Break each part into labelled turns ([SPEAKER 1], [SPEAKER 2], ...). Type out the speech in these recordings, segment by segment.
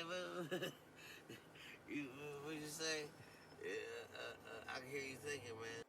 [SPEAKER 1] man? What you say? I can hear you thinking, man.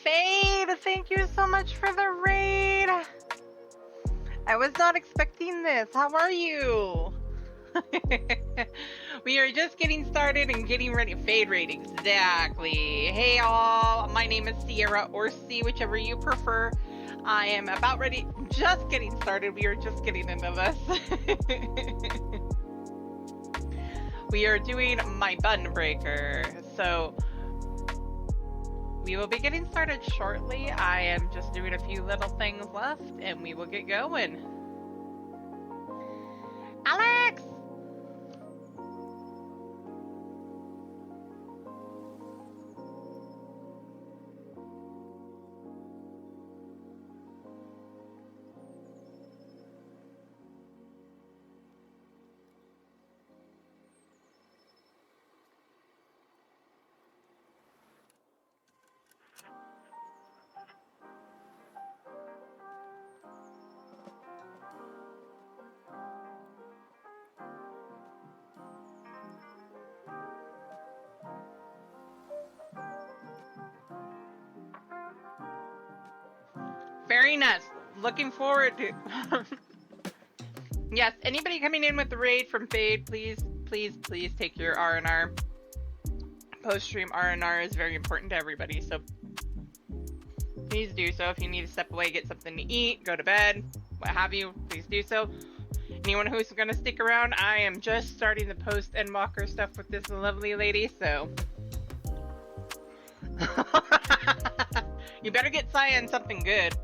[SPEAKER 2] Fade, thank you so much for the raid. I was not expecting this. How are you? We are just getting started and getting ready. Fade raid, exactly. Hey all, my name is Sierra, or C, whichever you prefer. I am about ready, just getting started. We are just getting into this. We are doing my Bunbreaker. So we will be getting started shortly. I am just doing a few little things left and we will get going. Alex! Very nice. Looking forward to Yes, anybody coming in with the raid from Fade, please take your R&R. Post-stream R&R is very important to everybody, so please do so. If you need to step away, get something to eat, go to bed, what have you, please do so. Anyone who's going to stick around, I am just starting the post-Endwalker stuff with this lovely lady, so... You better get Cyan something good.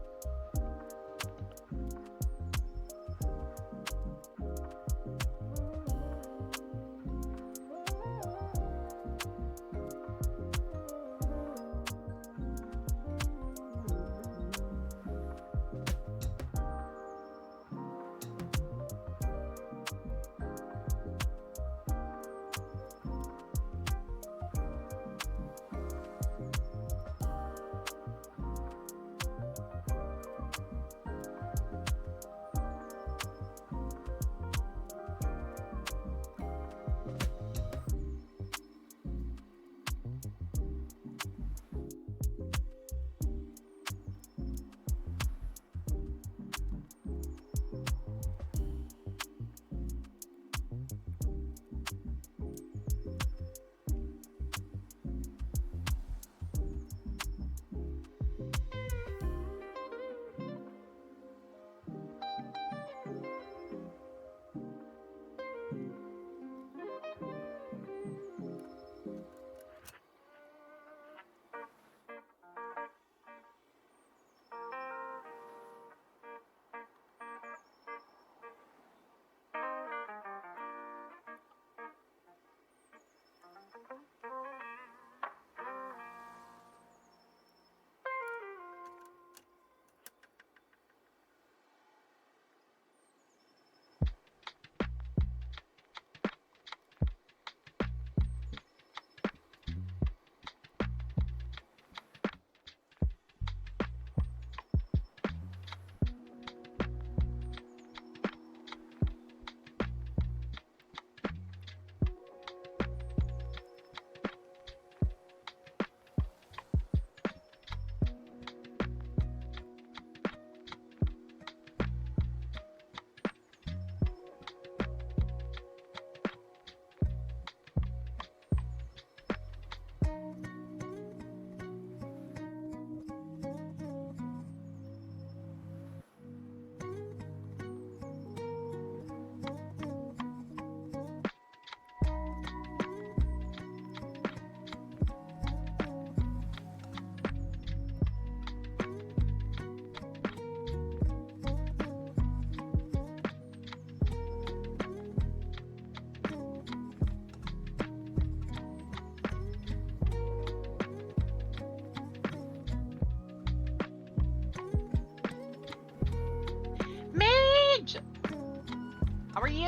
[SPEAKER 2] How are you?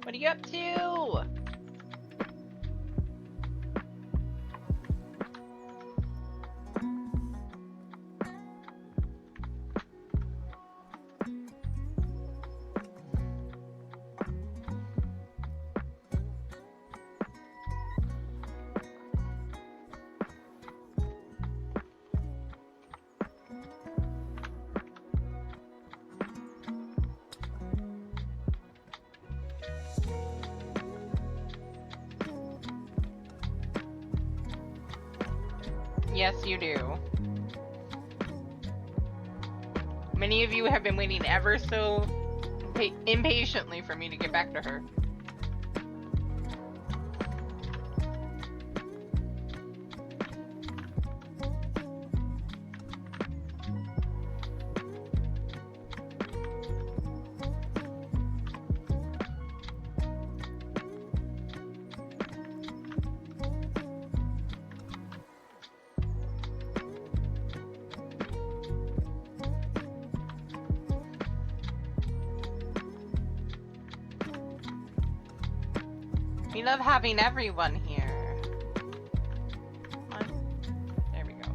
[SPEAKER 2] What are you up to? Yes, you do. Many of you have been waiting ever so impatiently for me to get back to her. We love having everyone here. Come on. There we go.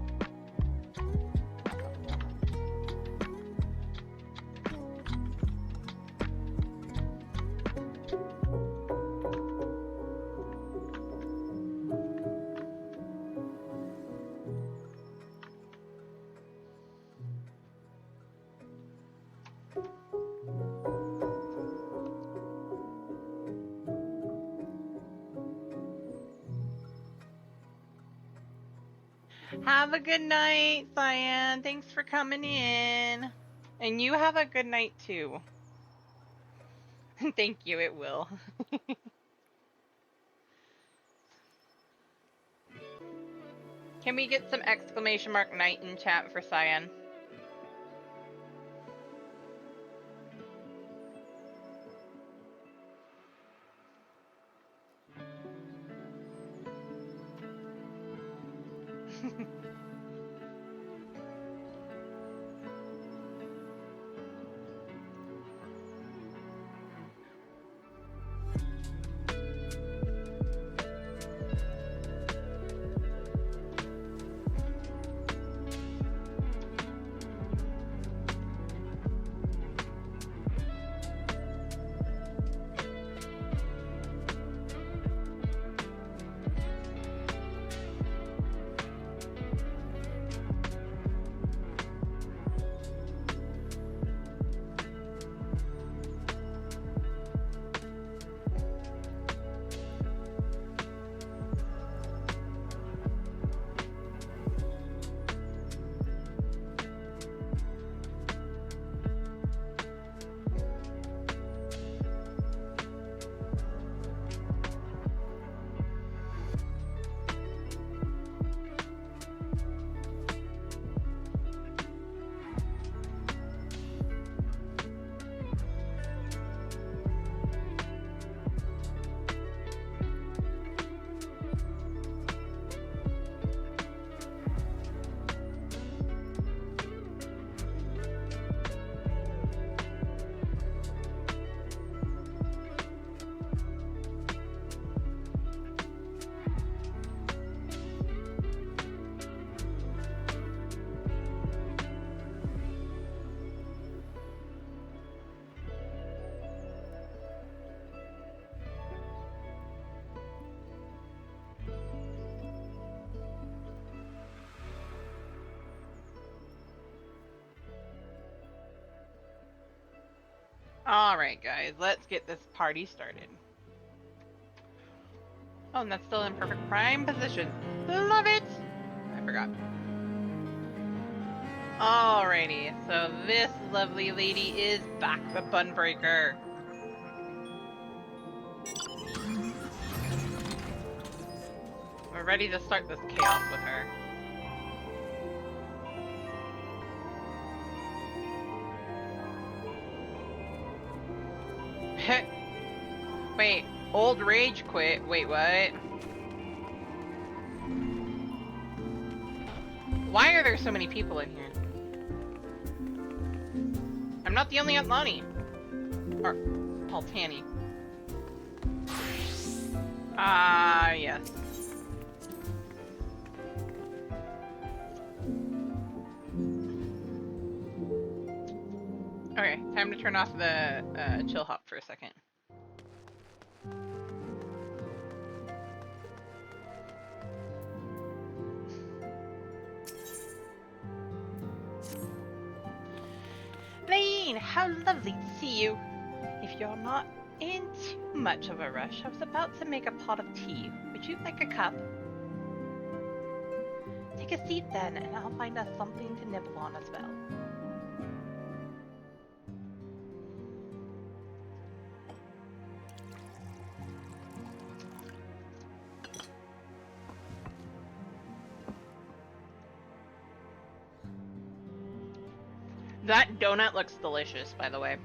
[SPEAKER 2] Have a good night, Cyan. Thanks for coming in. And you have a good night too. Thank you, it will. Can we get some exclamation mark night in chat for Cyan? Alright guys, let's get this party started. Oh, and that's still in perfect prime position. Love it! I forgot. Alrighty, so this lovely lady is back, the Bunbreaker. We're ready to start this chaos with her. Wait, old rage quit. Wait, what? Why are there so many people in here? I'm not the only Aunt Lonnie. Altani. Ah, yes. Okay, time to turn off the chill hop for a second. Lane, how lovely to see you. If you're not in too much of a rush, I was about to make a pot of tea. Would you like a cup? Take a seat then, and I'll find us something to nibble on as well. That donut looks delicious, by the way.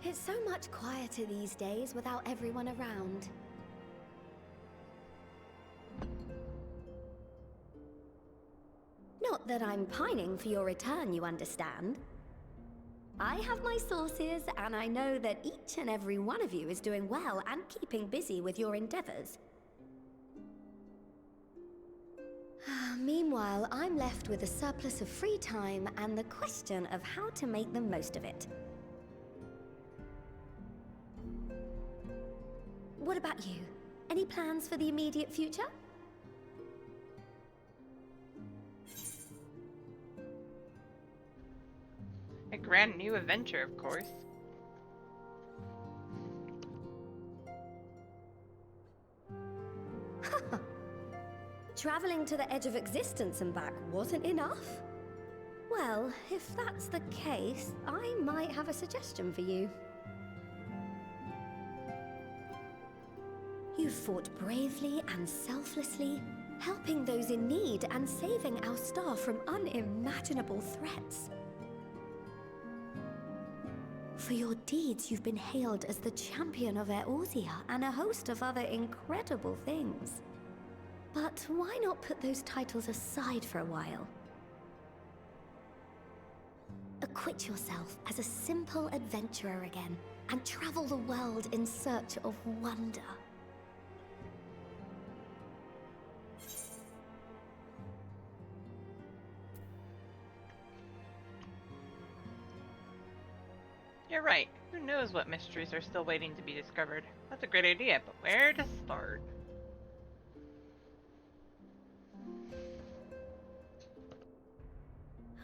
[SPEAKER 3] It's so much quieter these days without everyone around. Not that I'm pining for your return, you understand. I have my sources, and I know that each and every one of you is doing well and keeping busy with your endeavors. Meanwhile, I'm left with a surplus of free time and the question of how to make the most of it. What about you? Any plans for the immediate future?
[SPEAKER 2] A grand new adventure, of course.
[SPEAKER 3] Traveling to the edge of existence and back wasn't enough? Well, if that's the case, I might have a suggestion for you. You fought bravely and selflessly, helping those in need and saving our star from unimaginable threats. For your deeds, you've been hailed as the champion of Eorzea and a host of other incredible things. But why not put those titles aside for a while? Acquit yourself as a simple adventurer again, and travel the world in search of wonder.
[SPEAKER 2] You're right. Who knows what mysteries are still waiting to be discovered? That's a great idea, but where to start?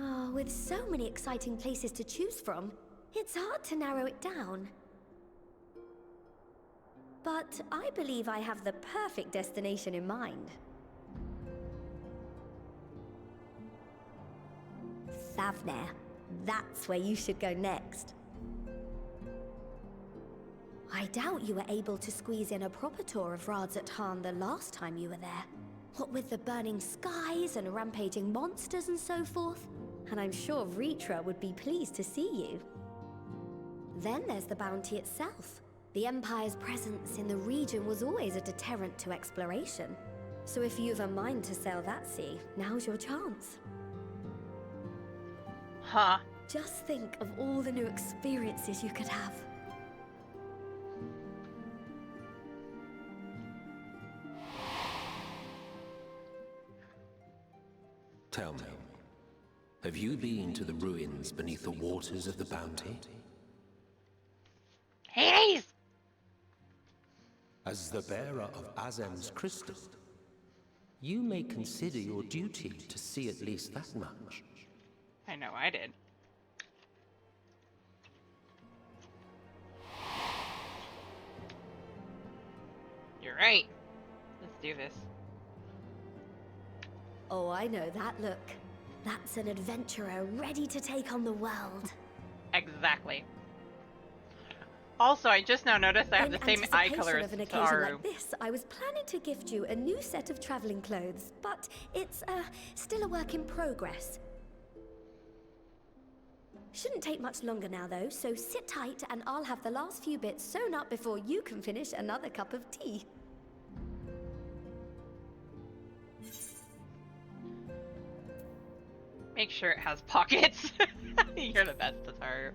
[SPEAKER 3] Oh, with so many exciting places to choose from, it's hard to narrow it down. But I believe I have the perfect destination in mind. Thavnair. That's where you should go next. I doubt you were able to squeeze in a proper tour of Radzat the last time you were there. What with the burning skies and rampaging monsters and so forth. And I'm sure Ritra would be pleased to see you. Then there's the bounty itself. The Empire's presence in the region was always a deterrent to exploration. So if you've a mind to sail that sea, now's your chance.
[SPEAKER 2] Huh.
[SPEAKER 3] Just think of all the new experiences you could have.
[SPEAKER 4] Tell me, have you been to the ruins beneath the waters of the Bounty?
[SPEAKER 2] Hades!
[SPEAKER 4] As the bearer of Azem's crystal, you may consider your duty to see at least that much.
[SPEAKER 2] I know I did. You're right. Let's do this.
[SPEAKER 3] Oh, I know that look. That's an adventurer ready to take on the world.
[SPEAKER 2] Exactly. Also, I just now noticed I have the same eye color as
[SPEAKER 3] of an occasion
[SPEAKER 2] Saru.
[SPEAKER 3] like this, I was planning to gift you a new set of traveling clothes, but it's still a work in progress. Shouldn't take much longer now though, so sit tight and I'll have the last few bits sewn up before you can finish another cup of tea.
[SPEAKER 2] Make sure it has pockets. You're the best, Tataru.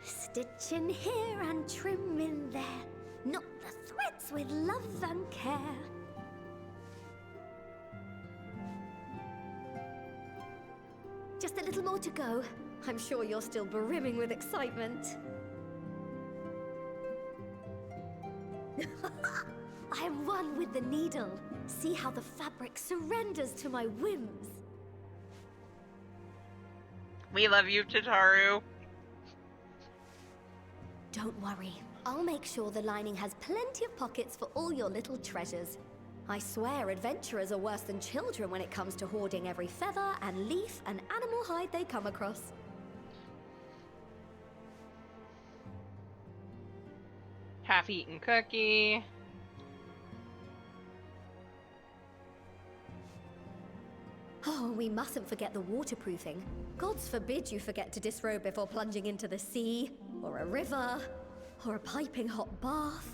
[SPEAKER 3] Stitch in here and trim in there. Knot the threads with love and care. Just a little more to go. I'm sure you're still brimming with excitement. I am one with the needle. See how the fabric surrenders to my whims.
[SPEAKER 2] We love you, Tataru.
[SPEAKER 3] Don't worry. I'll make sure the lining has plenty of pockets for all your little treasures. I swear adventurers are worse than children when it comes to hoarding every feather and leaf and animal hide they come across.
[SPEAKER 2] Half-eaten cookie.
[SPEAKER 3] Oh, we mustn't forget the waterproofing. Gods forbid you forget to disrobe before plunging into the sea, or a river, or a piping hot bath.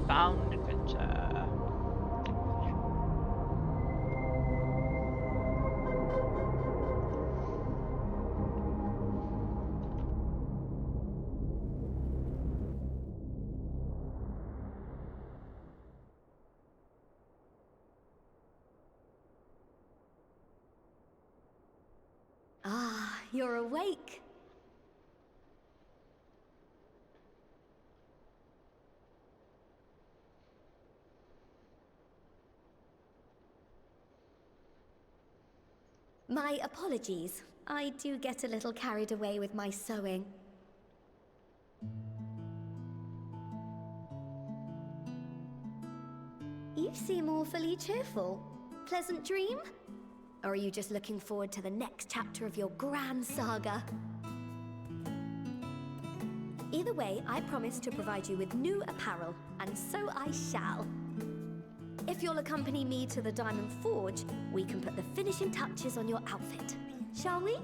[SPEAKER 2] Bound adventure.
[SPEAKER 3] Ah, you're awake. My apologies. I do get a little carried away with my sewing. You seem awfully cheerful. Pleasant dream? Or are you just looking forward to the next chapter of your grand saga? Either way, I promise to provide you with new apparel, and so I shall. If you'll accompany me to the Diamond Forge, we can put the finishing touches on your outfit. Shall we?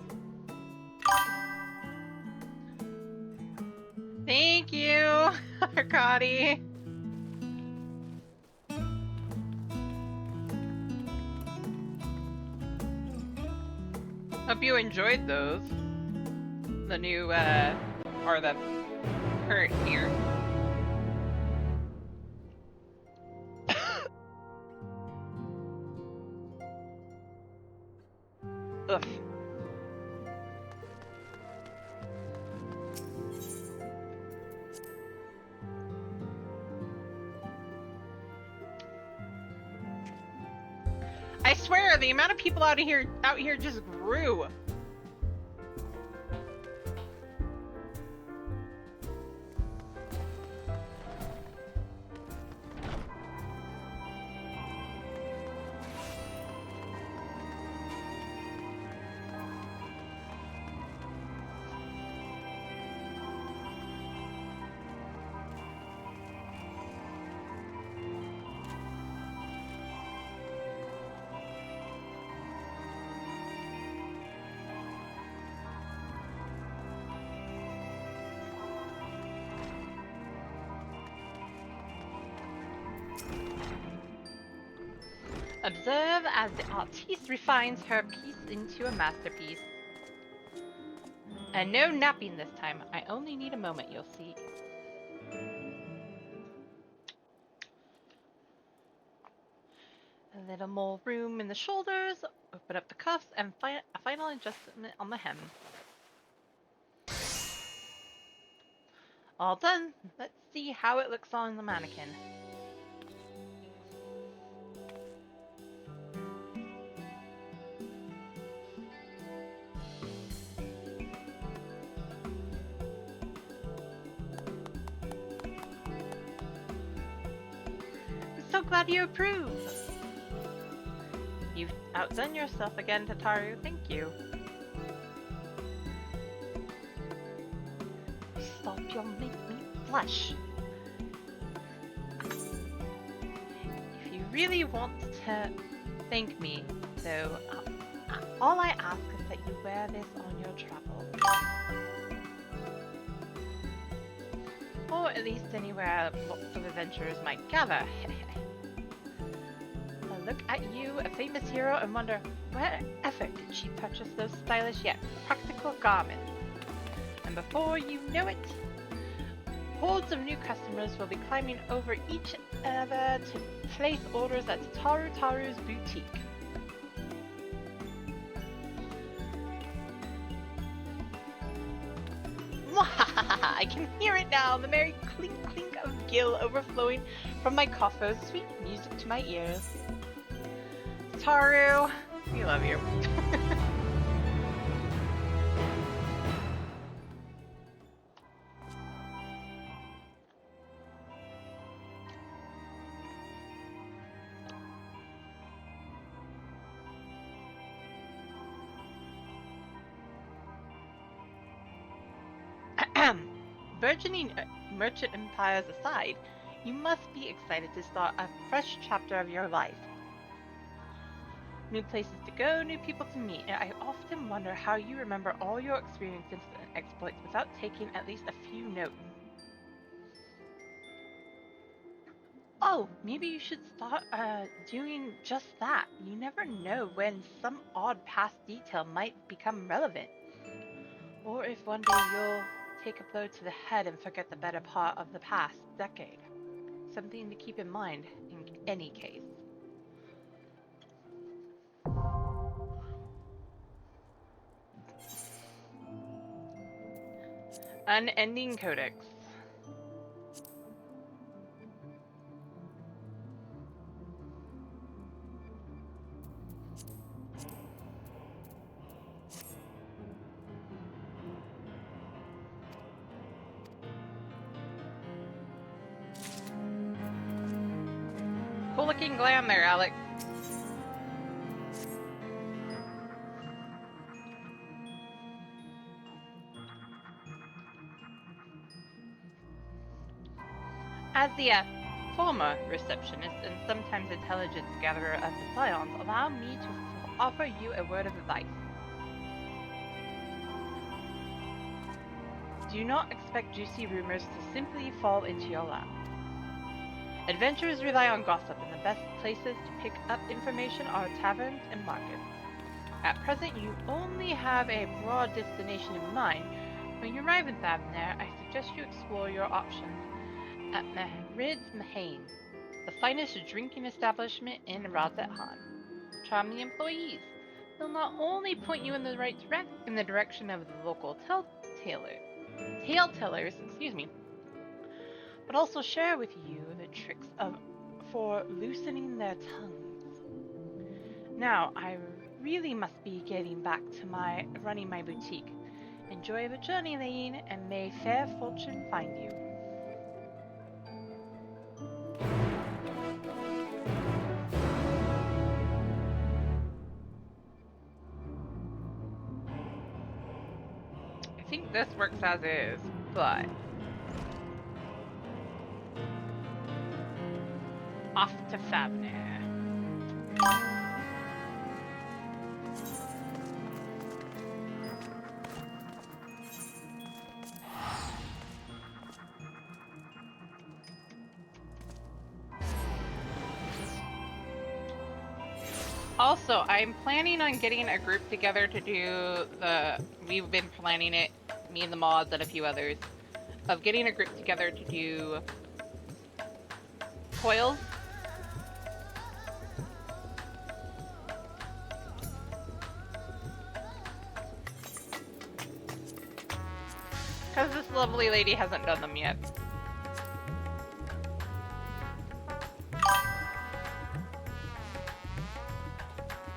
[SPEAKER 2] Thank you, Arkady. Hope you enjoyed those. The new, or the current here. Ugh. I swear, the amount of people out here just grew. Observe as the artiste refines her piece into a masterpiece. And no napping this time. I only need a moment, you'll see. A little more room in the shoulders, open up the cuffs, and a final adjustment on the hem. All done. Let's see how it looks on the mannequin. I'm so glad you approve. You've outdone yourself again, Tataru. Thank you. Stop, you'll make me blush. If you really want to thank me, though, all I ask is that you wear this on your travels. Or at least anywhere lots of adventurers might gather. Look at you, a famous hero, and wonder, wherever did she purchase those stylish yet practical garments? And before you know it, hordes of new customers will be climbing over each other to place orders at Taru's boutique. I can hear it now, the merry clink clink of gill overflowing from my coffer's sweet music to my ears. Taru, we love you. Burgeoning merchant empires aside, you must be excited to start a fresh chapter of your life. New places to go, new people to meet, and I often wonder how you remember all your experiences and exploits without taking at least a few notes. Oh, maybe you should start doing just that. You never know when some odd past detail might become relevant. Or if one day you'll take a blow to the head and forget the better part of the past decade. Something to keep in mind in any case. Unending Codex. Cool looking glam there, Alex. As the former receptionist and sometimes intelligence gatherer of the Scions, allow me to offer you a word of advice. Do not expect juicy rumors to simply fall into your lap. Adventurers rely on gossip, and the best places to pick up information are taverns and markets. At present, you only have a broad destination in mind. When you arrive in Thavnair, I suggest you explore your options at Mahrid's Mahane, the finest drinking establishment in Razet-Han. Charm the employees. They'll not only point you in the direction of the local tale-tellers, but also share with you the tricks for loosening their tongues. Now, I really must be getting back to running my boutique. Enjoy the journey, Lane, and may fair fortune find you. I think this works as is, but off to Thavnair. Also, I'm planning on getting a group together to do we've been planning it me and the mods and a few others, of getting a group together to do coils. Because this lovely lady hasn't done them yet.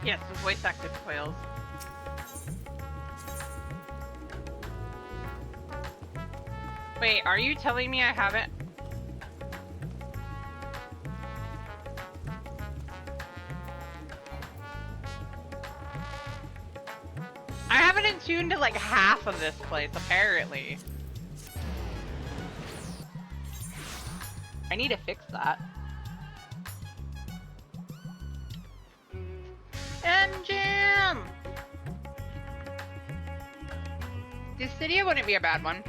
[SPEAKER 2] Yes, with voice acted coils. Wait, are you telling me I haven't? I haven't attuned to like half of this place, apparently. I need to fix that. Jam! This city wouldn't be a bad one.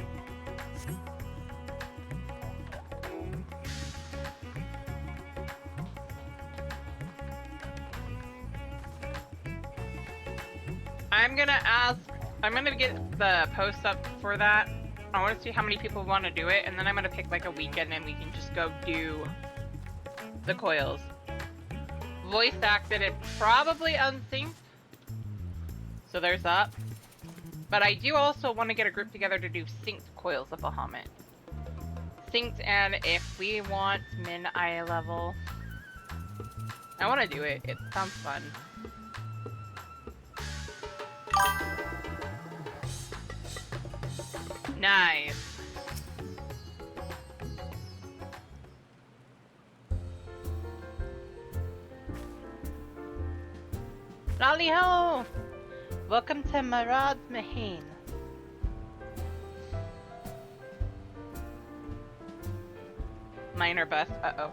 [SPEAKER 2] I'm gonna get the post up for that. I want to see how many people want to do it, and then I'm gonna pick like a weekend and we can just go do the coils. Voice acted and probably unsynced. So there's that. But I do also want to get a group together to do synced coils of Bahamut. Synced, and if we want min eye level, I want to do it. It sounds fun. Nice. Lolly ho! Welcome to Marad's Mahane. Minor bus. Uh-oh.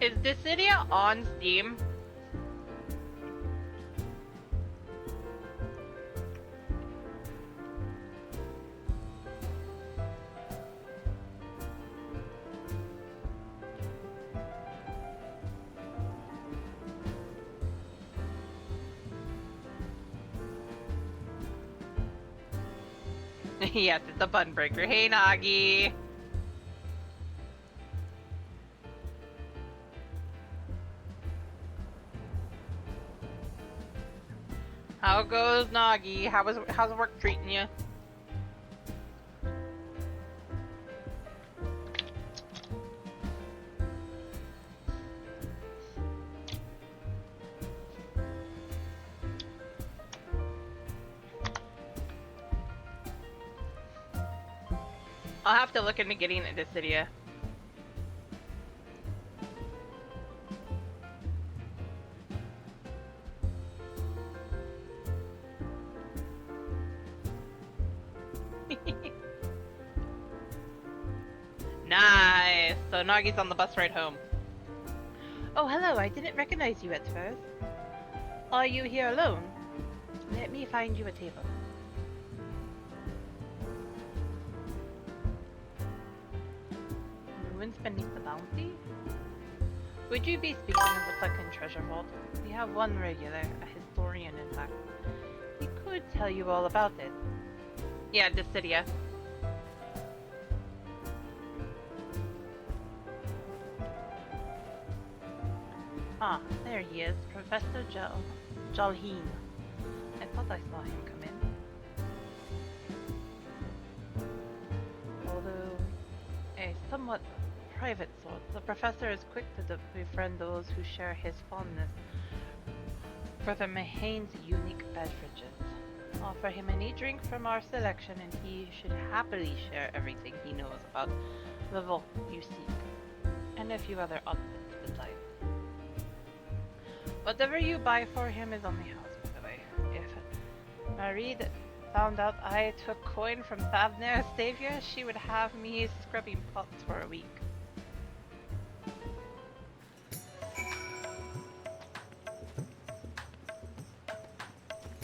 [SPEAKER 2] Is Dissidia on Steam? Yes, it's a Bunbreaker. Hey, Nagi! How goes, Nagi? How's work treating you? I'll have to look into getting into Dissidia. Nice! So Nagi's on the bus ride home. Oh, hello, I didn't recognize you at first. Are you here alone? Let me find you a table. Ruins beneath the bounty? Would you be speaking of the second treasure vault? We have one regular, a historian in fact. He could tell you all about it. Yeah, Dissidia. Ah, there he is, Professor Jalheen. I thought I saw him come in. Although a somewhat private sort, the professor is quick to befriend those who share his fondness for the Mahane's unique beverages. Offer him any drink from our selection and he should happily share everything he knows about the vault you seek, and a few other oddbits besides. Whatever you buy for him is on the house, by the way. If Marie found out I took coin from Thavner Stavia, she would have me scrubbing pots for a week.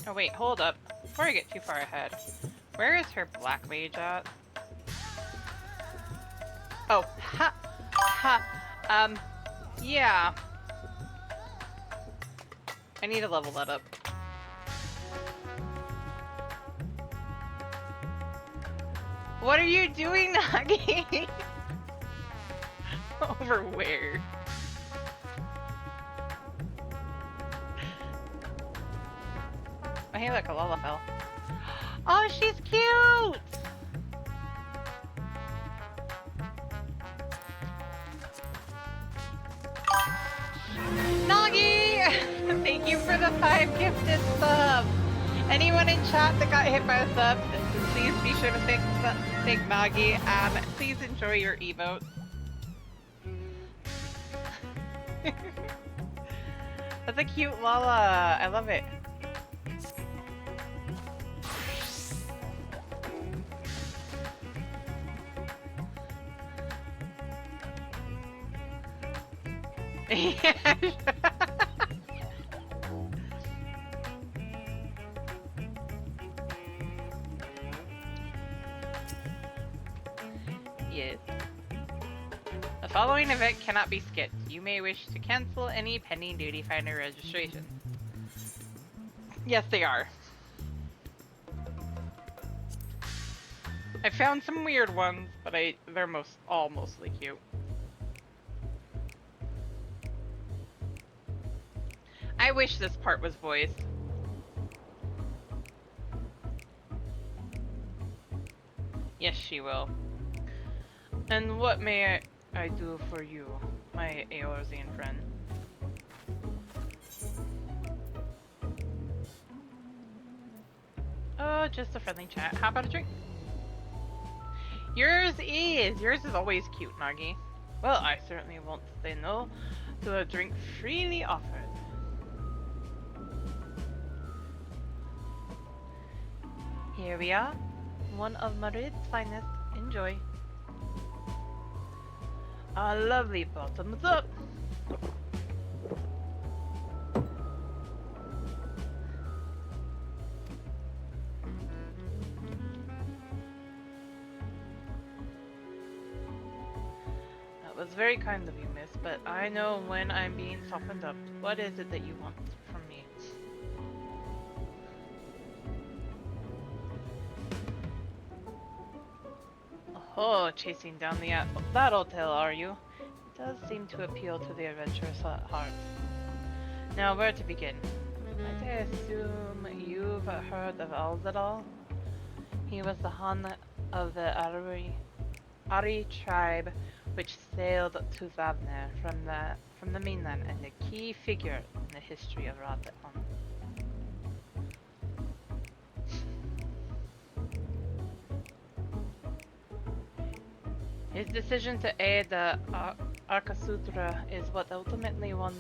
[SPEAKER 2] Oh wait, hold up. Before I get too far ahead. Where is her black mage at? Oh, Yeah. I need to level that up. What are you doing, Nagi? Over where? Oh, hey, look, a Lalafell. Oh, she's cute! Nagi! Thank you for the 5 gifted subs! Anyone in chat that got hit by a sub, please be sure to thank Nagi, and please enjoy your emotes. That's a cute Lala. I love it. Yes. The following event cannot be skipped. You may wish to cancel any pending Duty Finder registration. Yes, they are. I found some weird ones, but they're all mostly cute. I wish this part was voiced. Yes, she will. And what may I do for you, my Eorzean friend? Oh, just a friendly chat. How about a drink? Yours is always cute, Nagi. Well, I certainly won't say no to a drink freely offered. Here we are. One of Madrid's finest. Enjoy. A lovely bottoms up. That was very kind of you, miss, but I know when I'm being softened up. What is it that you want from me? Oh, chasing down that hotel, are you? It does seem to appeal to the adventurous heart. Now, where to begin? I assume you've heard of Alzadal? He was the Han of the Ari tribe, which sailed to Vavner from the mainland, and a key figure in the history of Radhan. His decision to aid the Arkasutra is what ultimately won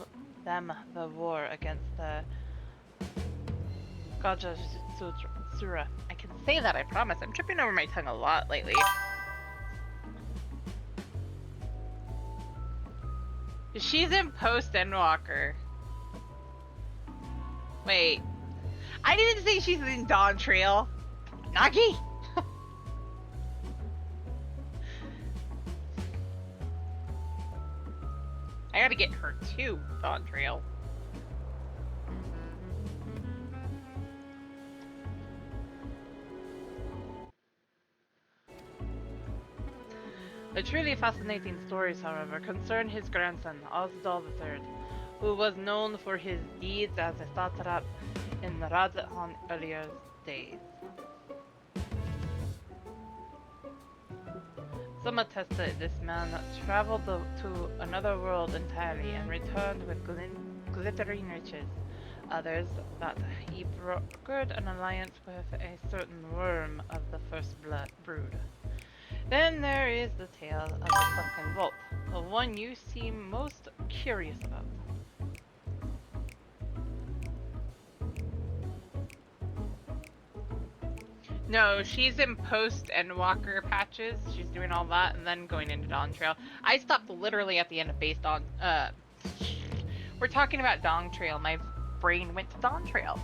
[SPEAKER 2] them the war against the Gajasura. I can say that, I promise. I'm tripping over my tongue a lot lately. She's in Post Endwalker. Wait. I didn't say she's in Dawn Trail. Nagi? I gotta get her too, Dawn Trail. The truly fascinating stories, however, concern his grandson, Osdal III, who was known for his deeds as a satrap in Radhan earlier days. Some attest that this man traveled to another world entirely and returned with glittering riches. Others that he brokered an alliance with a certain worm of the first brood. Then there is the tale of the sunken vault, the one you seem most curious about. No, she's in Post Endwalker patches. She's doing all that and then going into Dawn Trail. I stopped literally at the end of base Dawn. We're talking about Dawn Trail. My brain went to Dawn Trail.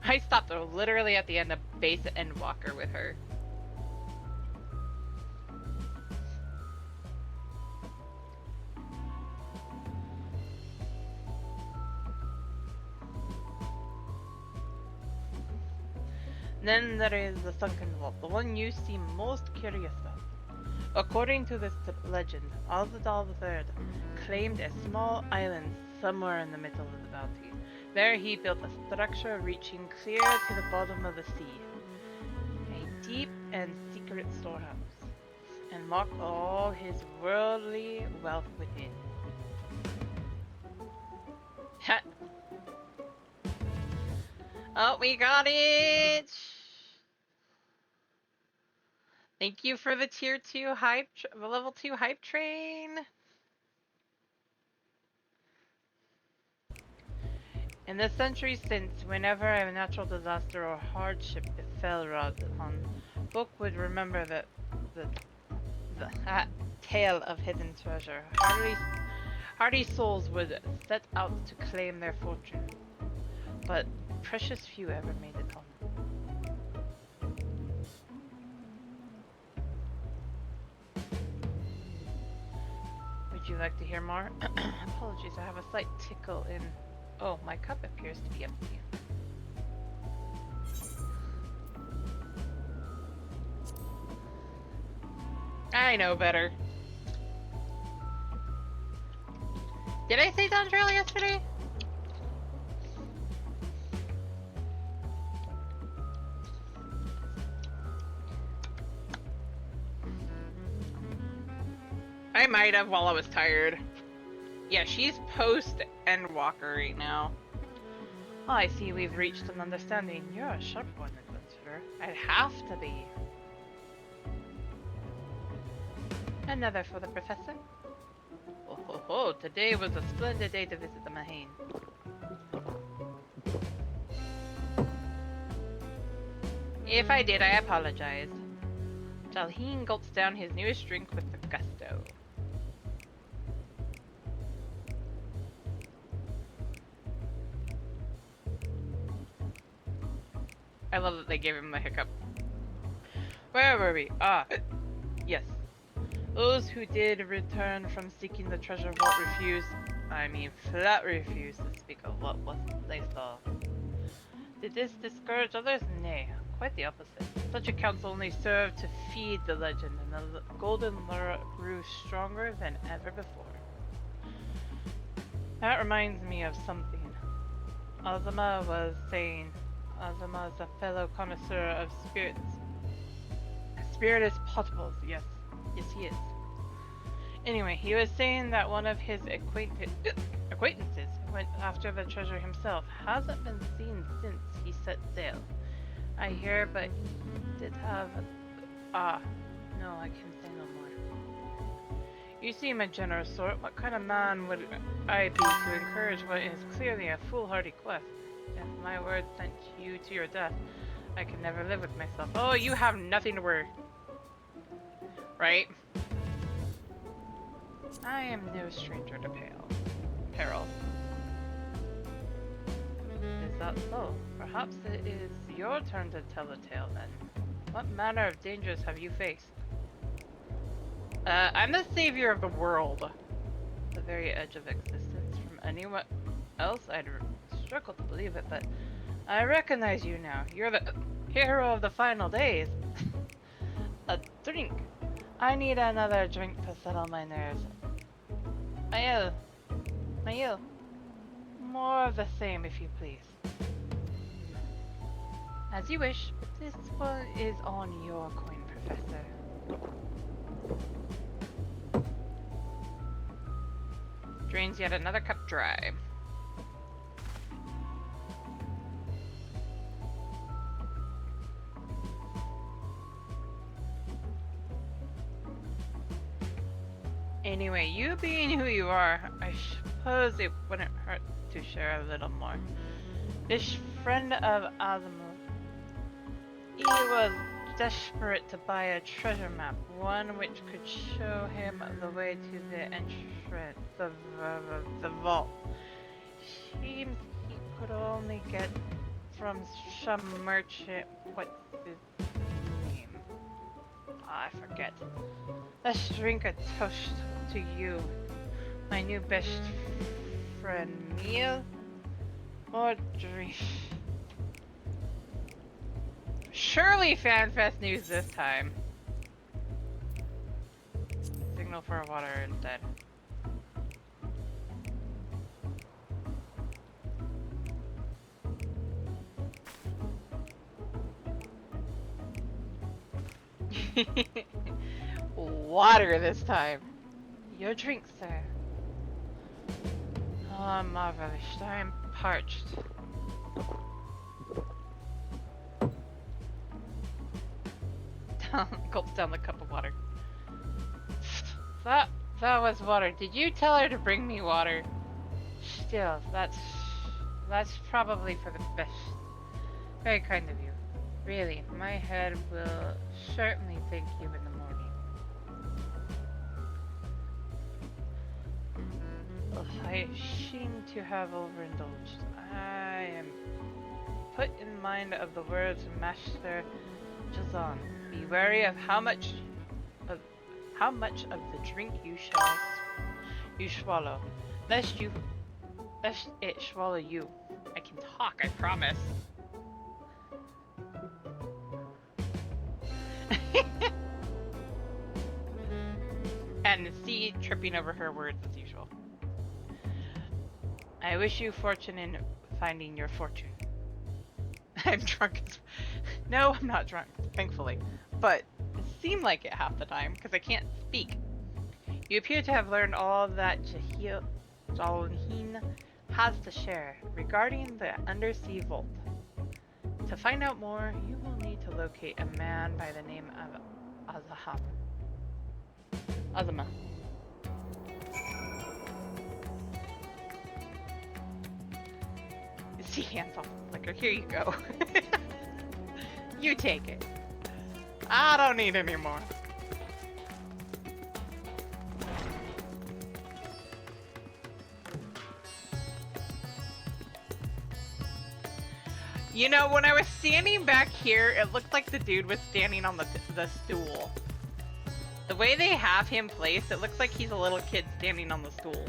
[SPEAKER 2] I stopped literally at the end of base Endwalker with her. Then there is the sunken vault, the one you seem most curious about. According to this legend, Azadal III claimed a small island somewhere in the middle of the bounty. There he built a structure reaching clear to the bottom of the sea, a deep and secret storehouse, and locked all his worldly wealth within. Ha! Oh, we got it! Thank you for the tier 2 hype, level 2 hype train. In the centuries since, whenever a natural disaster or hardship befell Radhan, folk would remember the tale of hidden treasure. Hardy souls would set out to claim their fortune, but precious few ever made it home. Would you like to hear more? Apologies, I have a slight tickle in... Oh, my cup appears to be empty. I know better. Did I say Dawn Trail yesterday? I might have while I was tired. Yeah, she's post Endwalker right now. Oh, I see we've reached an understanding. You're a sharp one, adventurer. I'd have to be. Another for the professor? Oh ho ho, today was a splendid day to visit the Mahane. If I did, I apologize. Jalheen gulps down his newest drink with gusto. I love that they gave him the hiccup. Where were we? Ah, yes. Those who did return from seeking the treasure vault flat refused to speak of what they saw. Did this discourage others? Nay, quite the opposite. Such accounts only served to feed the legend, and the golden lure grew stronger than ever before. That reminds me of something. Azama was saying... Azama is a fellow connoisseur of spirits. Spiritus potables, yes. Yes, he is. Anyway, he was saying that one of his acquaintances went after the treasure himself. Hasn't been seen since he set sail. I hear, but did have... no, I can say no more. You seem a generous sort. What kind of man would I be to encourage what is clearly a foolhardy quest? If my word sent you to your death, I could never live with myself. Oh, you have nothing to worry. Right? I am no stranger to peril. Is that so? Perhaps it is your turn to tell the tale then. What manner of dangers have you faced? I'm the savior of the world. The very edge of existence. From anyone else, I'd struggle to believe it, but I recognize you now. You're the hero of the final days. A drink. I need another drink to settle my nerves. Mail. More of the same, if you please. As you wish, but this one is on your coin, Professor. Drains yet another cup dry. Anyway, you being who you are, I suppose it wouldn't hurt to share a little more. This friend of Azuma, he was desperate to buy a treasure map, one which could show him the way to the entrance of the vault. Seems he could only get from some merchant. What's his name? I forget. Let's drink a toast to you, my new best friend. Meal or drink? Surely FanFest news this time. Signal for water instead. Water this time. Your drink, sir. Oh, marvelous. I'm parched. Gulps down the cup of water. That was water. Did you tell her to bring me water? Still, that's probably for the best. Very kind of you. Really, my head will certainly thank you in the morning. Ugh, I seem to have overindulged. I am put in mind of the words of Master Jazan. Be wary of how much of the drink you swallow, lest it swallow you. I can talk, I promise. And C tripping over her words as usual. I wish you fortune in finding your fortune. I'm drunk as... No, I'm not drunk, thankfully. But it seemed like it half the time, because I can't speak. You appear to have learned all that Jalhin has to share regarding the undersea vault. To find out more, you will need to locate a man by the name of Azama. See, hands off the flicker. Here you go. You take it. I don't need any more. You know, when I was standing back here, it looked like the dude was standing on the stool. The way they have him placed, it looks like he's a little kid standing on the stool.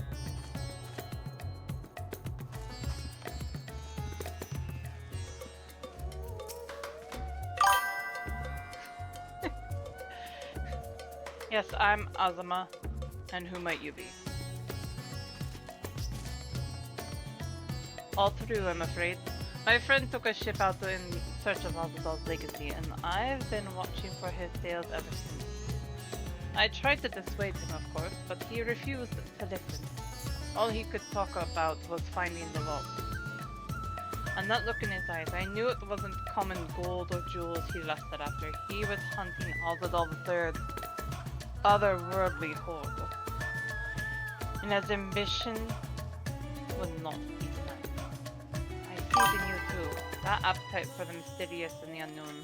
[SPEAKER 2] Yes, I'm Azama. And who might you be? All through, I'm afraid. My friend took a ship out in search of Azadal's legacy, and I've been watching for his tales ever since. I tried to dissuade him, of course, but he refused to listen. All he could talk about was finding the vault. And that look in his eyes, I knew it wasn't common gold or jewels he lusted after. He was hunting Azadal III's otherworldly hoard. And his ambition would not be denied. I see it in you too, that appetite for the mysterious and the unknown.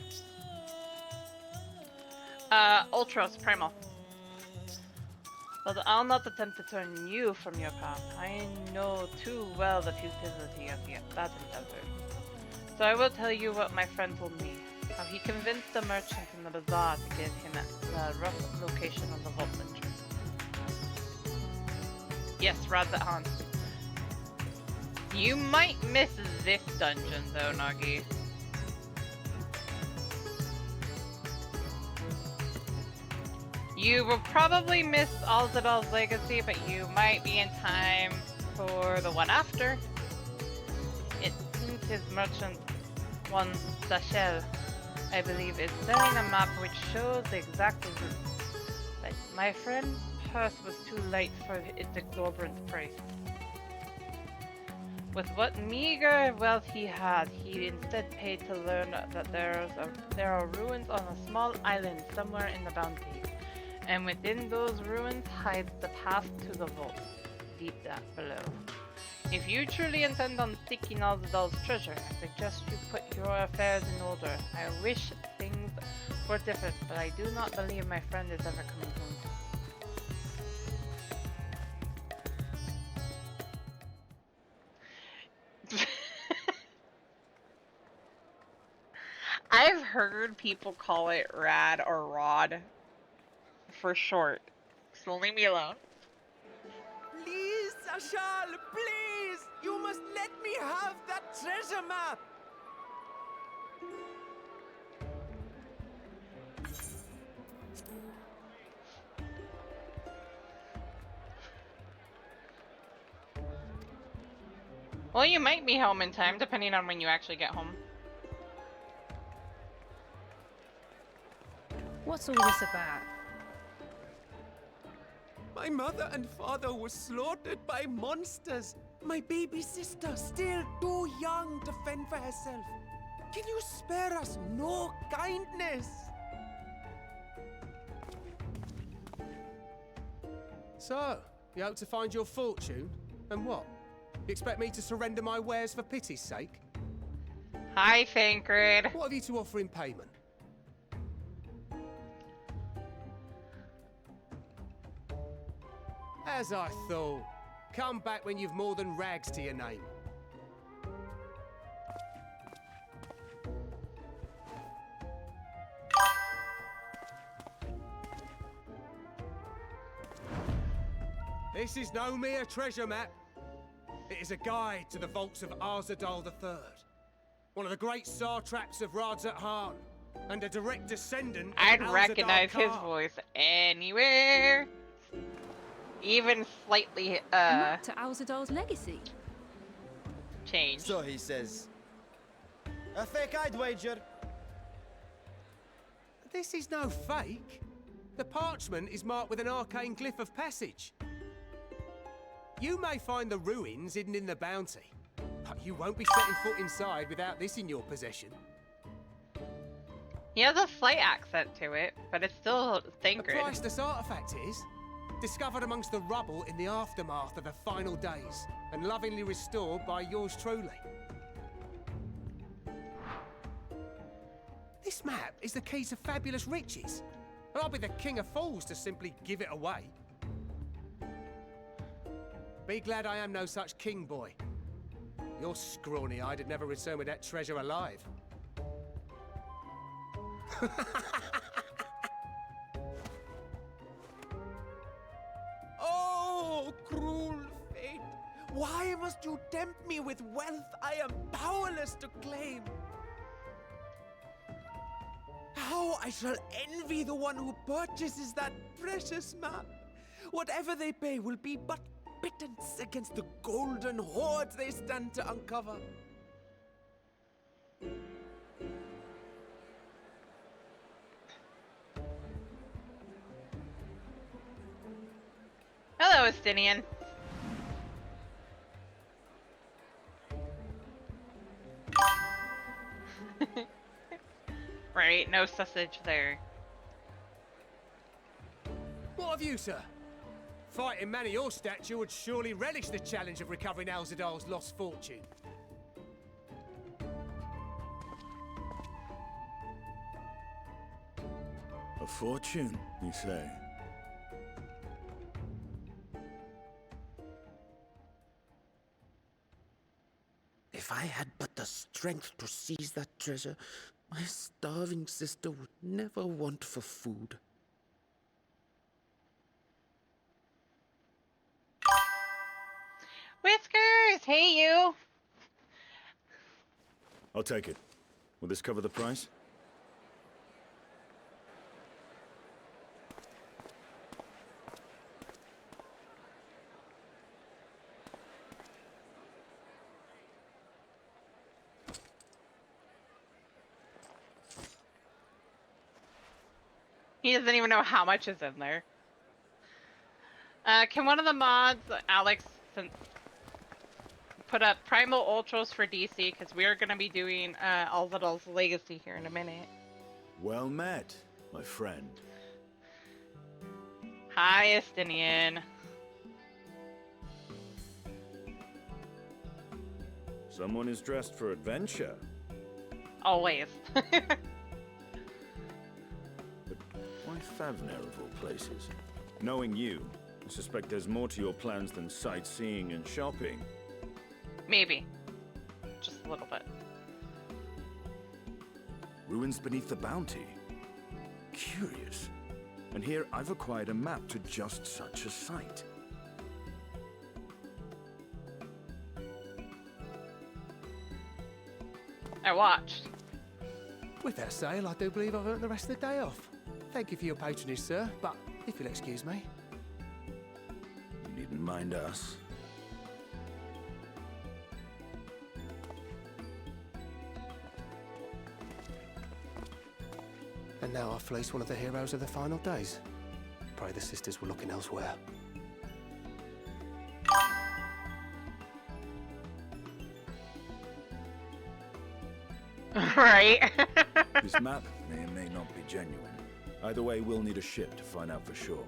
[SPEAKER 2] Ultros Primal. But I'll not attempt to turn you from your path. I know too well the futility of that endeavor. So I will tell you what my friend told me. How he convinced the merchant in the bazaar to give him the rough location of the vault entrance. Yes, Razat Han. You might miss this dungeon though, Nagi. You will probably miss Azadal's legacy, but you might be in time for the one after. It seems his merchant, one Dashel, I believe, is selling a map which shows the exact route. But my friend's purse was too light for its exorbitant price. With what meager wealth he had, he instead paid to learn that there are ruins on a small island somewhere in the bounty. And within those ruins hides the path to the vault, deep down below. If you truly intend on seeking Azadal's treasure, I suggest you put your affairs in order. I wish things were different, but I do not believe my friend is ever coming home. I've heard people call it Rad or Rod for short. So leave me alone.
[SPEAKER 5] Please, Ashal, please! You must let me have that treasure map!
[SPEAKER 2] Well, you might be home in time, depending on when you actually get home.
[SPEAKER 6] What's all this about?
[SPEAKER 5] My mother and father were slaughtered by monsters. My baby sister, still too young to fend for herself. Can you spare us no kindness?
[SPEAKER 7] So, you hope to find your fortune? And what? You expect me to surrender my wares for pity's sake?
[SPEAKER 2] Hi, Thancred.
[SPEAKER 7] What have you to offer in payment? As I thought. Come back when you've more than rags to your name. This is no mere treasure map. It is a guide to the vaults of Arzadal III, one of the great satraps of Radzat-Han, and a direct descendant of
[SPEAKER 2] I'd
[SPEAKER 7] Alzadal
[SPEAKER 2] recognize his
[SPEAKER 7] Khan.
[SPEAKER 2] voice anywhere. Even slightly,
[SPEAKER 6] Not to Alzadal's legacy.
[SPEAKER 2] changed.
[SPEAKER 8] So he says. A fake, I'd wager.
[SPEAKER 7] This is no fake. The parchment is marked with an arcane glyph of passage. You may find the ruins hidden in the bounty, but you won't be setting foot inside without this in your possession.
[SPEAKER 2] He has a slight accent to it, but it's still
[SPEAKER 7] A
[SPEAKER 2] Thancred.
[SPEAKER 7] priceless artifact it is, discovered amongst the rubble in the aftermath of the final days, and lovingly restored by yours truly. This map is the key to fabulous riches, and I'll be the king of fools to simply give it away. Be glad I am no such king, boy. Your scrawny-eyed had never returned with that treasure alive.
[SPEAKER 5] Oh, cruel fate. Why must you tempt me with wealth I am powerless to claim? How I shall envy the one who purchases that precious map. Whatever they pay will be but pittance against the golden hoards they stand to uncover.
[SPEAKER 2] Hello, Estinian. Right, no sausage there.
[SPEAKER 7] What of you, sir? Fighting man of your stature would surely relish the challenge of recovering Alzadal's lost fortune.
[SPEAKER 9] A fortune, you say?
[SPEAKER 1] If I had but the strength to seize that treasure, my starving sister would never want for food.
[SPEAKER 2] Whiskers! Hey, you!
[SPEAKER 9] I'll take it. Will this cover the price?
[SPEAKER 2] He doesn't even know how much is in there. Can one of the mods, Alex, put up Primal Ultras for DC? Because we are going to be doing Alzadal's Legacy here in a minute.
[SPEAKER 9] Well met, my friend.
[SPEAKER 2] Hi, Estinian.
[SPEAKER 9] Someone is dressed for adventure.
[SPEAKER 2] Always.
[SPEAKER 9] Why Favner of all places? Knowing you, I suspect there's more to your plans than sightseeing and shopping.
[SPEAKER 2] Maybe. Just a little bit.
[SPEAKER 9] Ruins beneath the bounty. Curious. And here I've acquired a map to just such a site.
[SPEAKER 2] I watched.
[SPEAKER 7] With that sale, I do believe I've earned the rest of the day off. Thank you for your patronage, sir, but if you'll excuse me.
[SPEAKER 9] You needn't mind us.
[SPEAKER 7] And now I've fleeced one of the heroes of the final days. Pray the sisters were looking elsewhere.
[SPEAKER 2] Right.
[SPEAKER 9] This map may or may not be genuine. Either way, we'll need a ship to find out for sure.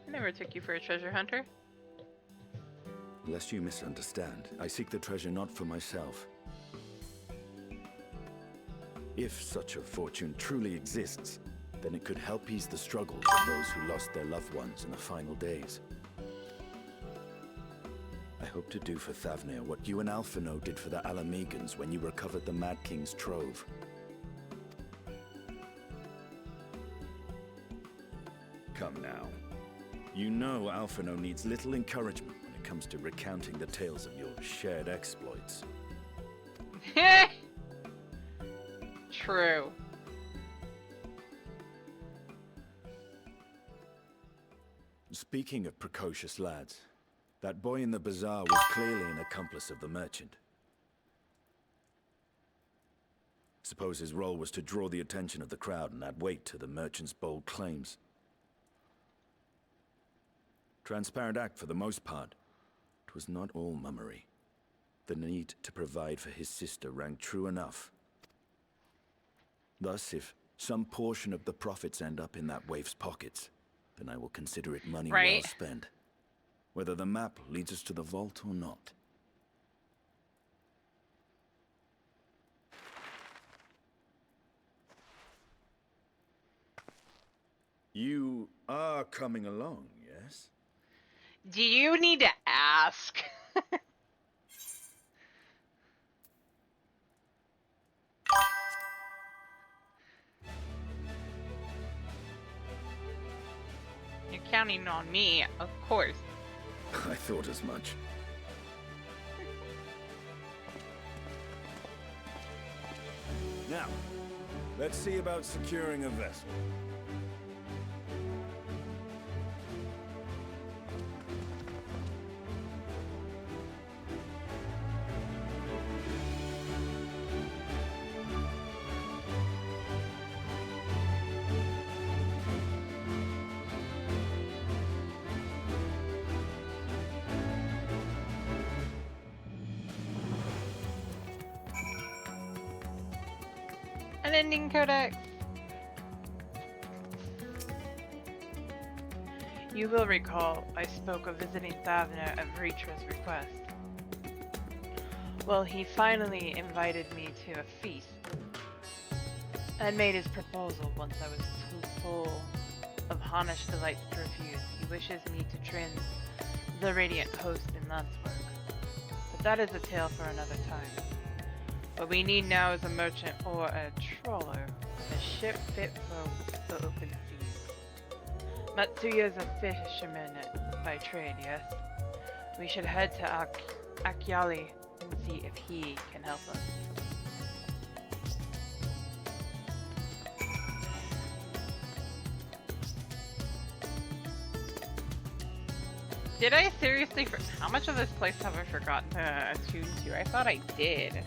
[SPEAKER 2] I never took you for a treasure hunter.
[SPEAKER 9] Lest you misunderstand, I seek the treasure not for myself. If such a fortune truly exists, then it could help ease the struggles of those who lost their loved ones in the final days. I hope to do for Thavnir what you and Alphino did for the Alamegans when you recovered the Mad King's trove. Come now. You know Alphino needs little encouragement when it comes to recounting the tales of your shared exploits.
[SPEAKER 2] True.
[SPEAKER 9] Speaking of precocious lads, that boy in the bazaar was clearly an accomplice of the merchant. Suppose his role was to draw the attention of the crowd and add weight to the merchant's bold claims. Transparent act for the most part. It was not all mummery. The need to provide for his sister rang true enough. Thus, if some portion of the profits end up in that waif's pockets, then I will consider it money well spent. Whether the map leads us to the vault or not. You are coming along, yes?
[SPEAKER 2] Do you need to ask? You're counting on me, of course.
[SPEAKER 9] I thought as much. Now, let's see about securing a vessel.
[SPEAKER 2] An ending codex. You will recall I spoke of visiting Thavnir at Vritra's request. Well, he finally invited me to a feast and made his proposal once I was too full of Hanish delights to refuse. He wishes me to train the Radiant Host in Landsberg. But that is a tale for another time. What we need now is a merchant or a trawler, a ship fit for the open seas. Matsuya's a fisherman by trade, yes? We should head to Akyali and see if he can help us. Did I seriously how much of this place have I forgotten to attune to? I thought I did.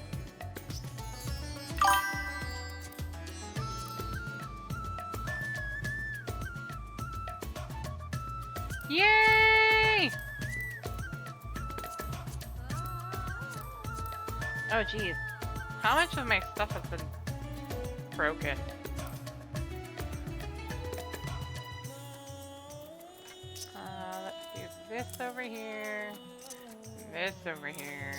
[SPEAKER 2] Yay! Oh geez. How much of my stuff has been broken? Let's do this over here. This over here.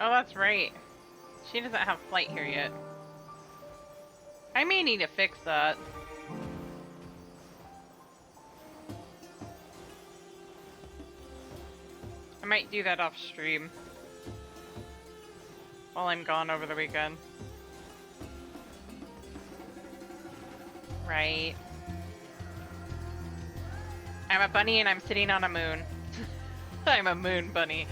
[SPEAKER 2] Oh, that's right. She doesn't have flight here yet. I may need to fix that. I might do that off stream. while I'm gone over the weekend. Right. I'm a bunny and I'm sitting on a moon. I'm a moon bunny.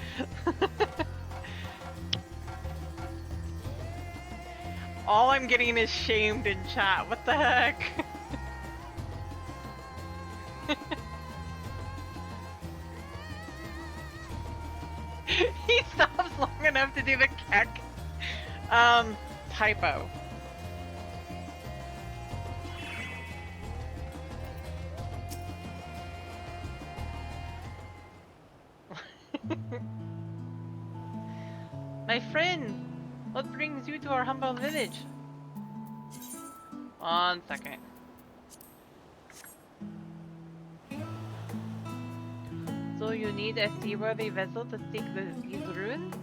[SPEAKER 2] All I'm getting is shamed in chat. What the heck? He stops long enough to do the keck. Typo. My friend, what brings you to our humble village? 1 second. So you need a seaworthy vessel to seek these ruins?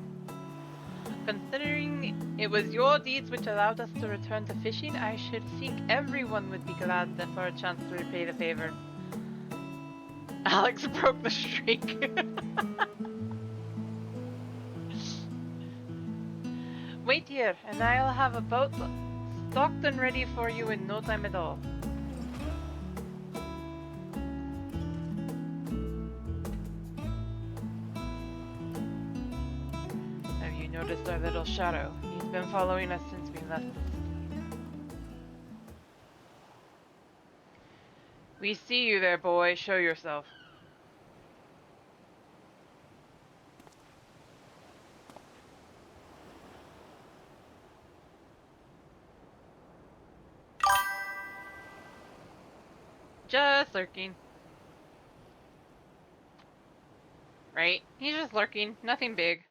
[SPEAKER 2] Considering it was your deeds which allowed us to return to fishing, I should think everyone would be glad for a chance to repay the favor. Alex broke the streak. Wait here, and I'll have a boat stocked and ready for you in no time at all. Have you noticed our little shadow? He's been following us since we left the city. We see you there, boy. Show yourself. Just lurking. Right? He's just lurking. Nothing big.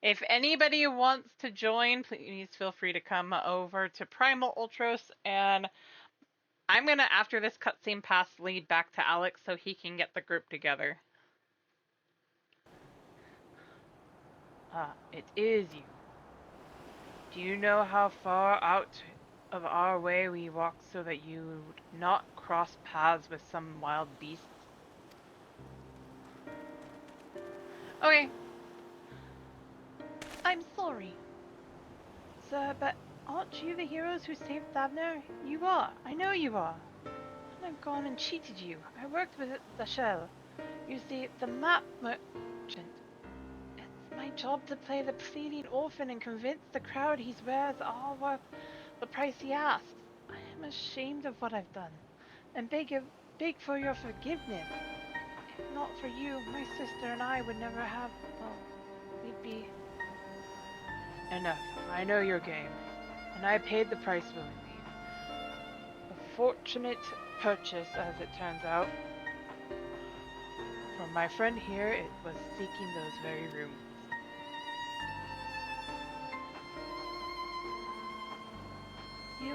[SPEAKER 2] If anybody wants to join, please feel free to come over to Primal Ultros, and I'm gonna, after this cutscene pass, lead back to Alex so he can get the group together. Ah, it is you. Do you know how far out of our way we walked so that you would not cross paths with some wild beasts? Okay. I'm sorry, sir, but aren't you the heroes who saved Thavner? You are. I know you are. And I've gone and cheated you. I worked with the shell. You see, the map merchant. It's my job to play the pleading orphan and convince the crowd he's wares are worth the price he asks. I am ashamed of what I've done, and beg for your forgiveness. If not for you, my sister and I would never have, well, we'd be... Enough. I know your game, and I paid the price willingly. A fortunate purchase, as it turns out. For my friend here, it was seeking those very ruins. You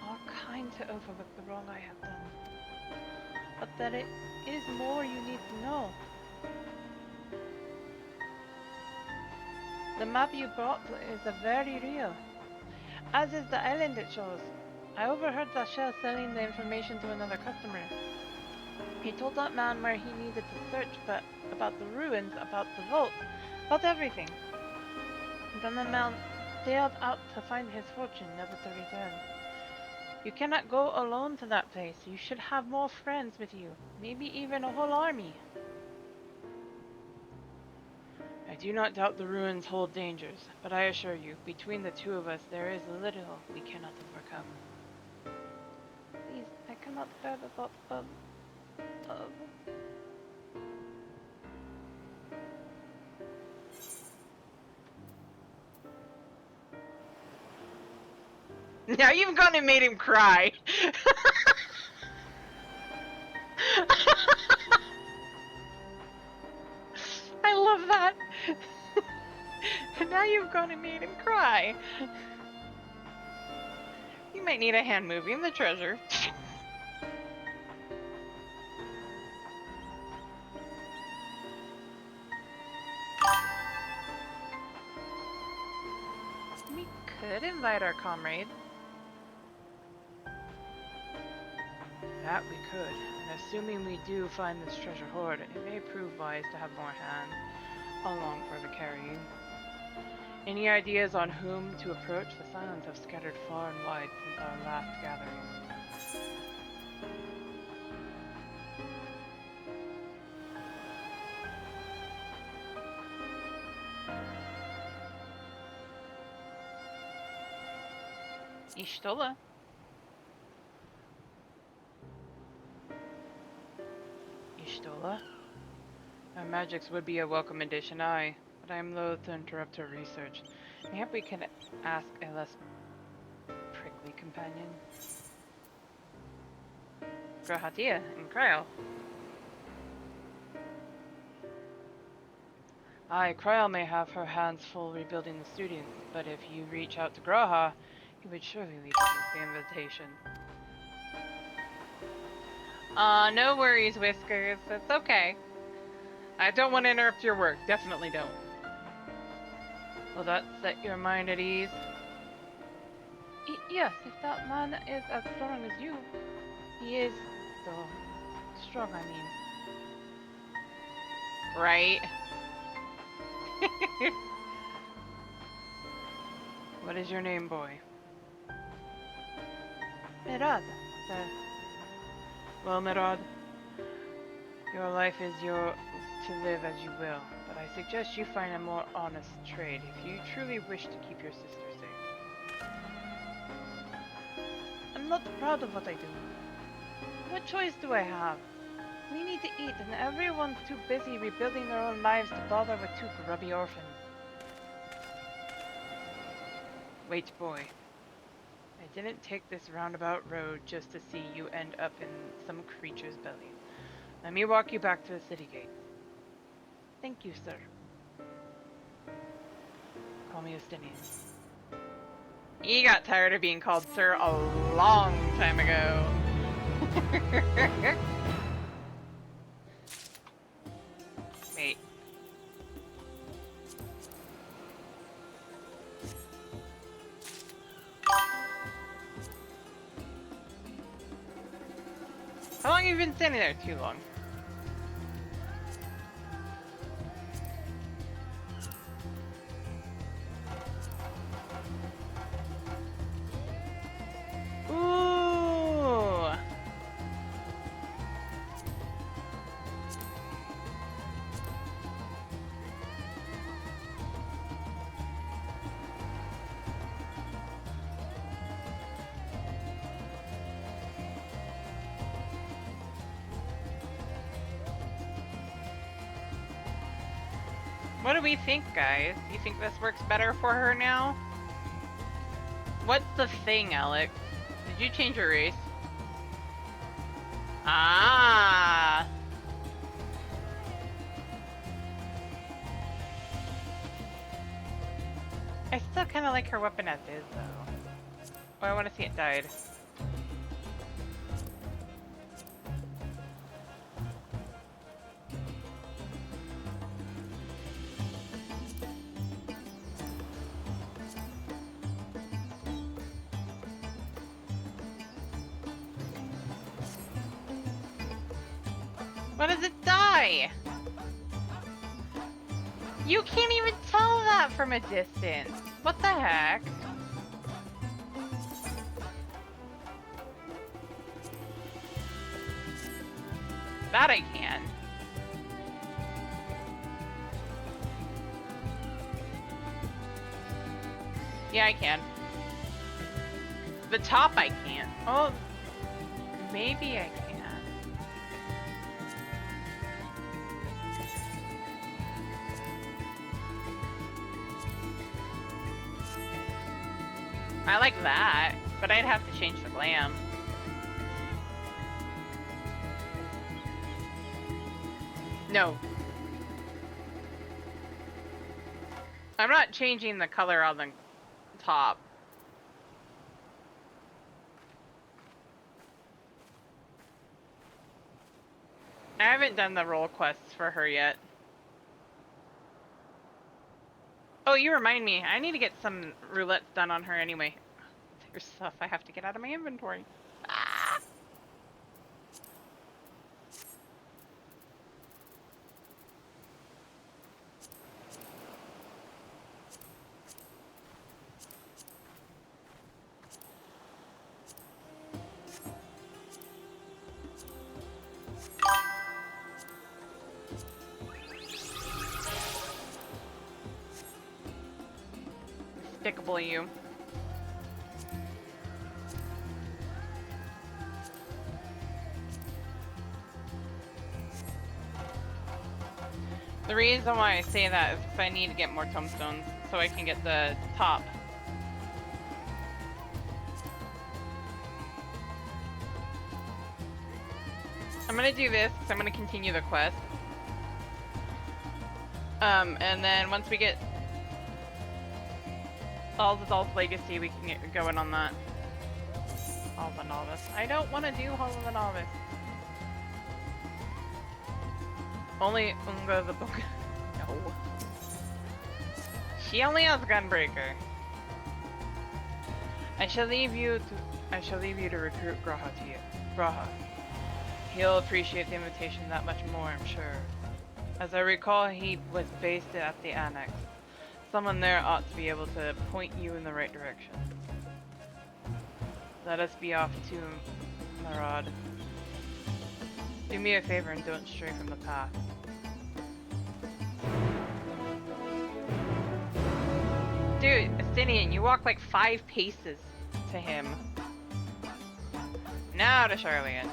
[SPEAKER 2] are kind to overlook the wrong I have done, but that it is more you need to know. The map you brought is very real, as is the island it shows. I overheard Zashel selling the information to another customer. He told that man where he needed to search, but about the ruins, about the vault, about everything. And then the man sailed out to find his fortune, never to return. You cannot go alone to that place. You should have more friends with you, maybe even a whole army. I do not doubt the ruins hold dangers, but I assure you, between the two of us, there is little we cannot overcome. Please, I cannot bear the thought of... Now you've gone and made him cry. I love that. And now you've gone and made him cry. You might need a hand moving the treasure. could invite our comrade. That we could. And assuming we do find this treasure hoard, it may prove wise to have more hands along for the carrying. Any ideas on whom to approach? The silence have scattered far and wide since our last gathering. Ishtola. Ishtola? Our magics would be a welcome addition, aye, but I am loath to interrupt her research. Mayhap we can ask a less prickly companion. Grahatia and Kryl. Aye, Kryl may have her hands full rebuilding the students, but if you reach out to Graha, he would surely leave us the invitation. No worries, Whiskers. It's okay. I don't want to interrupt your work. Definitely don't. Will that set your mind at ease? Yes, if that man is as strong as you. He is, though. Strong, I mean. Right? What is your name, boy? Mirad, sir. Well, Mirad, your life is yours to live as you will, but I suggest you find a more honest trade if you truly wish to keep your sister safe. I'm not proud of what I do. What choice do I have? We need to eat, and everyone's too busy rebuilding their own lives to bother with two grubby orphans. Wait, boy. I didn't take this roundabout road just to see you end up in some creature's belly. Let me walk you back to the city gate. Thank you, sir. Call me Estinian. He got tired of being called sir a long time ago. Wait. How long have you been standing there? Too long. Ooh. What do we think, guys? Do you think this works better for her now? What's the thing, Alex? Did you change your race? Ah! I still kind of like her weapon as is, though. Oh, I want to see it dyed. What does it dye? You can't even tell that from a distance. What the heck? That I can. Yeah, I can. The top I can't. Oh, maybe I can. I like that, but I'd have to change the glam. No. I'm not changing the color on the top. I haven't done the role quests for her yet. Oh, you remind me. I need to get some roulettes done on her anyway. There's stuff I have to get out of my inventory. Ah! Despicable you. The reason why I say that is because I need to get more tombstones so I can get the top. I'm gonna do this because I'm gonna continue the quest. And then once we get Alzadal's Legacy, we can get going on that. Hall of the Novice. I don't want to do Hall of the Novice. Only Unga the Book. No. She only has Gunbreaker. I shall leave you to recruit Graha to you. Graha. He'll appreciate the invitation that much more, I'm sure. As I recall, he was based at the Annex. Someone there ought to be able to point you in the right direction. Let us be off to Marad. Do me a favor and don't stray from the path. Dude, Estinian, you walk like 5 paces to him. Now to Charlian.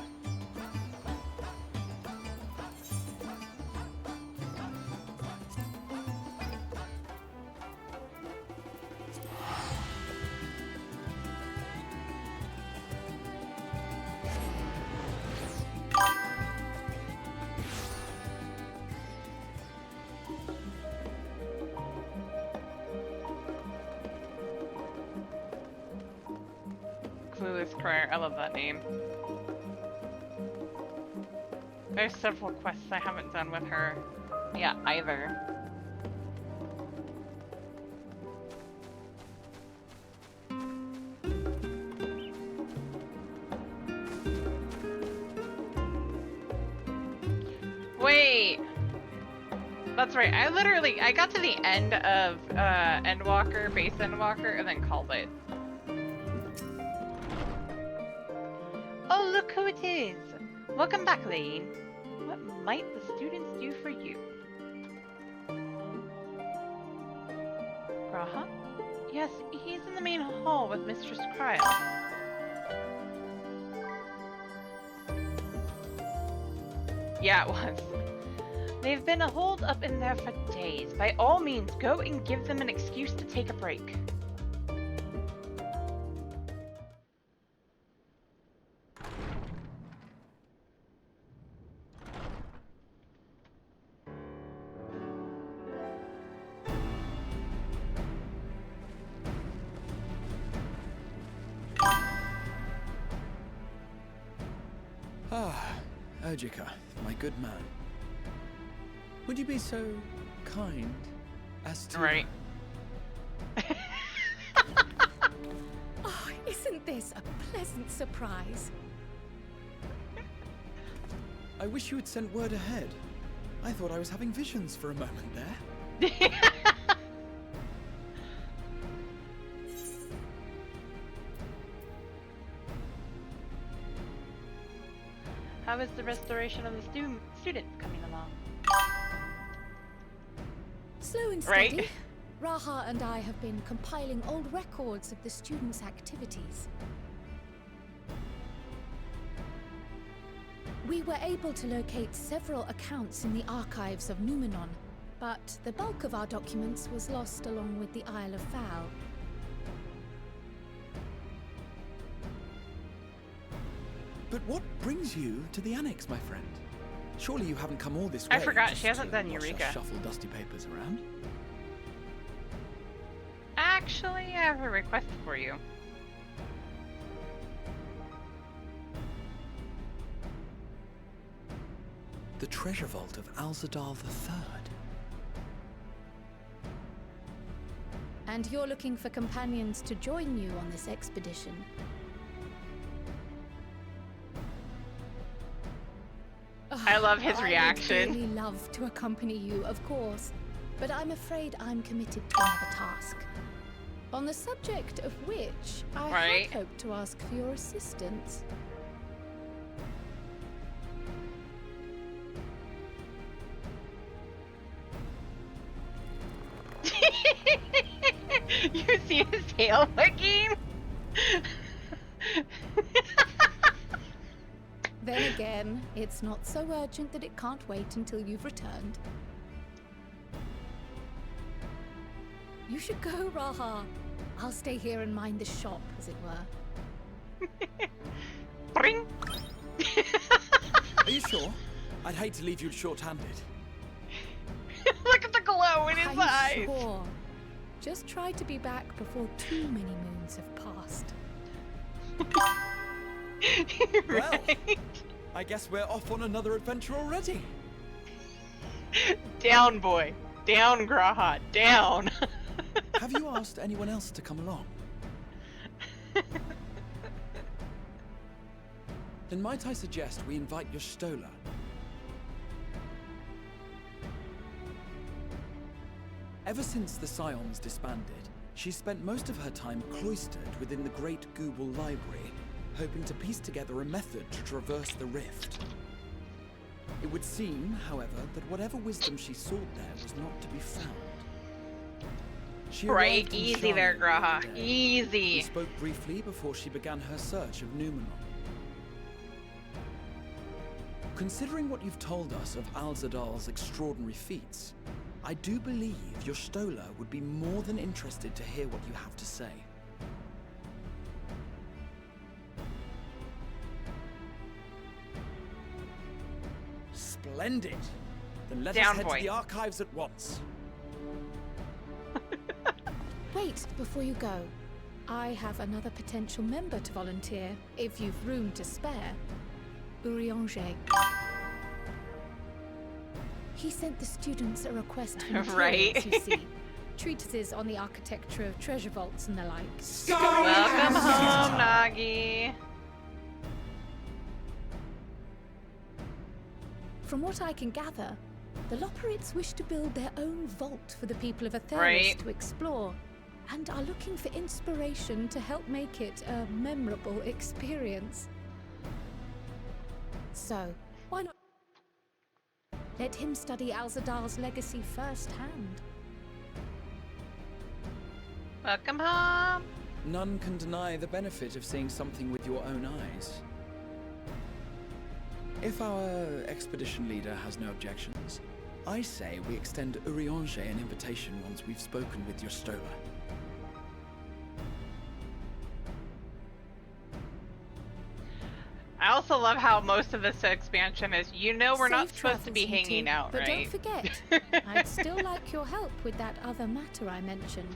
[SPEAKER 2] Clueless Crier, I love that name. There's several quests I haven't done with her. Yeah, either. Wait! That's right, I got to the end of Endwalker, base Endwalker, and then called it. Oh, look who it is! Welcome back, Lane. What might the students do for you? Graha? Yes, he's in the main hall with Mistress Cryle. Yeah, it was. They've been holed up in there for days. By all means, go and give them an excuse to take a break.
[SPEAKER 9] Ah, Urgica, my good man. Would you be so kind as to...
[SPEAKER 2] Right.
[SPEAKER 6] Oh, isn't this a pleasant surprise?
[SPEAKER 9] I wish you had sent word ahead. I thought I was having visions for a moment there.
[SPEAKER 2] How is the restoration of the students coming along?
[SPEAKER 6] Slow and steady.
[SPEAKER 2] Right.
[SPEAKER 6] Raha and I have been compiling old records of the students' activities. We were able to locate several accounts in the archives of Numenon, but the bulk of our documents was lost along with the Isle of Fowl.
[SPEAKER 9] But what brings you to the Annex, my friend? Surely you haven't come all this way.
[SPEAKER 2] I forgot,
[SPEAKER 9] just
[SPEAKER 2] she hasn't
[SPEAKER 9] to
[SPEAKER 2] done
[SPEAKER 9] watch us
[SPEAKER 2] Eureka.
[SPEAKER 9] Shuffle dusty papers around.
[SPEAKER 2] Actually, I have a request for you.
[SPEAKER 9] The treasure vault of Alzadal III.
[SPEAKER 6] And you're looking for companions to join you on this expedition.
[SPEAKER 2] I love his
[SPEAKER 6] I
[SPEAKER 2] reaction.
[SPEAKER 6] would really love to accompany you, of course, but I'm afraid I'm committed to another task. On the subject of which, I had hoped to ask for your assistance.
[SPEAKER 2] You see his tail wagging?
[SPEAKER 6] Then again, it's not so urgent that it can't wait until you've returned. You should go, Raha. I'll stay here and mind the shop, as it were.
[SPEAKER 2] Bring.
[SPEAKER 5] Are you sure? I'd hate to leave you short-handed.
[SPEAKER 2] Look at the glow in his
[SPEAKER 6] I'm
[SPEAKER 2] eyes.
[SPEAKER 6] sure. Just try to be back before too many moons have passed.
[SPEAKER 5] Well, I guess we're off on another adventure already.
[SPEAKER 2] Down, boy. Down, Graha. Down.
[SPEAKER 5] Have you asked anyone else to come along? Then might I suggest we invite your Stola? Ever since the Scions disbanded, she spent most of her time cloistered within the Great Google Library, hoping to piece together a method to traverse the rift. It would seem, however, that whatever wisdom she sought there was not to be found. She arrived in
[SPEAKER 2] Easy there,
[SPEAKER 5] Charlotte
[SPEAKER 2] Graha.
[SPEAKER 5] the other day.
[SPEAKER 2] Easy.
[SPEAKER 5] We spoke briefly before she began her search of Numenon. Considering what you've told us of Alzadal's extraordinary feats, I do believe your Stola would be more than interested to hear what you have to say. Splendid! Then let us head to the archives at once.
[SPEAKER 6] Wait, before you go. I have another potential member to volunteer, if you've room to spare. Urianger. He sent the students a request for materials, you see. Treatises on the architecture of treasure vaults and the like.
[SPEAKER 2] Welcome home, Nagi.
[SPEAKER 6] From what I can gather, the Loporrits wish to build their own vault for the people of Atheris to explore, and are looking for inspiration to help make it a memorable experience. So, why not let him study Alzadal's legacy firsthand?
[SPEAKER 2] Welcome home.
[SPEAKER 5] None can deny the benefit of seeing something with your own eyes. If our expedition leader has no objections, I say we extend Urianger an invitation once we've spoken with your Stola.
[SPEAKER 2] I also love how most of this expansion is, we're not
[SPEAKER 6] Safe
[SPEAKER 2] supposed to be
[SPEAKER 6] travels, you
[SPEAKER 2] hanging
[SPEAKER 6] two,
[SPEAKER 2] out,
[SPEAKER 6] but
[SPEAKER 2] right?
[SPEAKER 6] don't forget, I'd still like your help with that other matter I mentioned.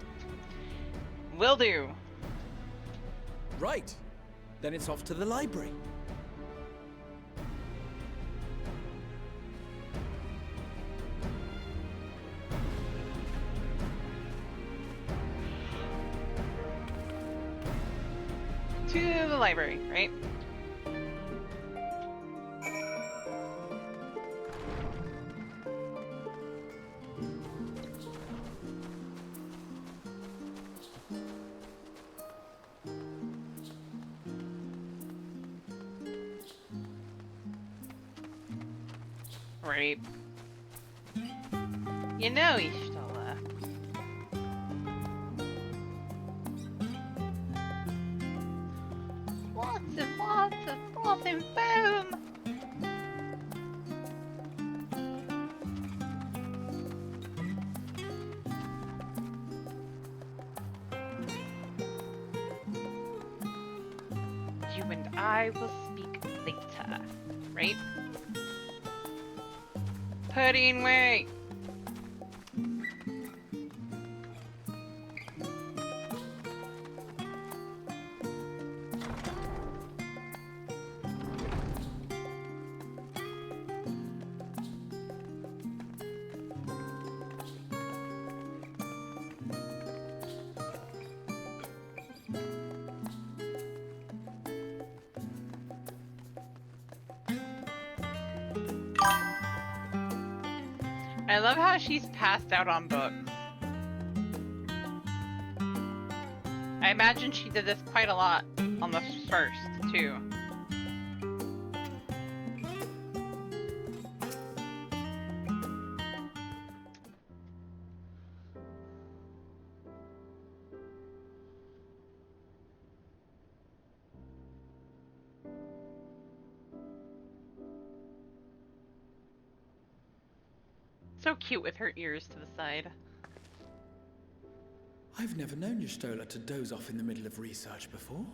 [SPEAKER 2] Will do.
[SPEAKER 5] Right. Then it's off to the library.
[SPEAKER 2] To the library, right? Right. You know he's still lots of frozen foam. You and I will speak later, right? Pudding way. I love how she's passed out on books. I imagine she did this quite a lot on the first, too. So cute with her ears to the side.
[SPEAKER 10] I've never known Y'shtola to doze off in the middle of research before.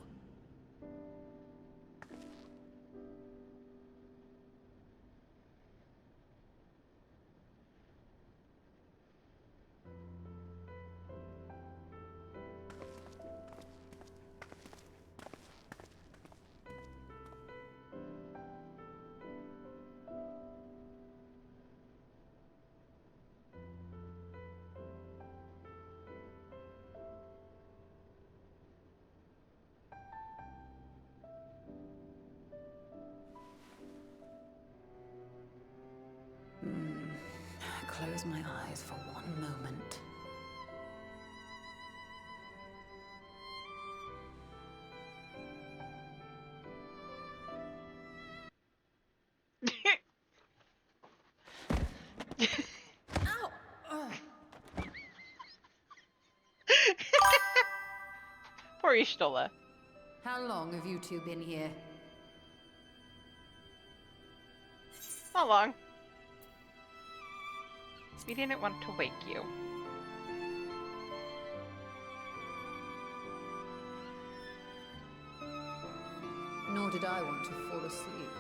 [SPEAKER 11] Close my eyes for one moment. Ow!
[SPEAKER 2] Poor Y'shtola.
[SPEAKER 11] How long have you two been here?
[SPEAKER 2] Not long. We didn't want to wake you.
[SPEAKER 11] Nor did I want to fall asleep.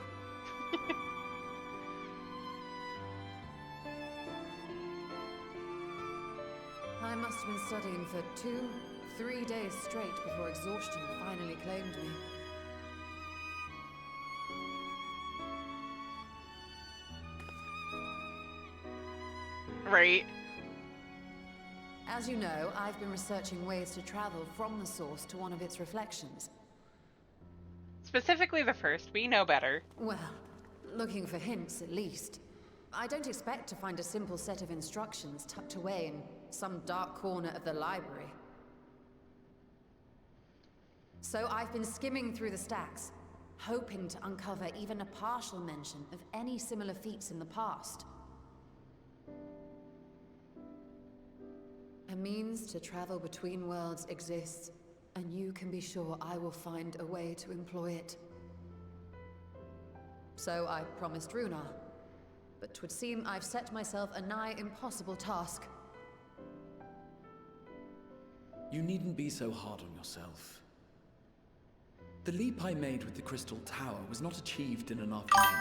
[SPEAKER 11] I must have been studying for 2-3 days straight before exhaustion finally claimed me.
[SPEAKER 2] Right.
[SPEAKER 11] As you know, I've been researching ways to travel from the source to one of its reflections.
[SPEAKER 2] Specifically the first, we know better.
[SPEAKER 11] Well, looking for hints at least. I don't expect to find a simple set of instructions tucked away in some dark corner of the library. So I've been skimming through the stacks, hoping to uncover even a partial mention of any similar feats in the past. A means to travel between worlds exists, and you can be sure I will find a way to employ it. So I promised Runar, but 'twould seem I've set myself a nigh impossible task.
[SPEAKER 10] You needn't be so hard on yourself. The leap I made with the Crystal Tower was not achieved in an afternoon.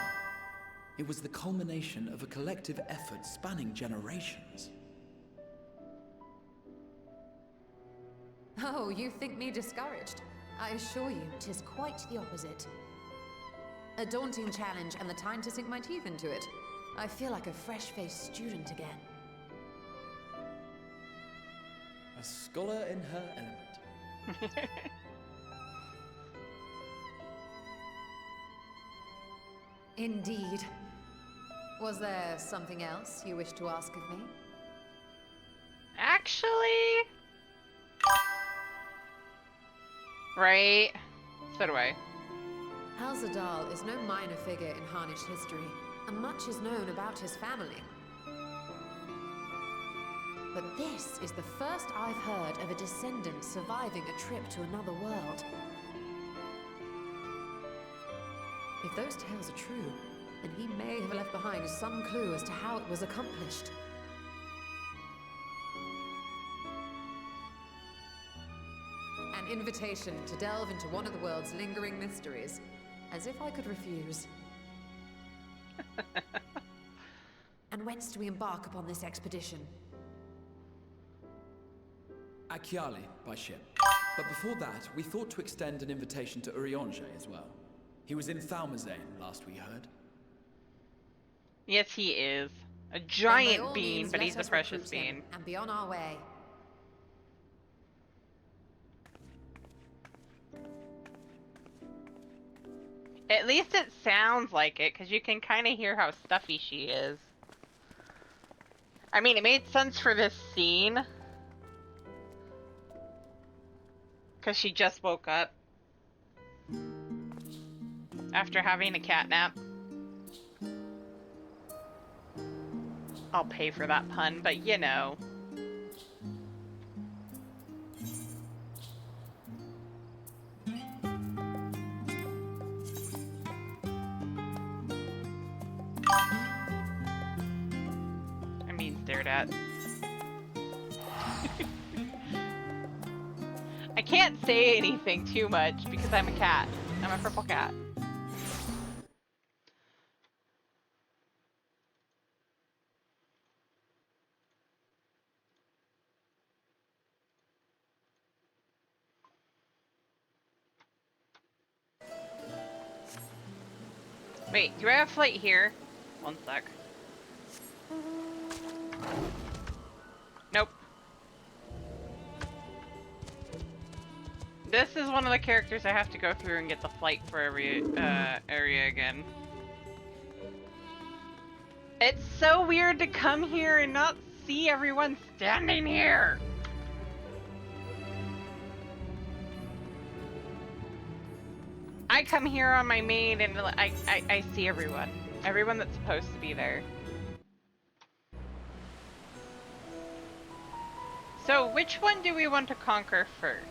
[SPEAKER 10] It was the culmination of a collective effort spanning generations.
[SPEAKER 11] Oh, you think me discouraged? I assure you, 'tis quite the opposite. A daunting challenge and the time to sink my teeth into it. I feel like a fresh-faced student again.
[SPEAKER 10] A scholar in her element.
[SPEAKER 11] Indeed. Was there something else you wish to ask of me?
[SPEAKER 2] Actually... Right. So do I.
[SPEAKER 11] Al-Zadal is no minor figure in Harnish history, and much is known about his family. But this is the first I've heard of a descendant surviving a trip to another world. If those tales are true, then he may have left behind some clue as to how it was accomplished. An invitation to delve into one of the world's lingering mysteries. As if I could refuse. And whence do we embark upon this expedition?
[SPEAKER 10] Akyali, by ship. But before that, we thought to extend an invitation to Urianger as well. He was in Thalmazane, last we heard.
[SPEAKER 2] Yes, he is. A giant bean, but he's a precious bean.
[SPEAKER 11] And be on our way.
[SPEAKER 2] At least it sounds like it, because you can kind of hear how stuffy she is. I mean, it made sense for this scene. Because she just woke up. After having a cat nap. I'll pay for that pun, but you know. I'm being stared at. I can't say anything too much because I'm a cat. I'm a purple cat. Wait, do I have flight here? One sec. Nope. This is one of the characters I have to go through and get the flight for every area again. It's so weird to come here and not see everyone standing here! I come here on my main and I see everyone. Everyone that's supposed to be there. So, which one do we want to conquer first?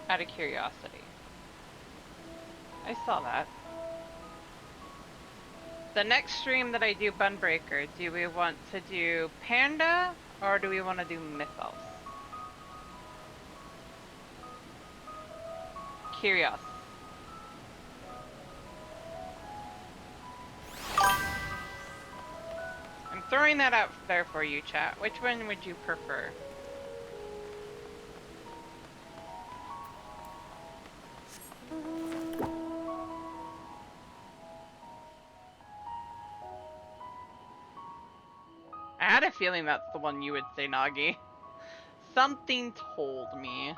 [SPEAKER 2] Out of curiosity. I saw that. The next stream that I do Bunbreaker, do we want to do Panda or do we want to do Mythos? Curiosity. I'm throwing that out there for you, chat. Which one would you prefer? I had a feeling that's the one you would say, Nagi. Something told me.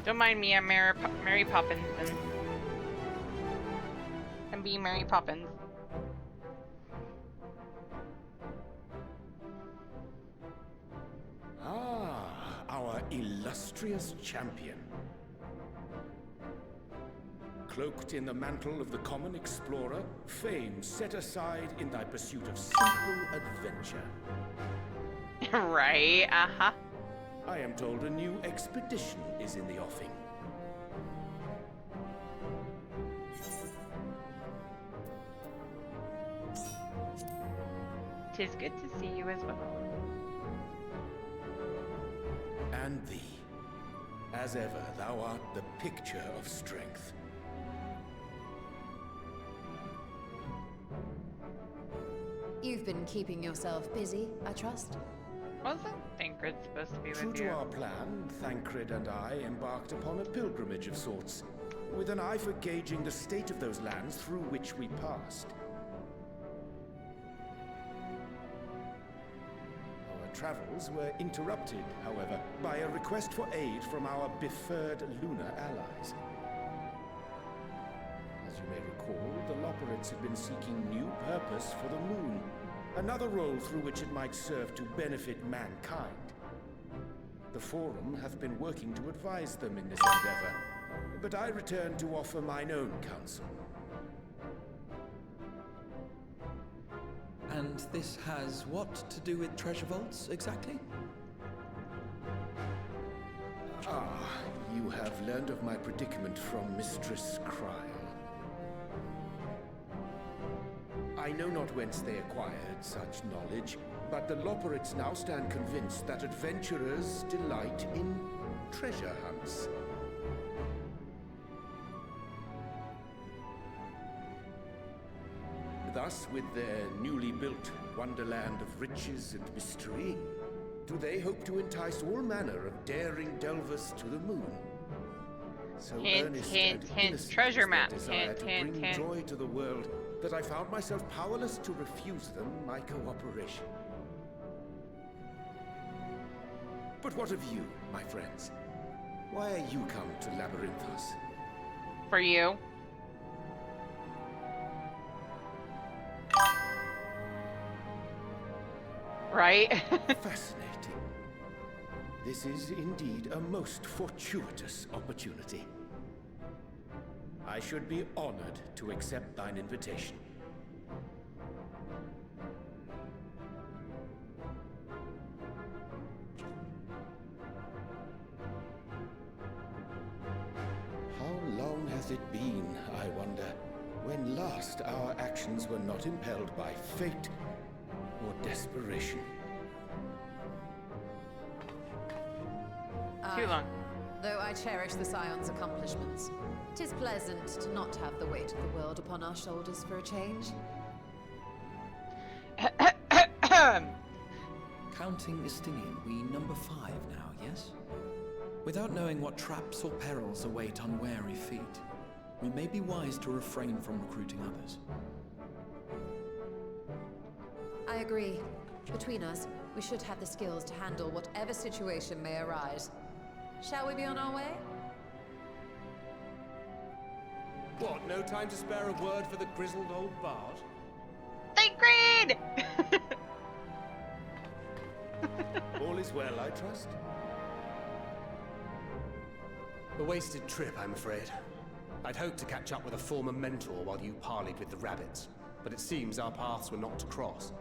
[SPEAKER 2] Don't mind me, I'm Mary Poppins and I'm being Mary Poppins.
[SPEAKER 12] Ah, our illustrious champion. Cloaked in the mantle of the common explorer, fame set aside in thy pursuit of simple adventure.
[SPEAKER 2] Right, uh-huh.
[SPEAKER 12] I am told a new expedition is in the offing.
[SPEAKER 2] 'Tis good to see you as well.
[SPEAKER 12] And thee. As ever, thou art the picture of strength.
[SPEAKER 11] You've been keeping yourself busy, I trust?
[SPEAKER 2] Wasn't Thancred supposed to be
[SPEAKER 12] True
[SPEAKER 2] with you?
[SPEAKER 12] to our plan, Thancred and I embarked upon a pilgrimage of sorts, with an eye for gauging the state of those lands through which we passed. Our travels were interrupted, however, by a request for aid from our befurred lunar allies. As you may recall, the Loperids had been seeking new purpose for the moon, another role through which it might serve to benefit mankind. The Forum hath been working to advise them in this endeavor, but I return to offer mine own counsel.
[SPEAKER 10] And this has what to do with treasure vaults, exactly?
[SPEAKER 12] Ah, you have learned of my predicament from Mistress Cryle. I know not whence they acquired such knowledge, but the Loperids now stand convinced that adventurers delight in treasure hunts. Thus, with their newly built wonderland of riches and mystery, do they hope to entice all manner of daring delvers to the moon? So
[SPEAKER 2] Hint,
[SPEAKER 12] earnest
[SPEAKER 2] hint,
[SPEAKER 12] and
[SPEAKER 2] hint.
[SPEAKER 12] innocent
[SPEAKER 2] Treasure
[SPEAKER 12] is their
[SPEAKER 2] map.
[SPEAKER 12] desire
[SPEAKER 2] Hint,
[SPEAKER 12] to
[SPEAKER 2] hint,
[SPEAKER 12] bring
[SPEAKER 2] hint.
[SPEAKER 12] joy to the world that I found myself powerless to refuse them my cooperation. But what of you, my friends? Why are you come to Labyrinthos?
[SPEAKER 2] For you. Right?
[SPEAKER 12] Fascinating. This is indeed a most fortuitous opportunity. I should be honored to accept thine invitation. How long has it been, I wonder, when last our actions were not impelled by fate or desperation?
[SPEAKER 2] Too long.
[SPEAKER 11] Though I cherish the Scion's accomplishments, 'tis pleasant to not have the weight of the world upon our shoulders for a change.
[SPEAKER 10] Counting Estinian, we number 5 now, yes? Without knowing what traps or perils await unwary feet, we may be wise to refrain from recruiting others.
[SPEAKER 11] I agree. Between us, we should have the skills to handle whatever situation may arise. Shall we be on our way?
[SPEAKER 7] What, no time to spare a word for the grizzled old bard?
[SPEAKER 2] Sacred!
[SPEAKER 12] All is well, I trust?
[SPEAKER 7] A wasted trip, I'm afraid. I'd hoped to catch up with a former mentor while you parleyed with the rabbits, but it seems our paths were not to cross.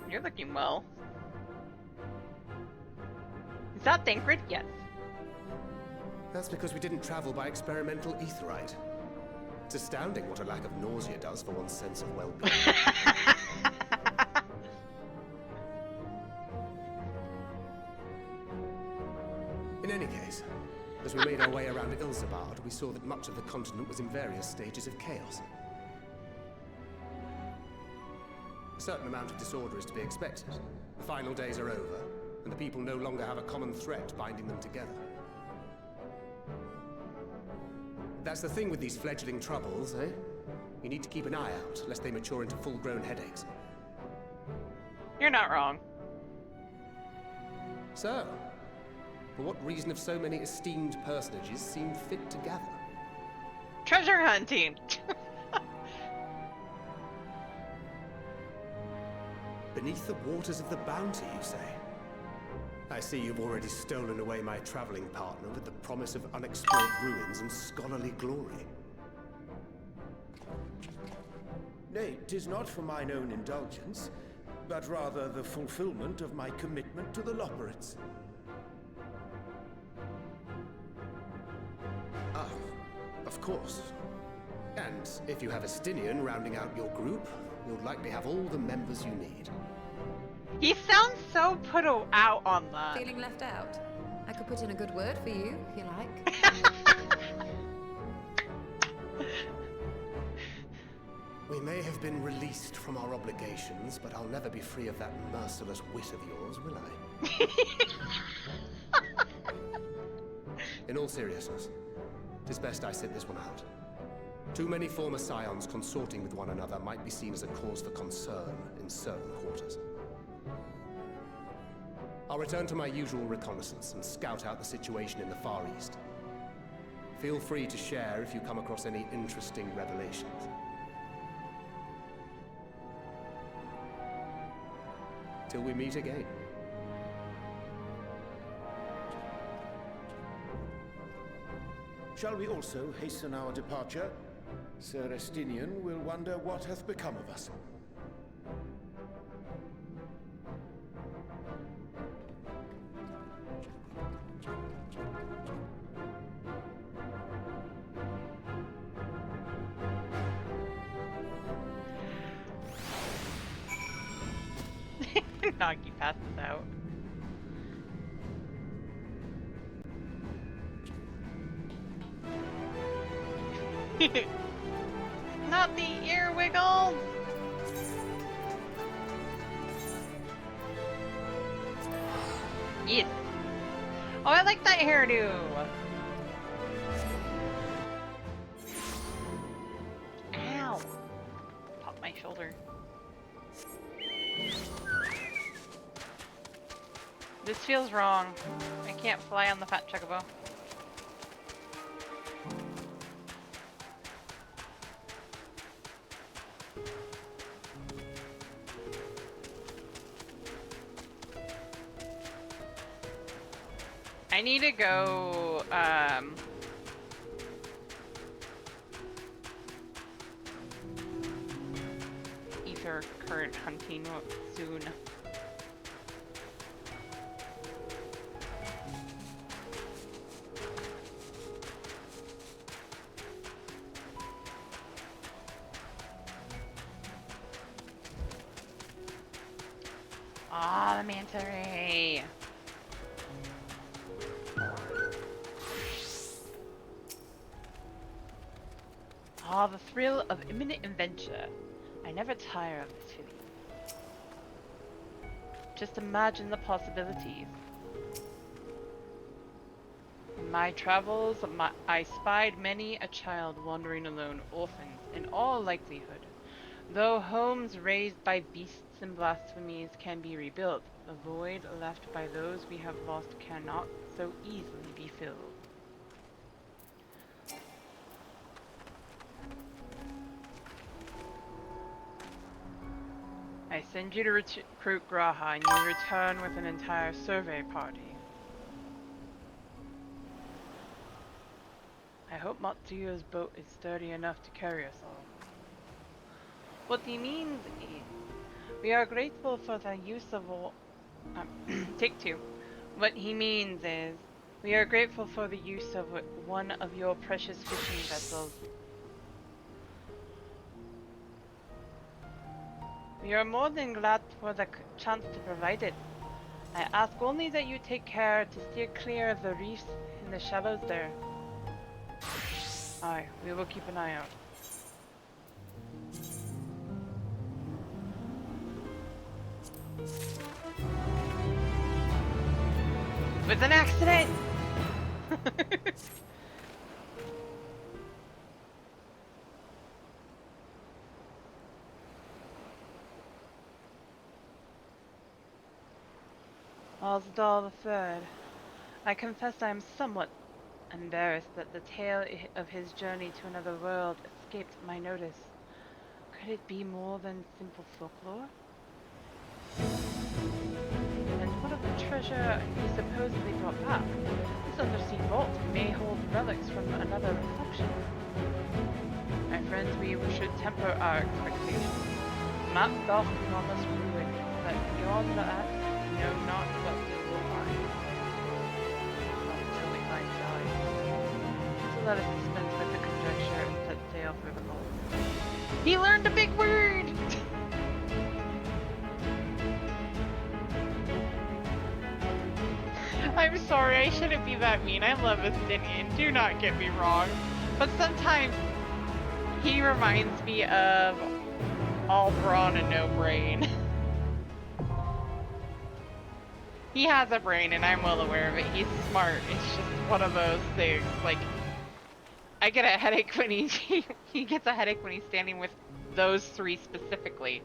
[SPEAKER 2] You're looking well. Is that Thancred? Yes.
[SPEAKER 7] That's because we didn't travel by experimental etherite. It's astounding what a lack of nausea does for one's sense of well-being. In any case, as we made our way around Ilzabard, we saw that much of the continent was in various stages of chaos. A certain amount of disorder is to be expected. The final days are over, and the people no longer have a common threat binding them together. That's the thing with these fledgling troubles, eh? You need to keep an eye out, lest they mature into full-grown headaches.
[SPEAKER 2] You're not wrong.
[SPEAKER 7] So, for what reason have so many esteemed personages seemed fit to gather?
[SPEAKER 2] Treasure hunting!
[SPEAKER 7] Beneath the waters of the bounty, you say? I see you've already stolen away my traveling partner with the promise of unexplored ruins and scholarly glory.
[SPEAKER 12] Nay, 'tis not for mine own indulgence, but rather the fulfillment of my commitment to the Loporits.
[SPEAKER 7] Ah, of course. And if you have Estinian rounding out your group, you'll likely have all the members you need.
[SPEAKER 2] He sounds so put out on that.
[SPEAKER 11] Feeling left out? I could put in a good word for you, if you like.
[SPEAKER 7] We may have been released from our obligations, but I'll never be free of that merciless wit of yours, will I? In all seriousness, it is best I sit this one out. Too many former scions consorting with one another might be seen as a cause for concern in certain quarters. I'll return to my usual reconnaissance and scout out the situation in the Far East. Feel free to share if you come across any interesting revelations. Till we meet again.
[SPEAKER 12] Shall we also hasten our departure? Sir Estinian will wonder what hath become of us.
[SPEAKER 2] Nagi passes out. Not the ear wiggle! Yes. Oh, I like that hairdo! Ow! Pop my shoulder. This feels wrong. I can't fly on the fat chocobo. I need to go, ether current hunting soon. Ah, the manta ray. Ah, the thrill of imminent adventure. I never tire of this feeling. Just imagine the possibilities. In my travels, I spied many a child wandering alone, orphans, in all likelihood. Though homes raised by beasts and blasphemies can be rebuilt, the void left by those we have lost cannot so easily be filled. I send you to recruit Graha, and you return with an entire survey party. I hope Matsuyo's boat is sturdy enough to carry us all. What he means is, we are grateful for the use of all... take two. What he means is, we are grateful for the use of one of your precious fishing vessels. We are more than glad for the chance to provide it. I ask only that you take care to steer clear of the reefs in the shallows there. Aye, we will keep an eye out. With an accident! Osdal the Third. I confess I am somewhat embarrassed that the tale of his journey to another world escaped my notice. Could it be more than simple folklore? And what of the treasure he supposedly brought back? This undersea vault may hold relics from another reflection. My friends, we should temper our expectations. Map doth promise ruin, but beyond that, know not what we will find. Not until we find Sally. So let us dispense with the conjecture and set sail for the vault. He learned a big word! I'm sorry, I shouldn't be that mean. I love Estinian, do not get me wrong. But sometimes he reminds me of all brawn and no brain. He has a brain and I'm well aware of it. He's smart. It's just one of those things. Like, I get a headache when he gets a headache when he's standing with those three specifically.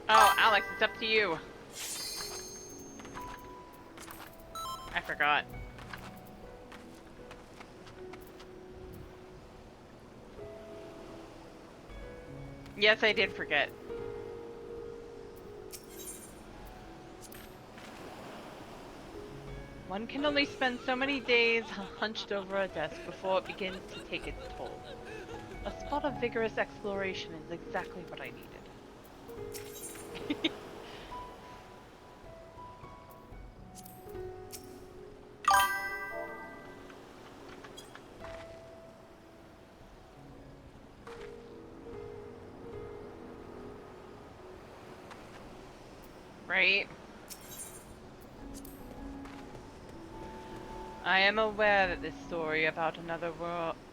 [SPEAKER 2] Oh, Alex, it's up to you. I forgot. Yes, I did forget. One can only spend so many days hunched over a desk before it begins to take its toll. A spot of vigorous exploration is exactly what I needed. Right? I am aware that this story about another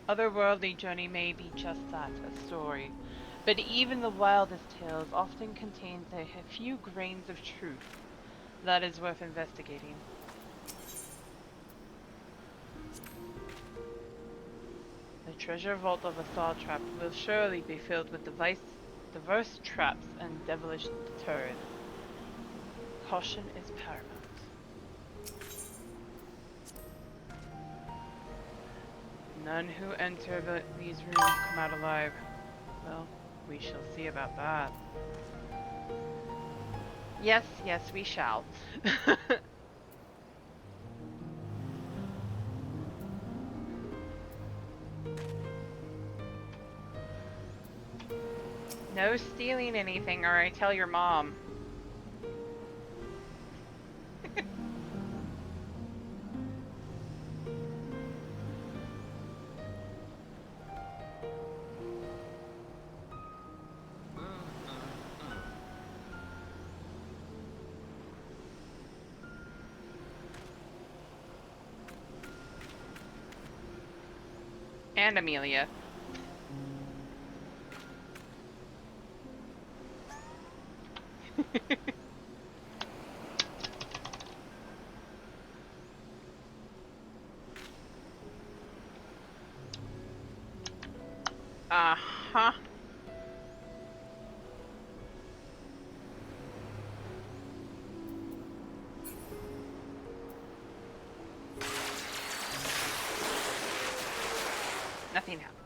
[SPEAKER 2] otherworldly journey may be just that, a story. But even the wildest tales often contains a few grains of truth that is worth investigating. The treasure vault of a thaw trap will surely be filled with diverse traps and devilish terrors. Caution is paramount. None who enter these rooms come out alive. Well, we shall see about that. Yes, yes, we shall. No stealing anything or I tell your mom. And Amelia. Uh-huh. Nothing happened.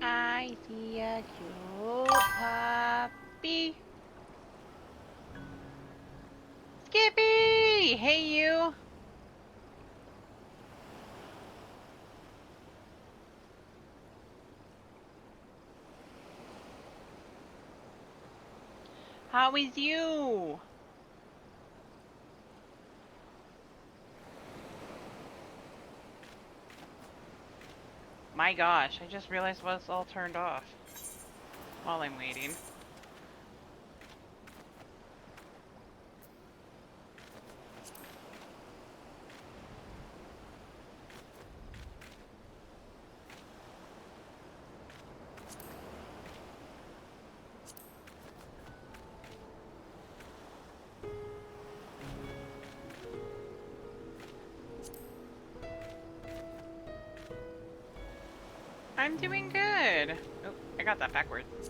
[SPEAKER 2] I see a cute puppy. Skippy! Hey, you! How is you? My gosh, I just realized what's all turned off while I'm waiting. I'm doing good. Oh, I got that backwards.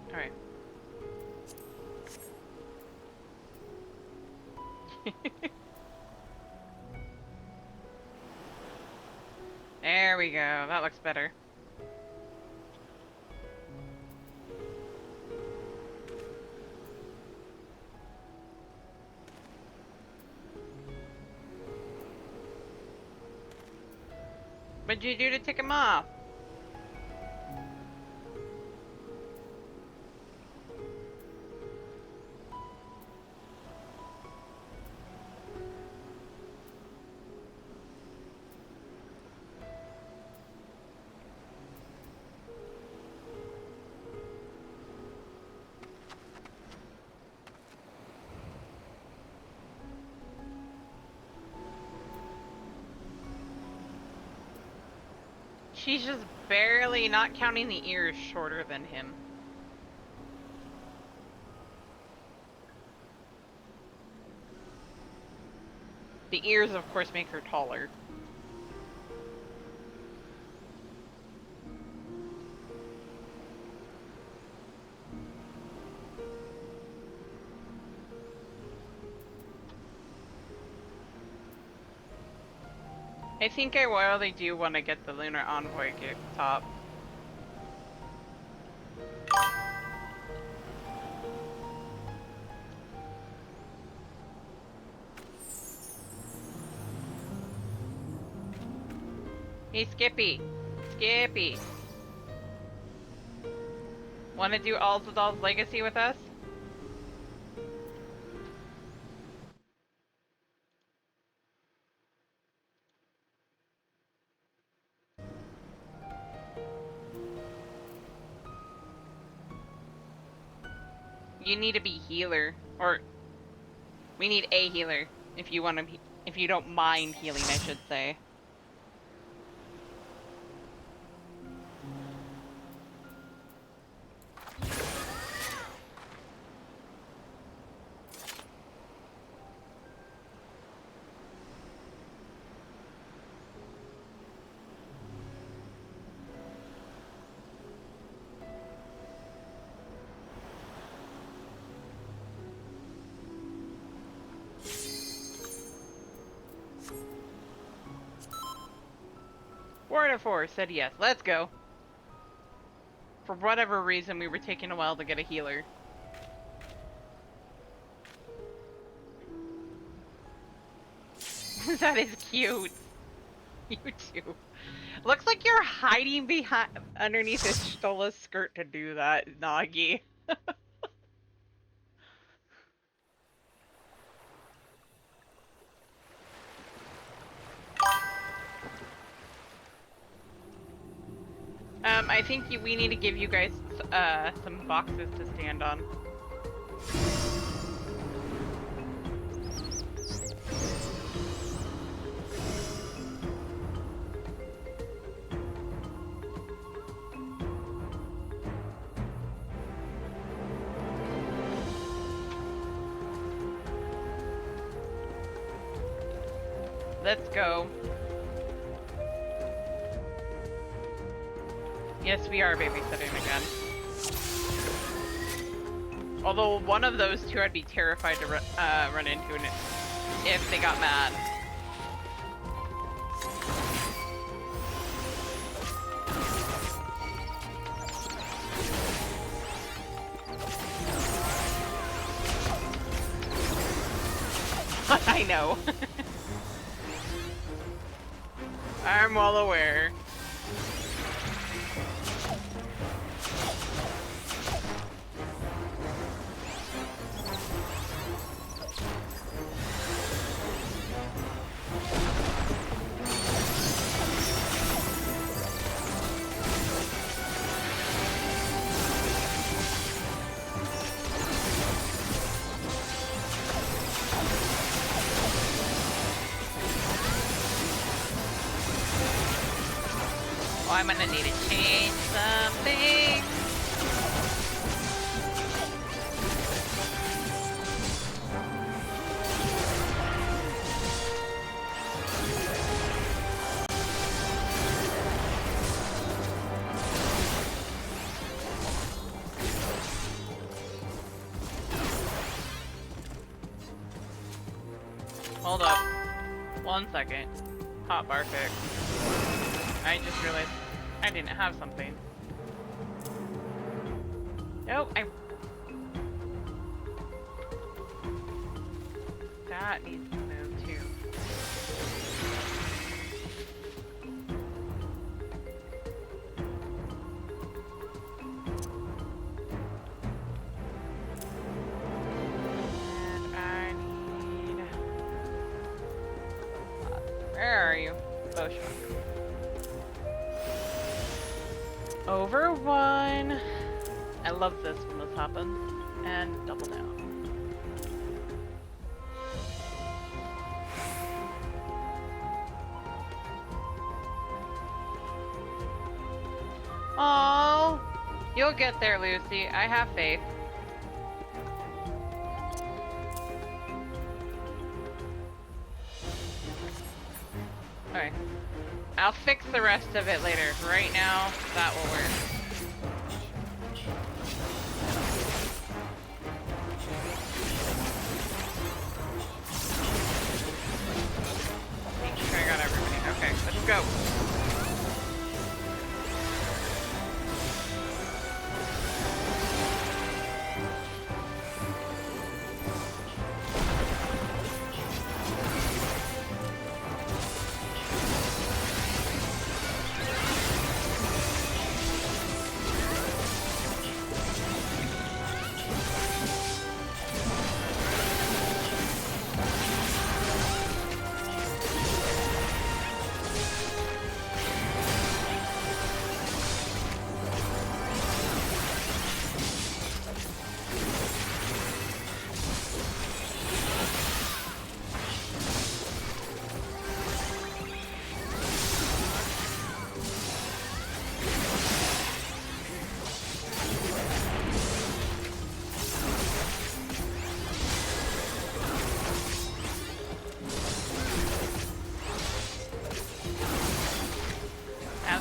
[SPEAKER 2] Alright. There we go. That looks better. What'd you do to tick him off? She's just barely, not counting the ears, shorter than him. The ears, of course, make her taller. I think I really do want to get the Lunar Envoy top. Hey, Skippy. Skippy. Want to do Alzadal's Legacy with us? You need to be healer, or we need a healer if you want to. If you don't mind healing, I should say. Four said yes. Let's go. For whatever reason, we were taking a while to get a healer. That is cute. You too. Looks like you're hiding behind underneath Ishtola's skirt to do that, Nagi. I think we need to give you guys some boxes to stand on. Let's go. Yes, we are babysitting again. Although one of those two I'd be terrified to run into if they got mad. I know. I'm well aware. Oh, I'm gonna need to change something. Hold up. 1 second. Hotbar fix. I just realized I didn't have something. Nope, that needs to move too. And I need... Where are you? Oh, sure. Over 1. I love this when this happens. And double down. Oh, you'll get there, Lucy. I have faith. Okay. I'll fix the rest of it later. Right now, that will work. Make sure I got everything. Okay, let's go.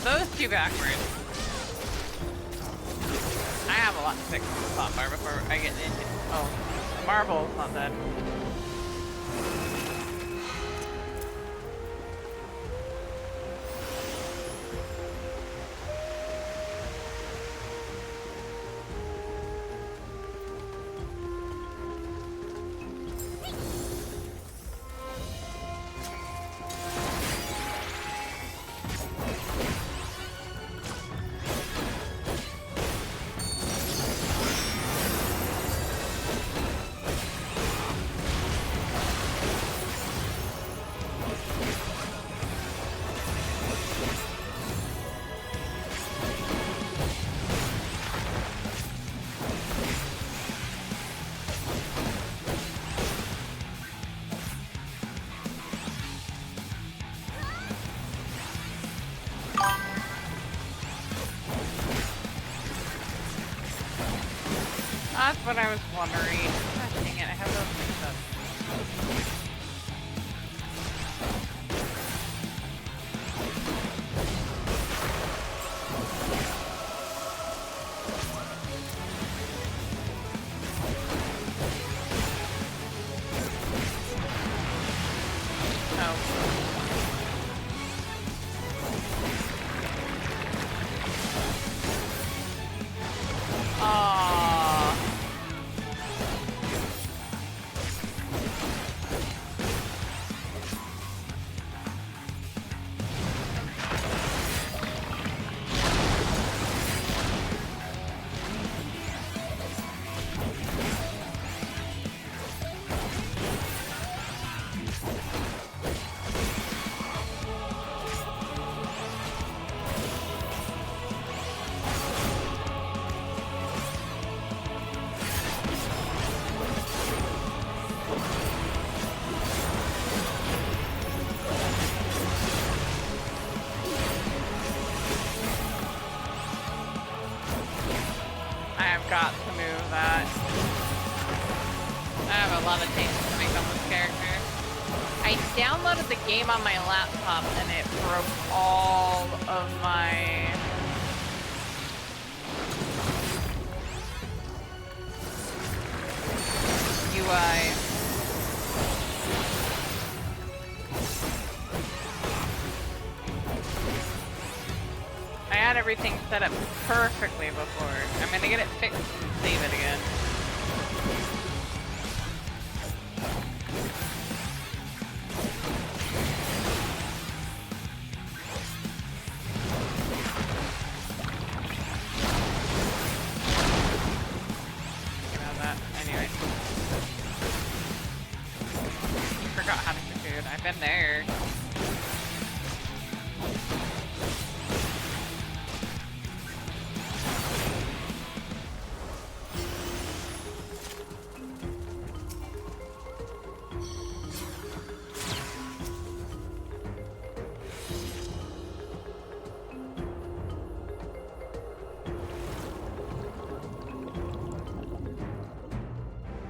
[SPEAKER 2] those two backwards. I have a lot to fix on the top bar before I get into. Oh, the marble's not dead. That's what I was wondering. God dang it, I have those mixed up. Got to move that. I have a lot of changes to make on this character. I downloaded the game on my laptop and it broke all of my UI. I had everything set up perfectly before. I'm gonna get it fixed and save it again. About that. Anyway. Forgot how to cook food. I've been there.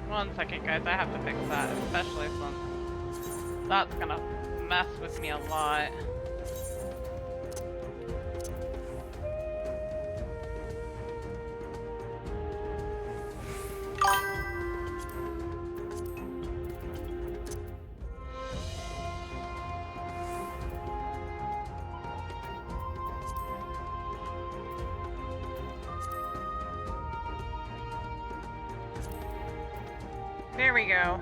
[SPEAKER 2] One second, guys, I have to fix that, especially since that's gonna mess with me a lot. There we go.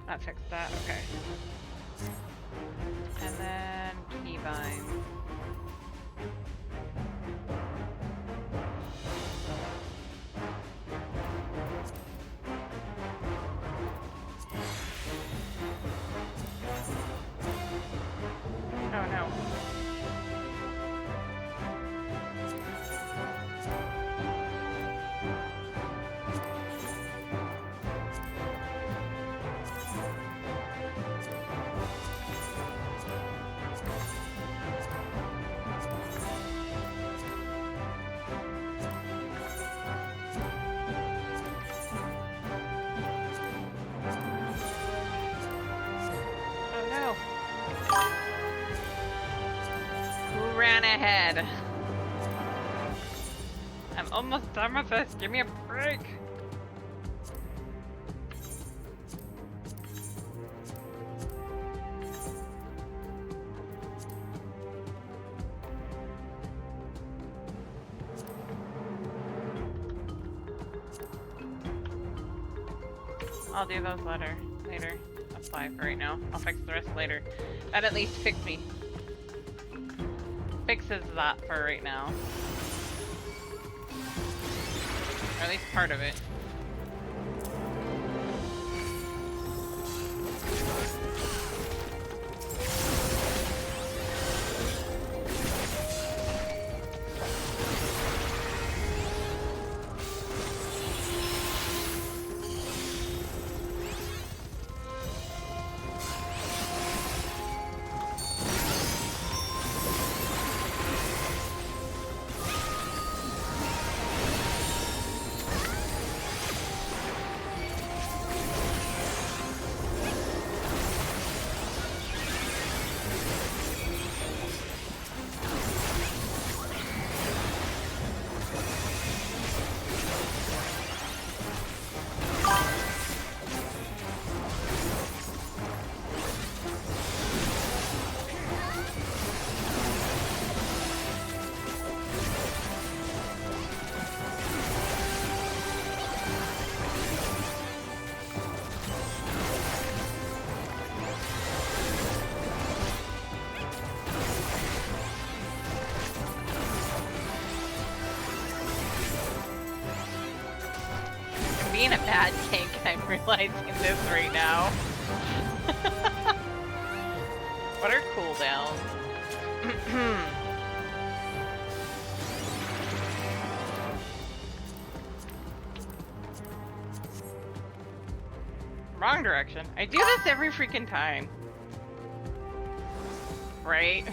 [SPEAKER 2] That fixed that, okay. And then keybind. Oh no. ran ahead. I'm almost done with this. Give me a break. I'll do those later. That's fine for right now. I'll fix the rest later. That at least fixes that for right now. Or at least part of it. Being a bad tank, I'm realizing this right now. What are cooldowns? Wrong direction. I do this every freaking time. Right?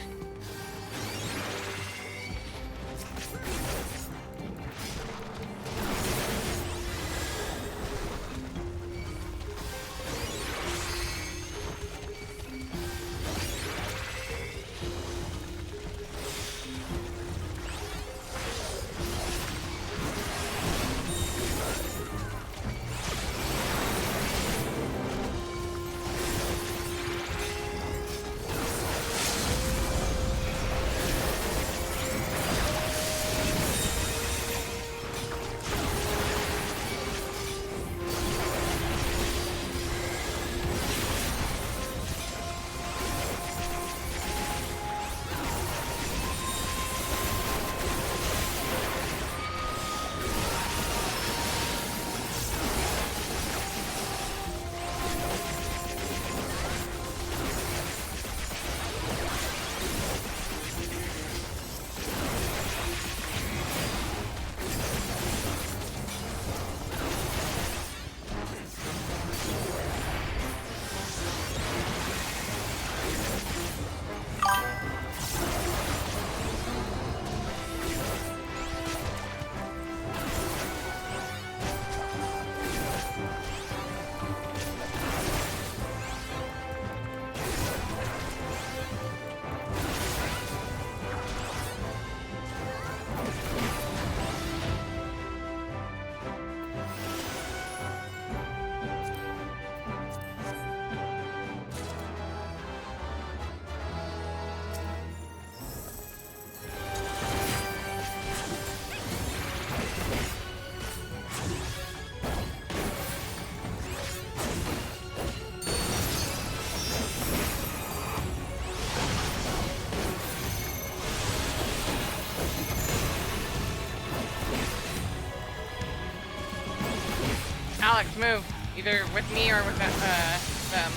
[SPEAKER 2] Alex, move. Either with me or with them.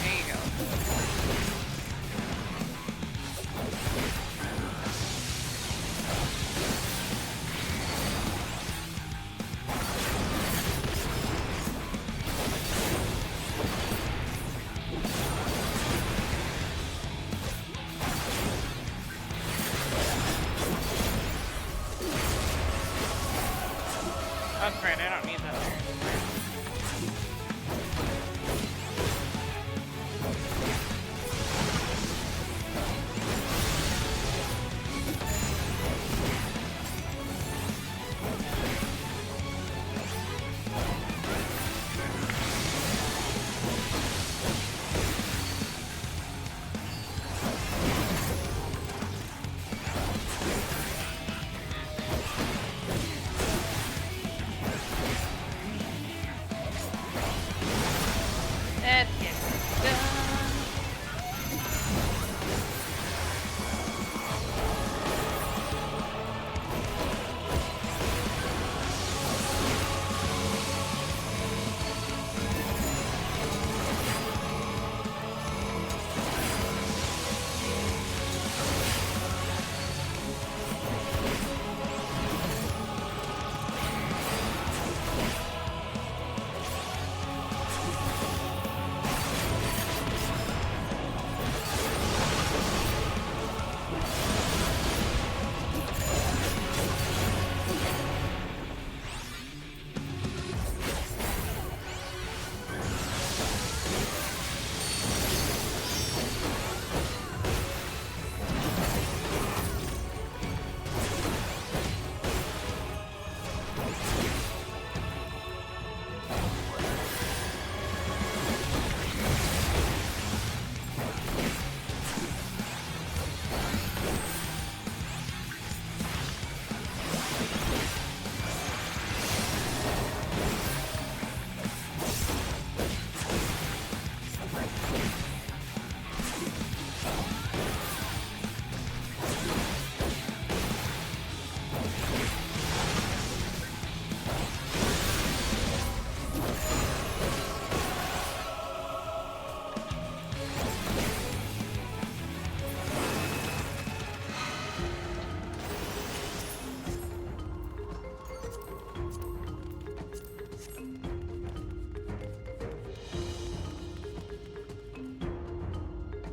[SPEAKER 2] There you go. That's right, I don't need that there.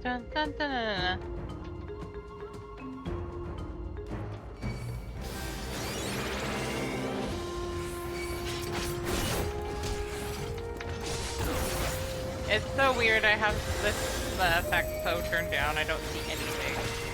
[SPEAKER 2] dun, dun, dun, dun. It's so weird, I have this effect bow turned down, I don't see anything.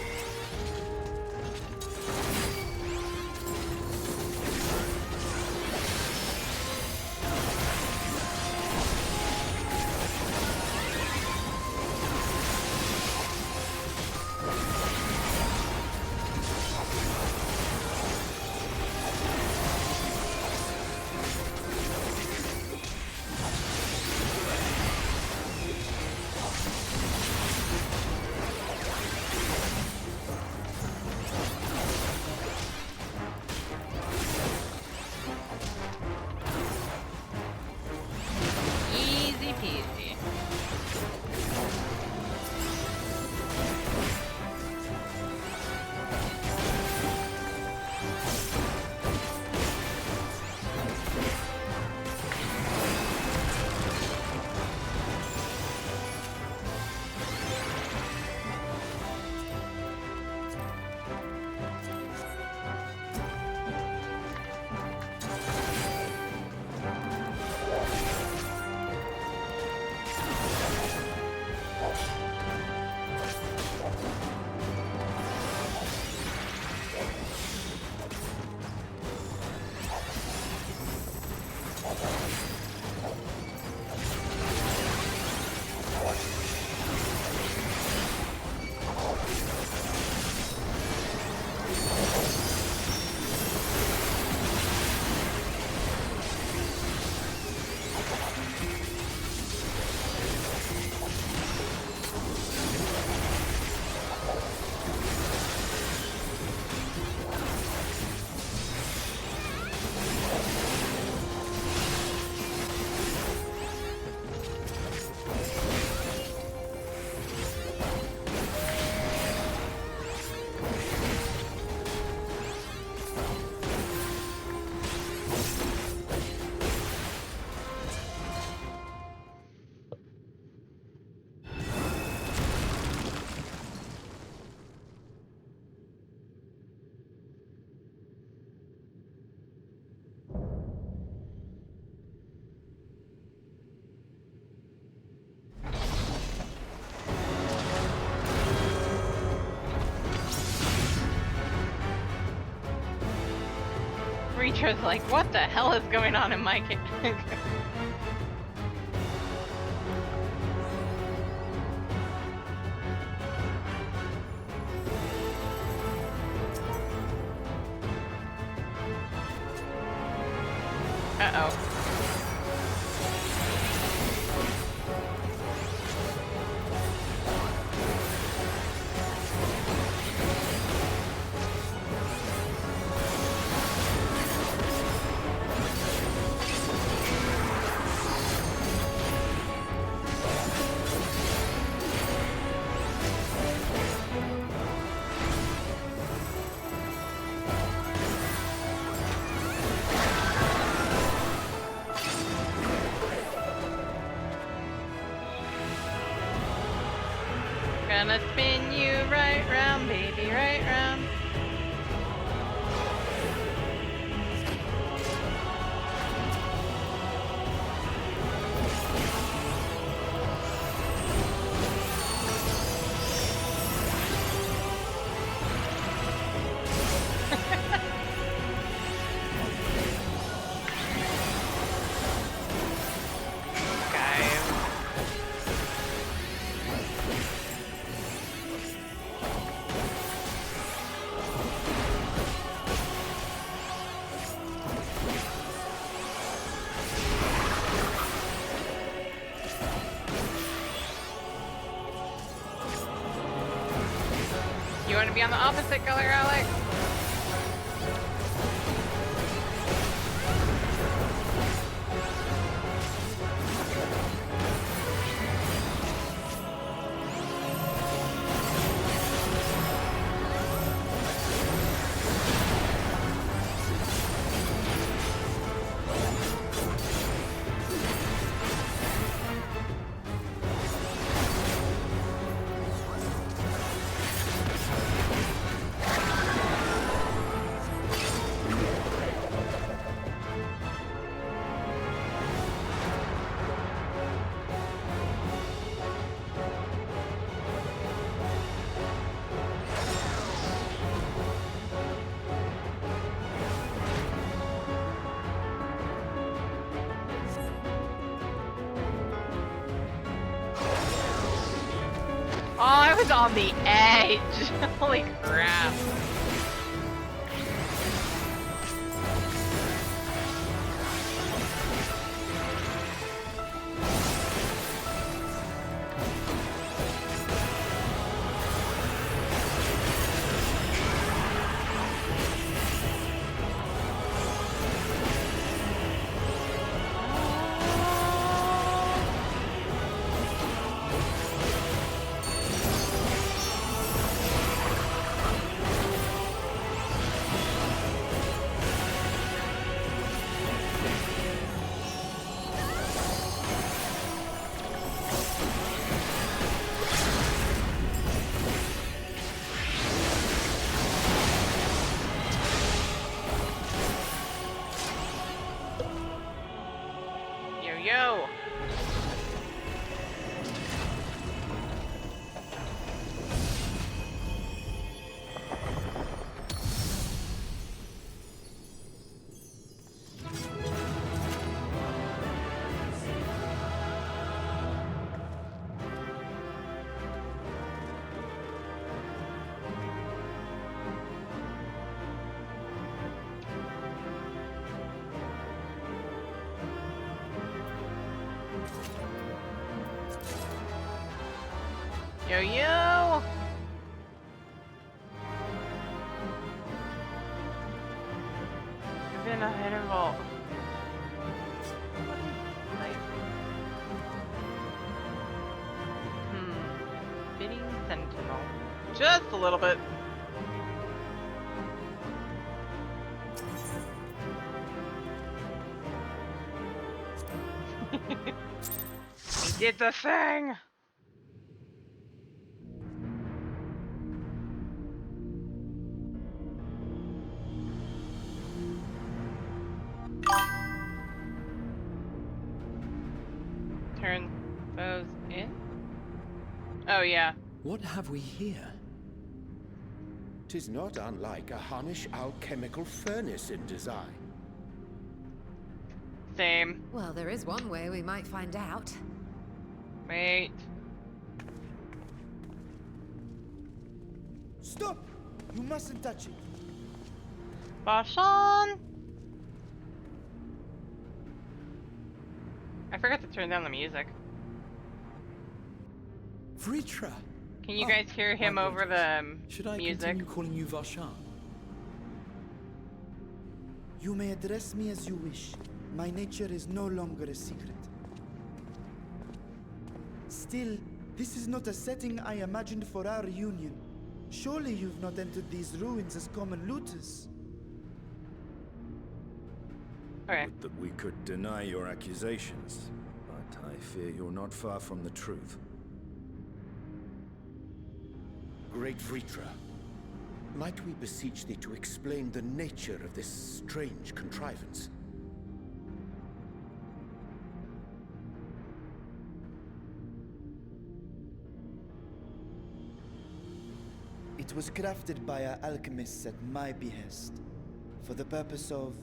[SPEAKER 2] Reacher's like, what the hell is going on in my kingdom? Uh-oh. Gonna spin you right round, baby, right round. You want to be on the opposite color, Alex? was on the edge. Holy crap. Yo. Yo, yo! I've been ahead of all. Fitting Sentinel. Just a little bit. We did the thing! Turn those in? Oh, yeah.
[SPEAKER 12] What have we here? 'Tis not unlike a Hunnish alchemical furnace in design.
[SPEAKER 2] Same.
[SPEAKER 11] Well, there is one way we might find out.
[SPEAKER 2] Wait.
[SPEAKER 8] Stop! You mustn't touch it.
[SPEAKER 2] Bashan! I forgot to turn down the music.
[SPEAKER 10] Vritra!
[SPEAKER 2] Can you guys hear him over the
[SPEAKER 10] Should I
[SPEAKER 2] music?
[SPEAKER 10] continue calling you Varshan?
[SPEAKER 8] You may address me as you wish. My nature is no longer a secret. Still, this is not a setting I imagined for our reunion. Surely you've not entered these ruins as common looters.
[SPEAKER 2] Okay.
[SPEAKER 9] Would that we could deny your accusations, but I fear you're not far from the truth.
[SPEAKER 12] Great Vritra, might we beseech thee to explain the nature of this strange contrivance?
[SPEAKER 8] It was crafted by our alchemists at my behest, for the purpose of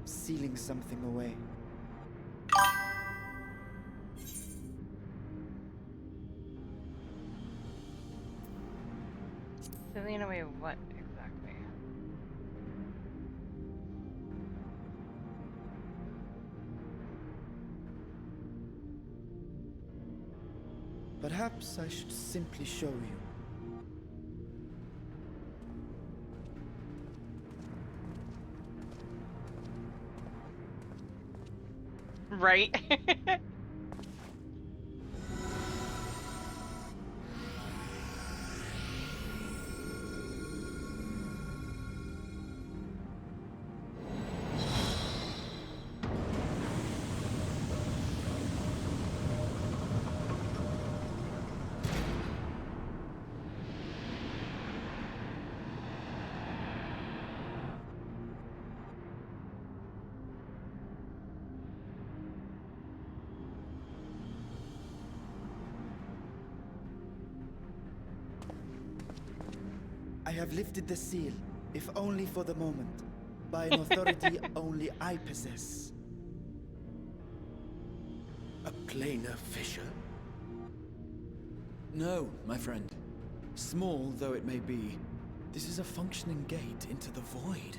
[SPEAKER 8] sealing something away.
[SPEAKER 2] Sealing away what exactly?
[SPEAKER 8] Perhaps I should simply show you.
[SPEAKER 2] Right?
[SPEAKER 8] I have lifted the seal, if only for the moment, by an authority only I possess.
[SPEAKER 12] A planar fissure?
[SPEAKER 10] No, my friend. Small though it may be, this is a functioning gate into the void.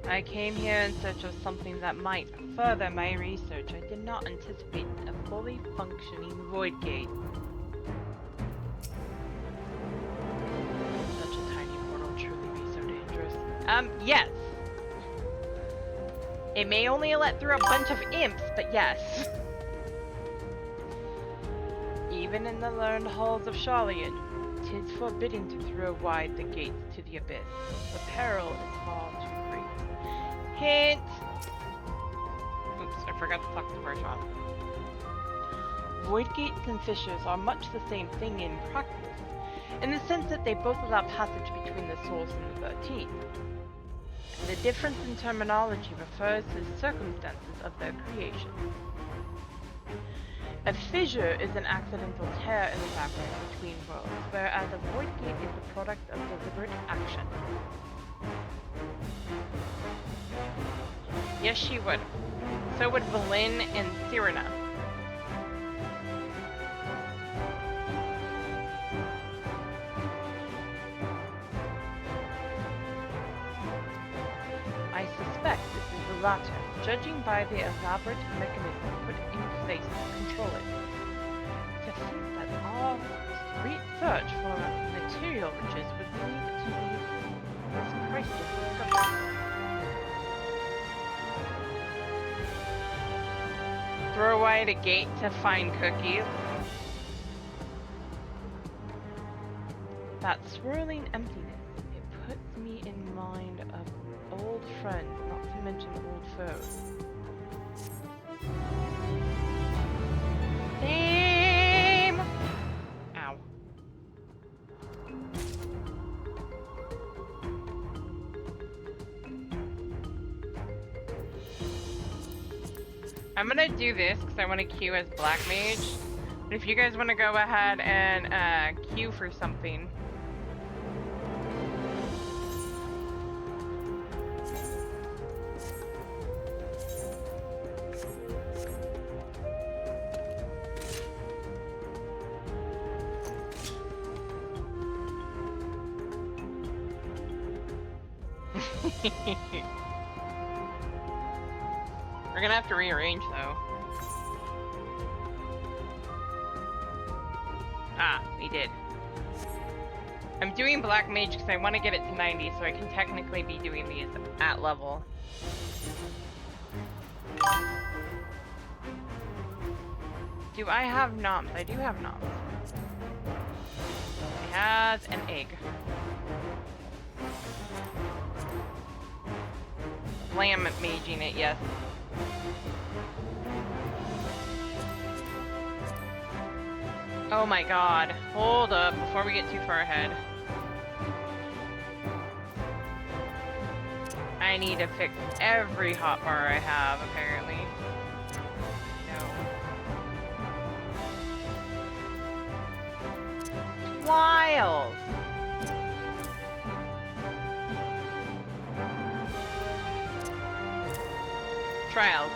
[SPEAKER 2] I came here in search of something that might further my research. I did not anticipate a fully functioning void gate. Such a tiny portal truly be so dangerous. Yes. It may only let through a bunch of imps, but yes. Even in the learned halls of Sharlayan, 'tis forbidden to throw wide the gates to the abyss. The peril is far too great. Hint! Oops, I forgot to talk the first one. Void gates and fissures are much the same thing in practice, in the sense that they both allow passage between the source and the 13th. The difference in terminology refers to the circumstances of their creation. A fissure is an accidental tear in the fabric between worlds, whereas a void gate is the product of deliberate action. Yes, she would. So would Valin and Cyrena. I suspect this is the latter, judging by the elaborate mechanism put in place to control it. To think that all research for material riches would lead to this priceless discovery. Throw wide a gate to find cookies. That swirling emptiness, it puts me in mind of old friends, not to mention old foes. Same! Ow. I'm gonna do this because I want to queue as Black Mage. But if you guys want to go ahead and queue for something. We're gonna have to rearrange though. Ah, we did. I'm doing Black Mage because I want to get it to 90 so I can technically be doing these at level. Do I have noms? I do have noms. It has an egg. Lamb maging it, yes. Oh my god. Hold up before we get too far ahead. I need to fix every hotbar I have, apparently. No. Wild! Trials.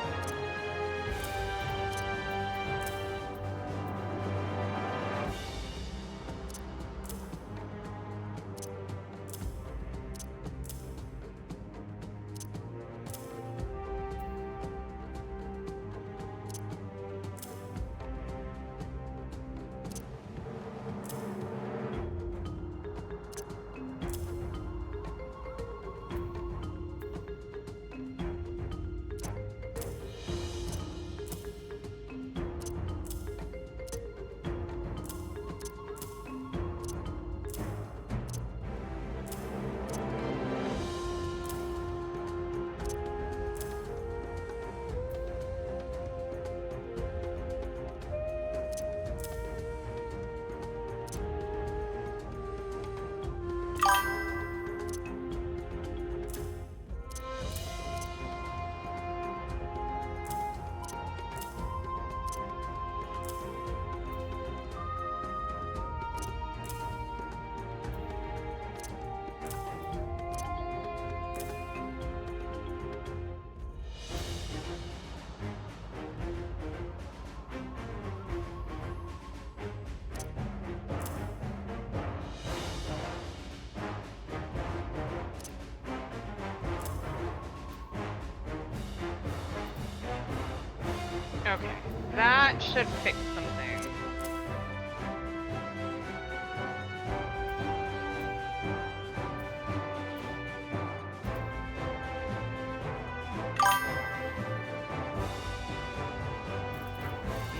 [SPEAKER 2] Okay, that should fix some things.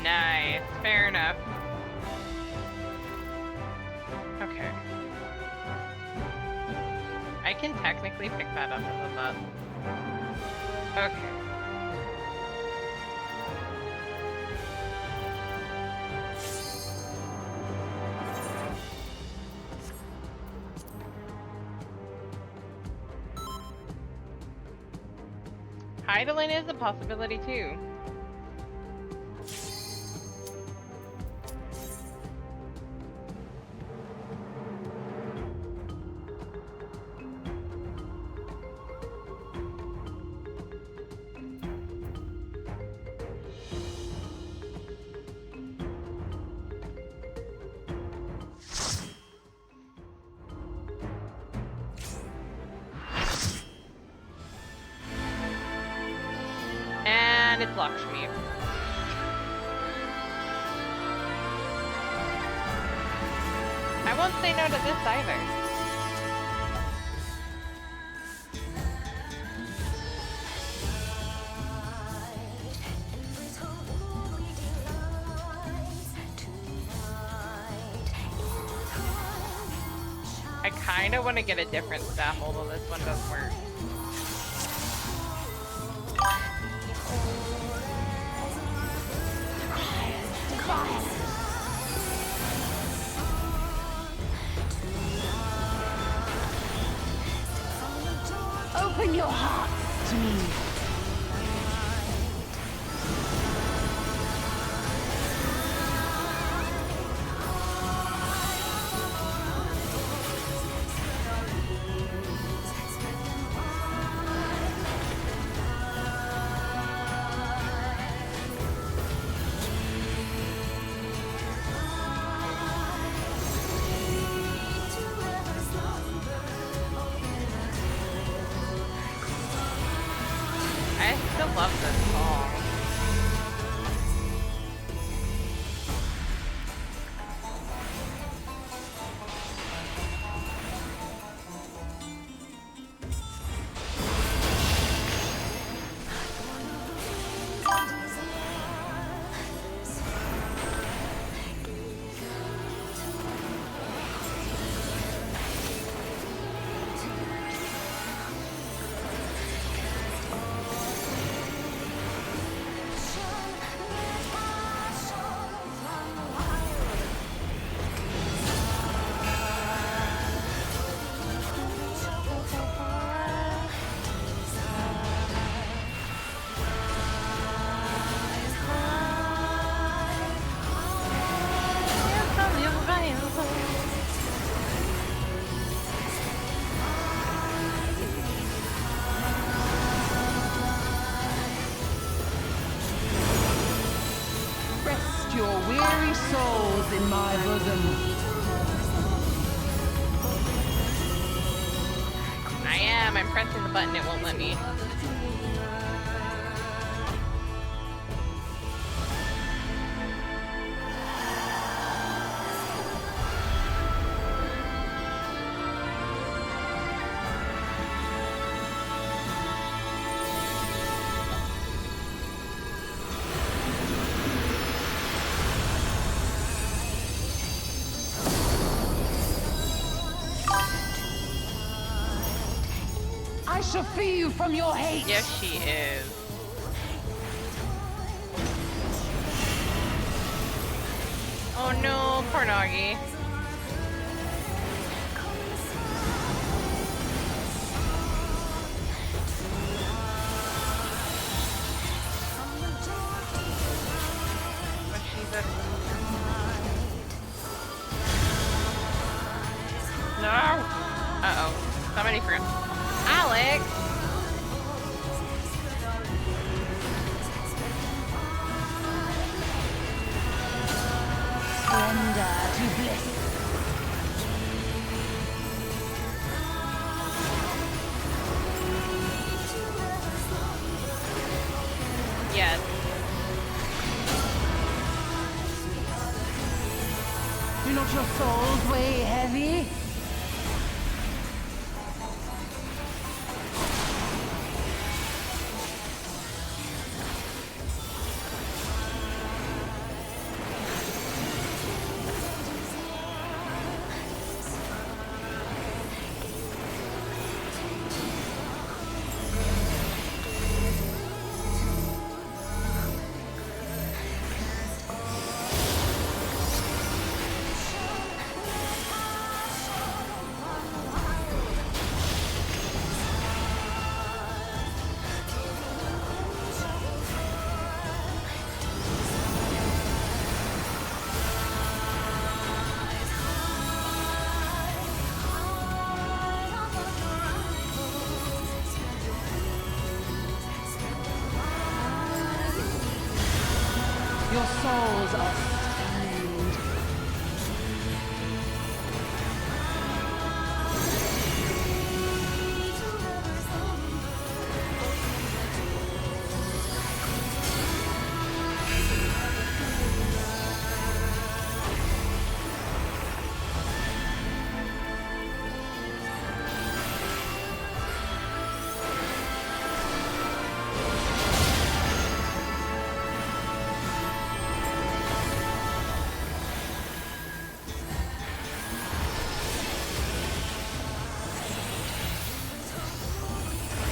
[SPEAKER 2] Nice, fair enough. Okay. I can technically pick that up as a bus. Okay. Idling is a possibility too. And it's Lakshmi. I won't say no to this either. I kind of want to get a different staff, although this one doesn't work.
[SPEAKER 6] Open your heart to me.
[SPEAKER 2] I still love this song.
[SPEAKER 13] Rest your weary souls in my bosom.
[SPEAKER 2] I am. I'm pressing the button. It won't let me.
[SPEAKER 13] I shall free you from your hate.
[SPEAKER 2] Yes, she is. Oh no, poor Nagi. But she's a... No! Uh-oh. Somebody friend. Alex!
[SPEAKER 13] Surrender to bliss.
[SPEAKER 2] Yes.
[SPEAKER 13] not your souls weigh heavy? Your souls are stained.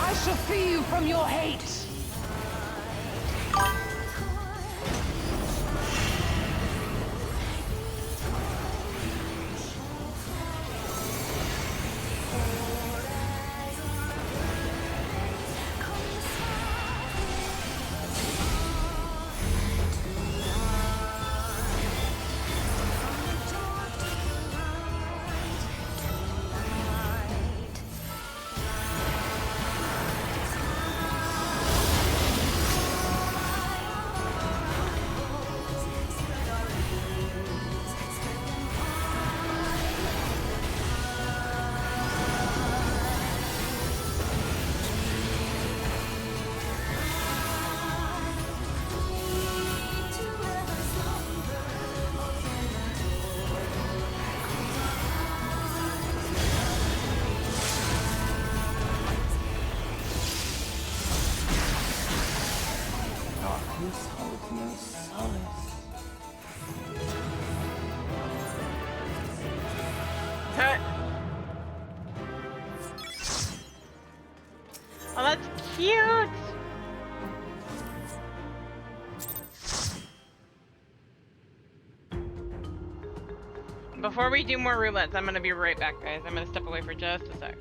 [SPEAKER 13] I shall free you from your hate!
[SPEAKER 2] Oh, that's cute! Before we do more roulettes, I'm gonna be right back, guys. I'm gonna step away for just a sec.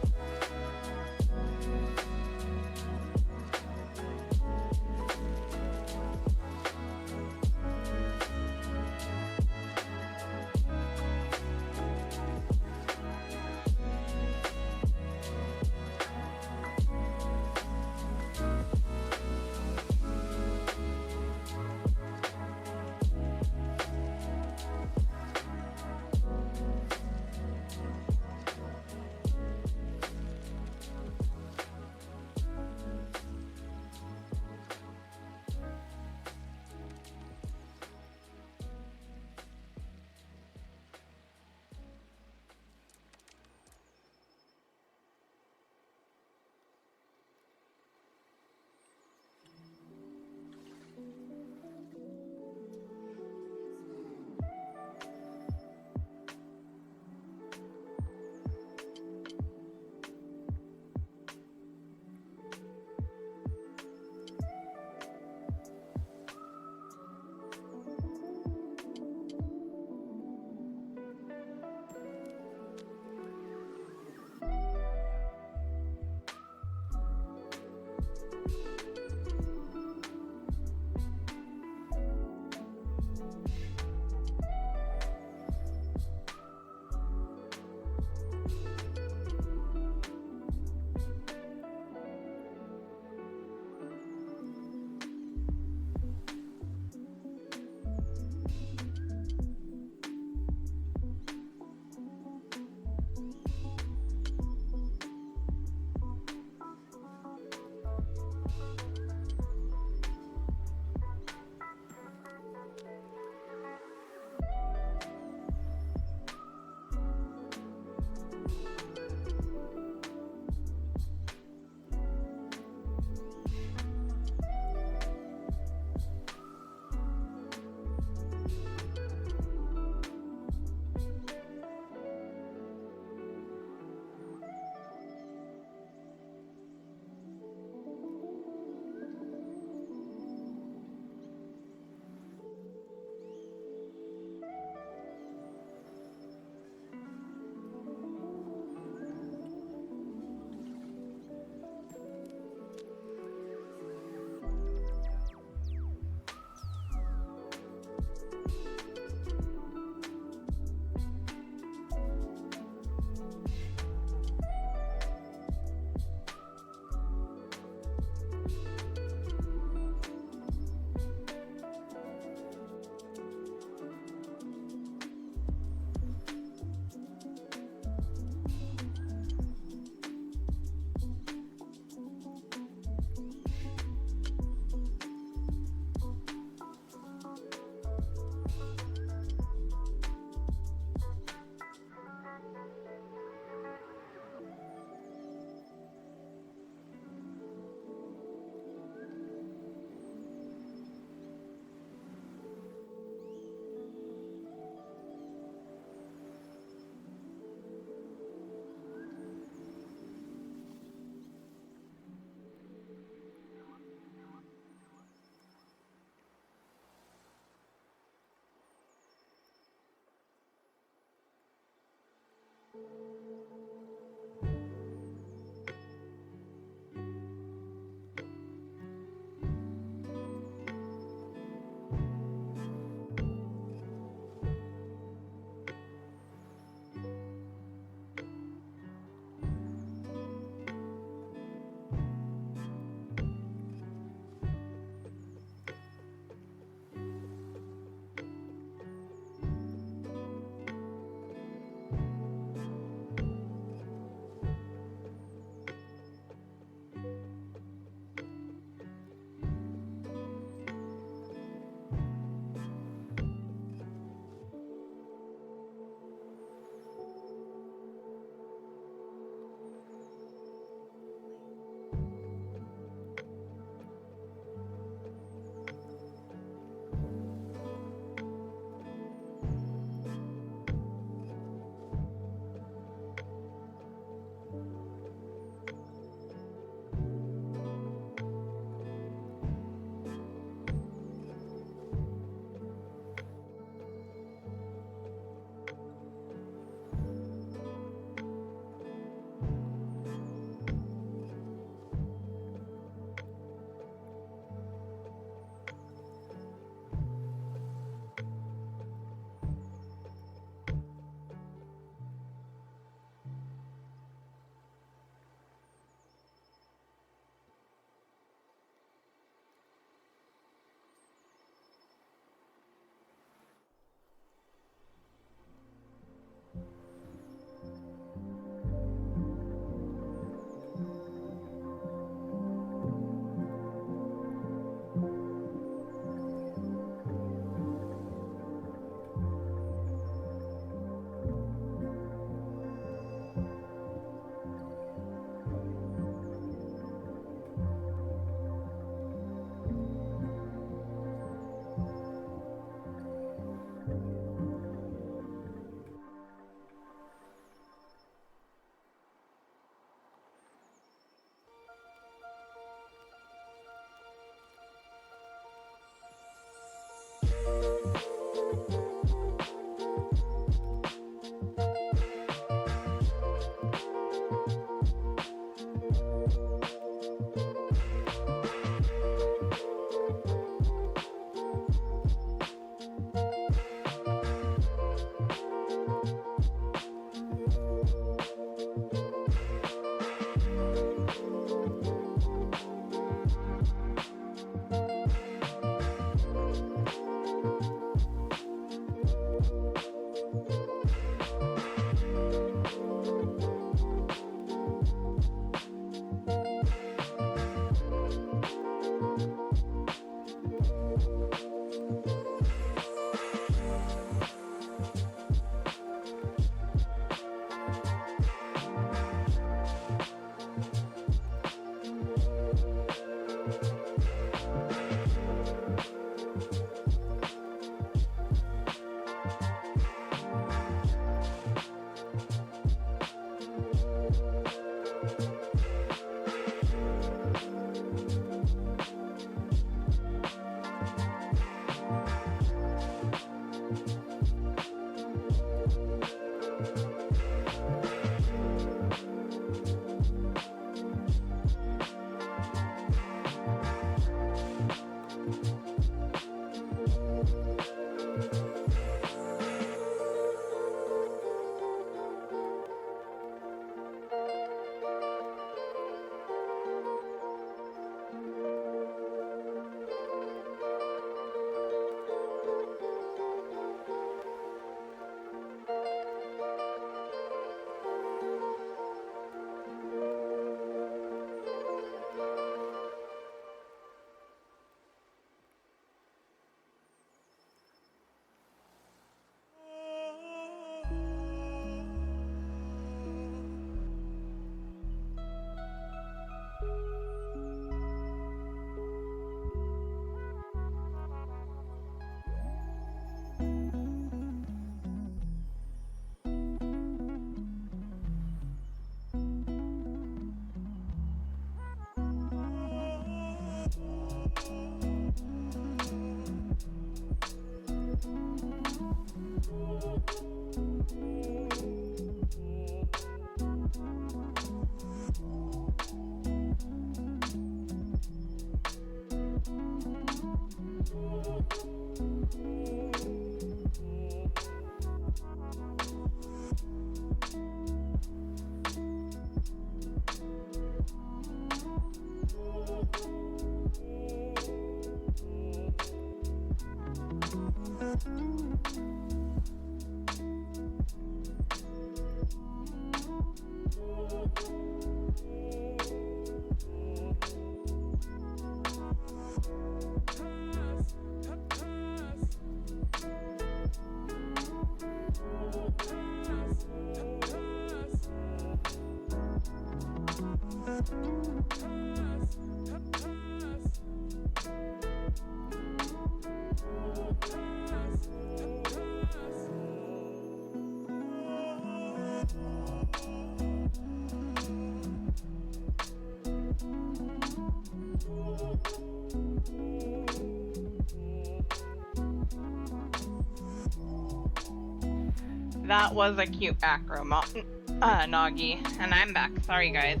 [SPEAKER 2] That was a cute acro, Noggy. And I'm back. Sorry, guys.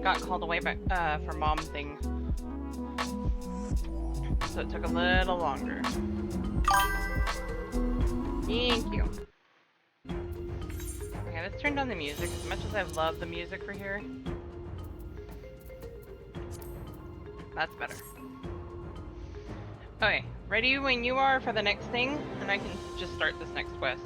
[SPEAKER 2] Got called away by, for mom thing. So it took a little longer. Thank you. Okay, let's turn down the music. As much as I love the music for here. That's better. Okay, ready when you are for the next thing, and I can just start this next quest.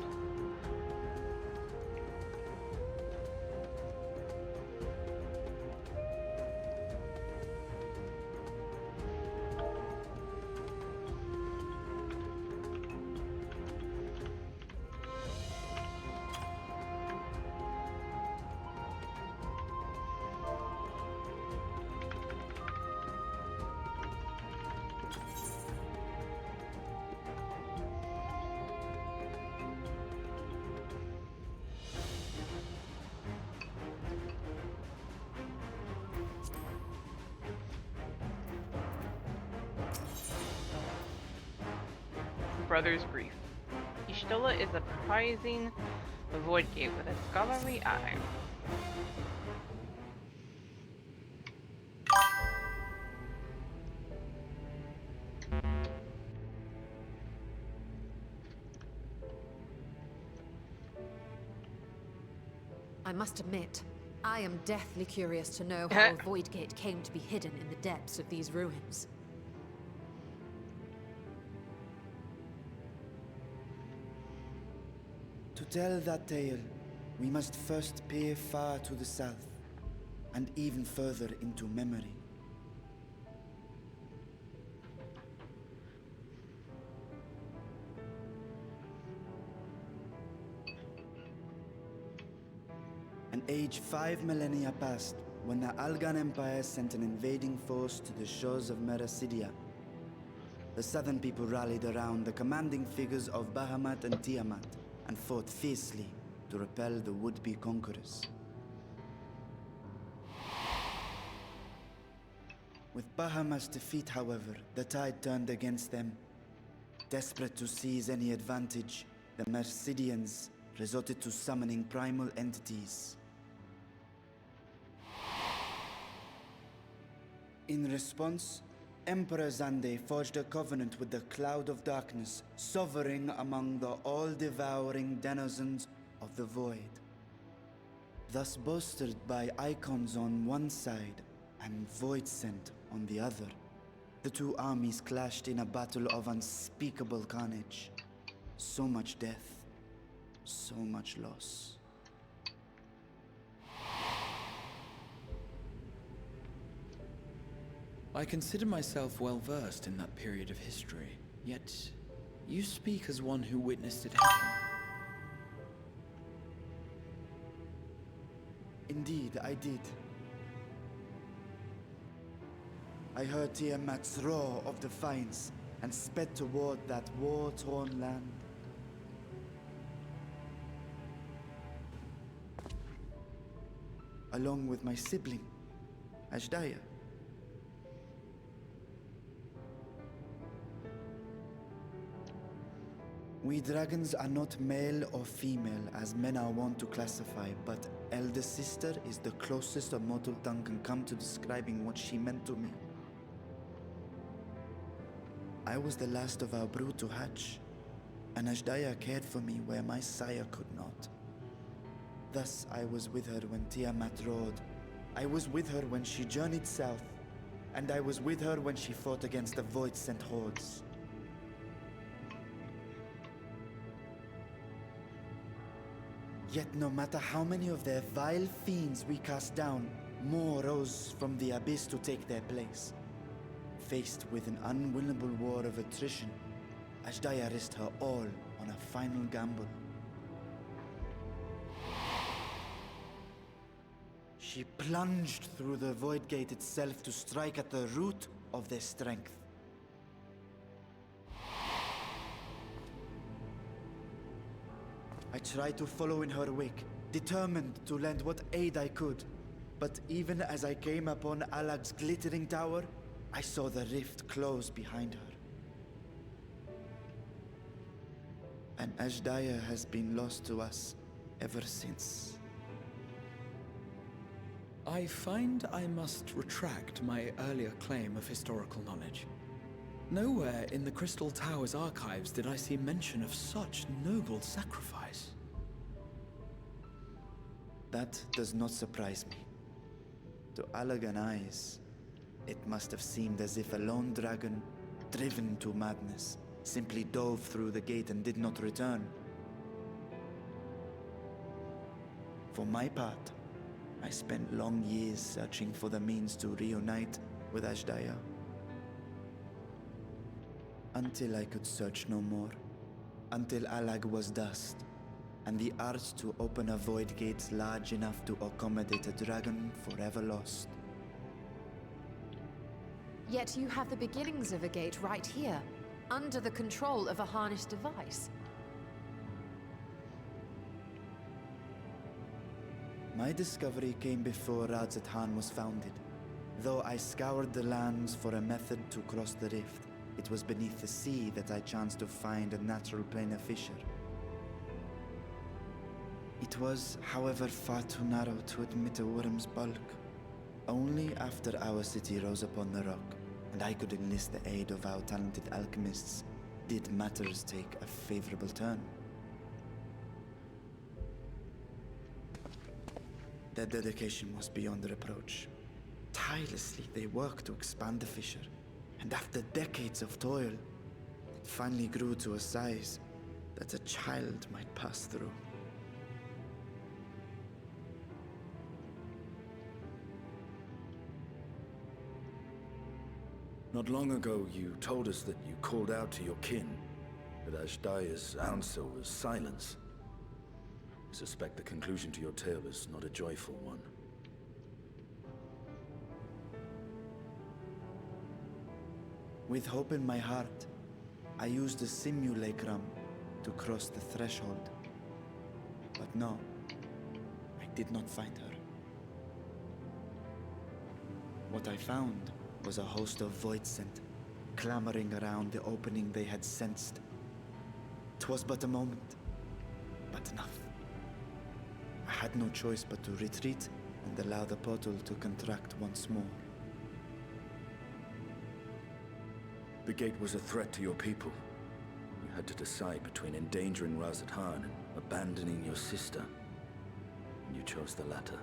[SPEAKER 2] Brother's grief. Ishtilla is a prizing void gate with a scholarly eye.
[SPEAKER 11] I must admit, I am deathly curious to know how a void gate came to be hidden in the depths of these ruins.
[SPEAKER 8] To tell that tale, we must first peer far to the south, and even further into memory. An age 5 millennia passed when the Algan Empire sent an invading force to the shores of Merasidia. The southern people rallied around the commanding figures of Bahamut and Tiamat, and fought fiercely to repel the would-be conquerors. With Bahamut's defeat, however, the tide turned against them. Desperate to seize any advantage, the Mercidians resorted to summoning primal entities. In response, Emperor Zande forged a covenant with the Cloud of Darkness, sovereign among the all-devouring denizens of the Void. Thus bolstered by icons on one side and Void Scent on the other, the two armies clashed in a battle of unspeakable carnage. So much death, so much loss.
[SPEAKER 10] I consider myself well versed in that period of history, yet you speak as one who witnessed it happen.
[SPEAKER 8] Indeed, I did. I heard Tiamat's roar of defiance and sped toward that war-torn land. Along with my sibling, Ashdaya. We dragons are not male or female as men are wont to classify, but elder sister is the closest a mortal tongue can come to describing what she meant to me. I was the last of our brood to hatch, and Ashdaya cared for me where my sire could not. Thus I was with her when Tiamat roared. I was with her when she journeyed south, and I was with her when she fought against the Void-sent hordes. Yet no matter how many of their vile fiends we cast down, more rose from the abyss to take their place. Faced with an unwinnable war of attrition, Ashdaya risked her all on a final gamble. She plunged through the Void Gate itself to strike at the root of their strength. I tried to follow in her wake, determined to lend what aid I could. But even as I came upon Alag's glittering tower, I saw the rift close behind her. And Ashdaya has been lost to us ever since.
[SPEAKER 10] I find I must retract my earlier claim of historical knowledge. Nowhere in the Crystal Tower's archives did I see mention of such noble sacrifice.
[SPEAKER 8] That does not surprise me. To Allagan eyes, it must have seemed as if a lone dragon, driven to madness, simply dove through the gate and did not return. For my part, I spent long years searching for the means to reunite with Ashdaya. Until I could search no more. Until Alag was dust, and the arts to open a void gate large enough to accommodate a dragon forever lost.
[SPEAKER 11] Yet you have the beginnings of a gate right here, under the control of a harnessed device.
[SPEAKER 8] My discovery came before Radzat was founded. Though I scoured the lands for a method to cross the rift, it was beneath the sea that I chanced to find a natural planar fissure. It was, however, far too narrow to admit a worm's bulk. Only after our city rose upon the rock, and I could enlist the aid of our talented alchemists, did matters take a favorable turn. Their dedication was beyond reproach. Tirelessly, they worked to expand the fissure, and after decades of toil, it finally grew to a size that a child might pass through.
[SPEAKER 9] Not long ago, you told us that you called out to your kin, but Ashdaya's answer was silence. I suspect the conclusion to your tale is not a joyful one.
[SPEAKER 8] With hope in my heart, I used the simulacrum to cross the threshold. But no, I did not find her. What I found was a host of Void-sent, clamoring around the opening they had sensed. 'Twas but a moment, but enough. I had no choice but to retreat and allow the portal to contract once more.
[SPEAKER 9] The gate was a threat to your people. You had to decide between endangering Razathan and abandoning your sister. And you chose the latter.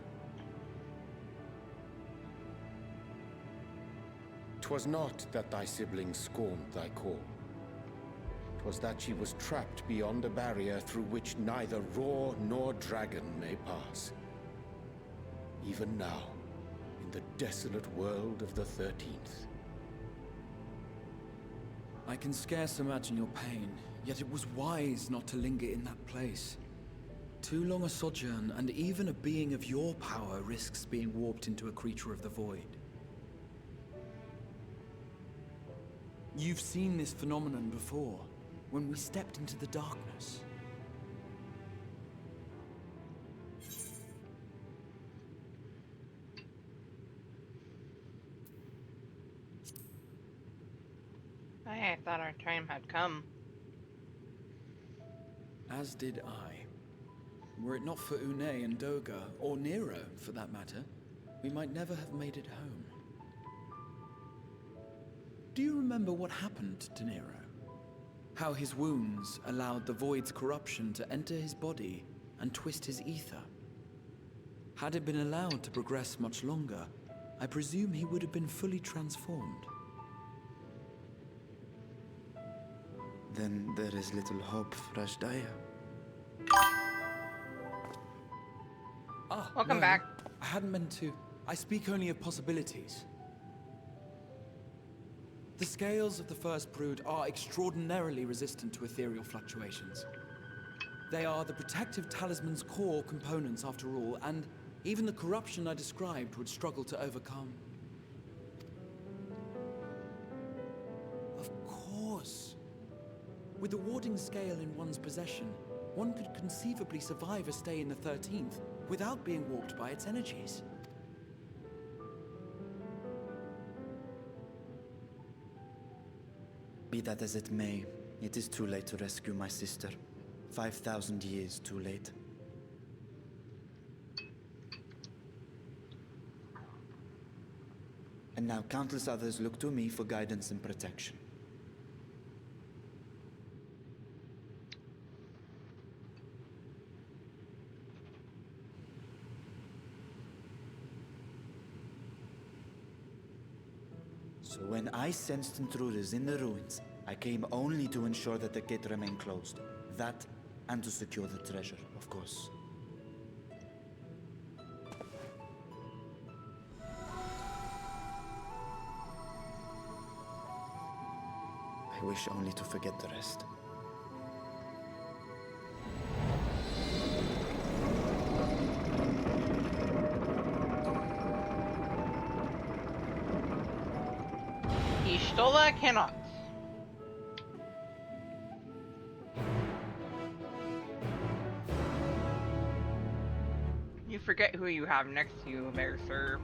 [SPEAKER 12] 'Twas not that thy siblings scorned thy call. 'Twas that she was trapped beyond a barrier through which neither roar nor dragon may pass. Even now, in the desolate world of the 13th.
[SPEAKER 10] I can scarce imagine your pain, yet it was wise not to linger in that place. Too long a sojourn, and even a being of your power risks being warped into a creature of the void. You've seen this phenomenon before, when we stepped into the darkness.
[SPEAKER 2] I thought our time had come.
[SPEAKER 10] As did I. Were it not for Une and Doga, or Nero for that matter, we might never have made it home. Do you remember what happened to Nero? How his wounds allowed the Void's corruption to enter his body and twist his ether? Had it been allowed to progress much longer, I presume he would have been fully transformed.
[SPEAKER 8] Then there is little hope for Ashdaya.
[SPEAKER 2] Welcome back.
[SPEAKER 10] I hadn't meant to. I speak only of possibilities. The scales of the first brood are extraordinarily resistant to ethereal fluctuations. They are the protective talisman's core components after all, and even the corruption I described would struggle to overcome. Of course. With the warding scale in one's possession, one could conceivably survive a stay in the 13th without being warped by its energies.
[SPEAKER 8] Be that as it may, it is too late to rescue my sister. 5,000 years too late. And now countless others look to me for guidance and protection. So when I sensed intruders in the ruins, I came only to ensure that the gate remained closed. That, and to secure the treasure, of course. I wish only to forget the rest.
[SPEAKER 2] Ishtola cannot. You forget who you have next to you there, sir.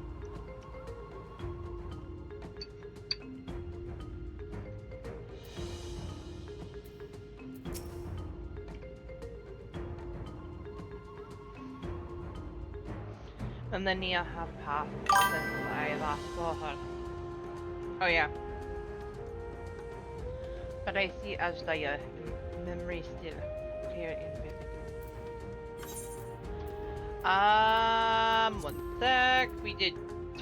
[SPEAKER 2] And then you have passed since I last saw her. Oh yeah. But I see Ashdaya, memory still clear in vivid. 1 sec. We did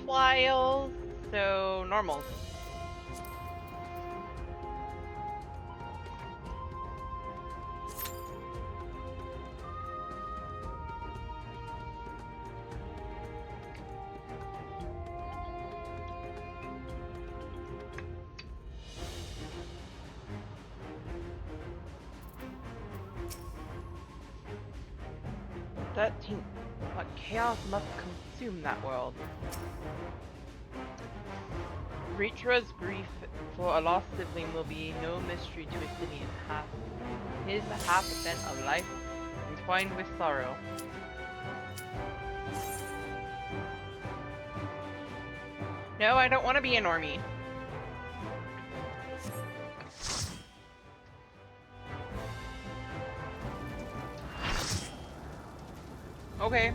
[SPEAKER 2] trials, so normals. What chaos must consume that world? Ritra's grief for a lost sibling will be no mystery to Athenian. His half-percent of life entwined with sorrow. No, I don't want to be a normie. Okay.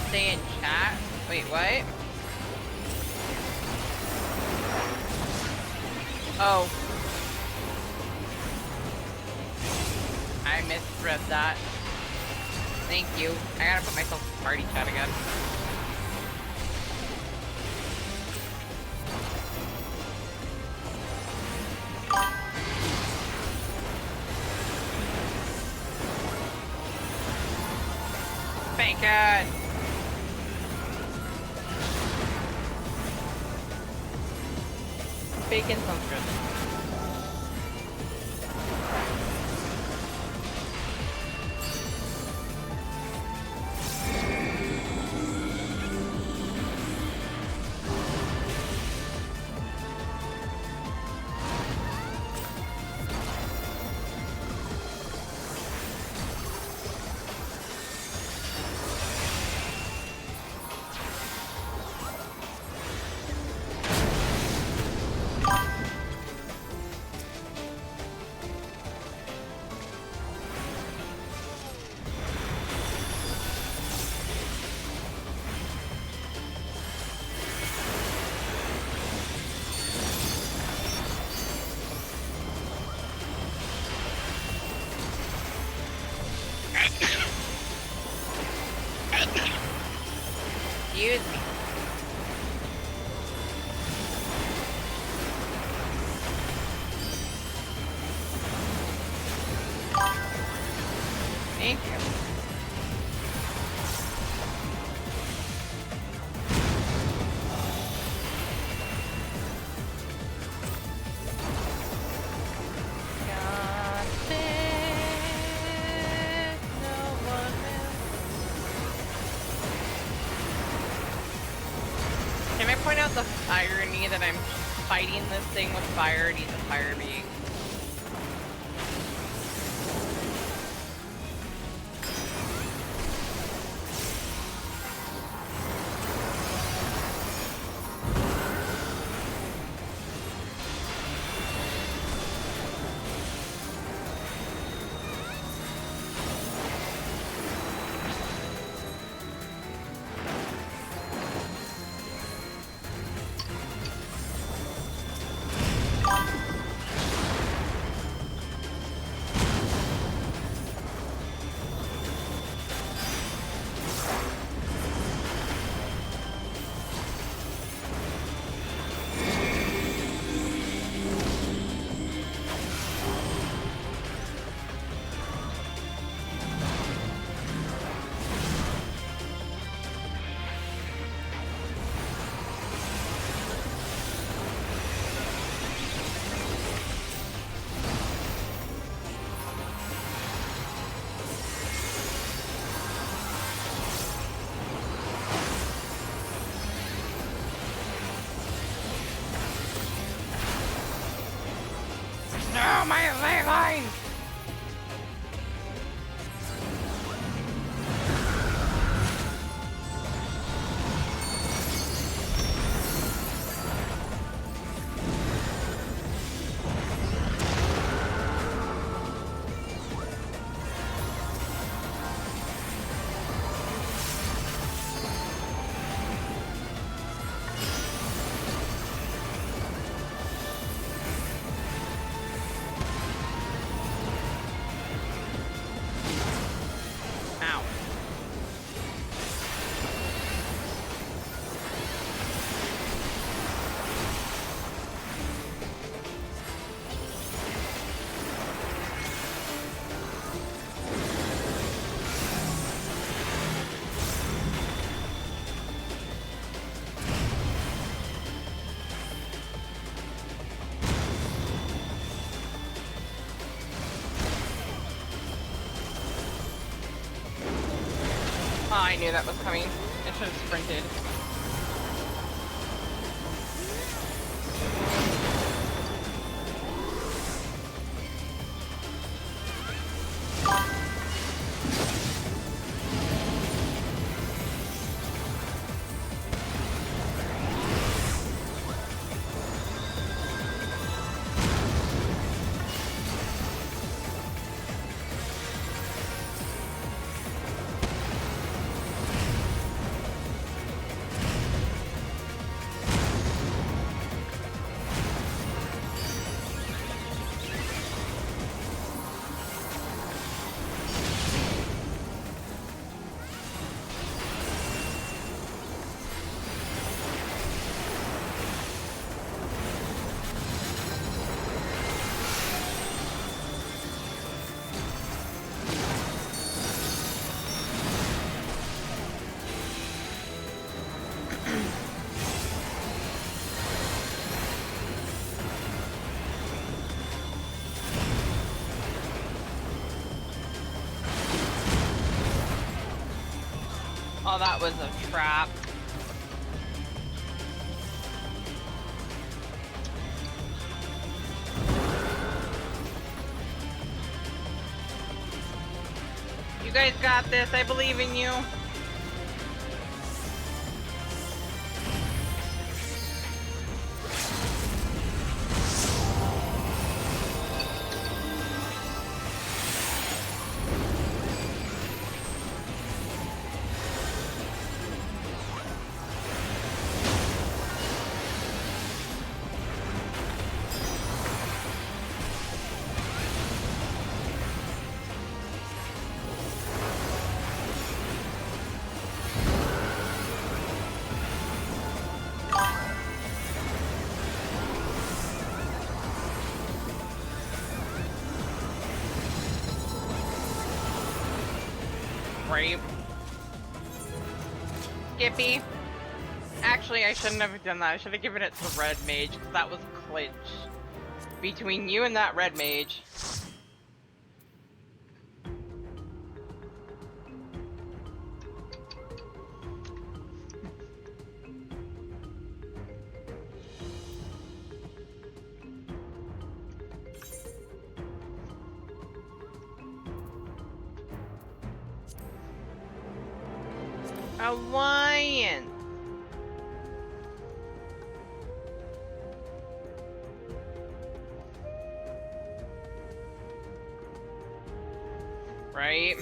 [SPEAKER 2] Stay in chat. Wait, what? Oh. misread that. Thank you. I gotta put myself in party chat again. Bacon! Bacon sounds good. Excuse me. Thank you. Can I point out the irony that I'm fighting this thing with fire and he's a fire being? No, my ley line! Oh, I knew that was coming. I should have sprinted. Oh, that was a trap. You guys got this. I believe in you. Right. Skippy. Actually, I shouldn't have done that. I should have given it to Red Mage, because that was a clinch. Between you and that Red Mage. Alliance. Right.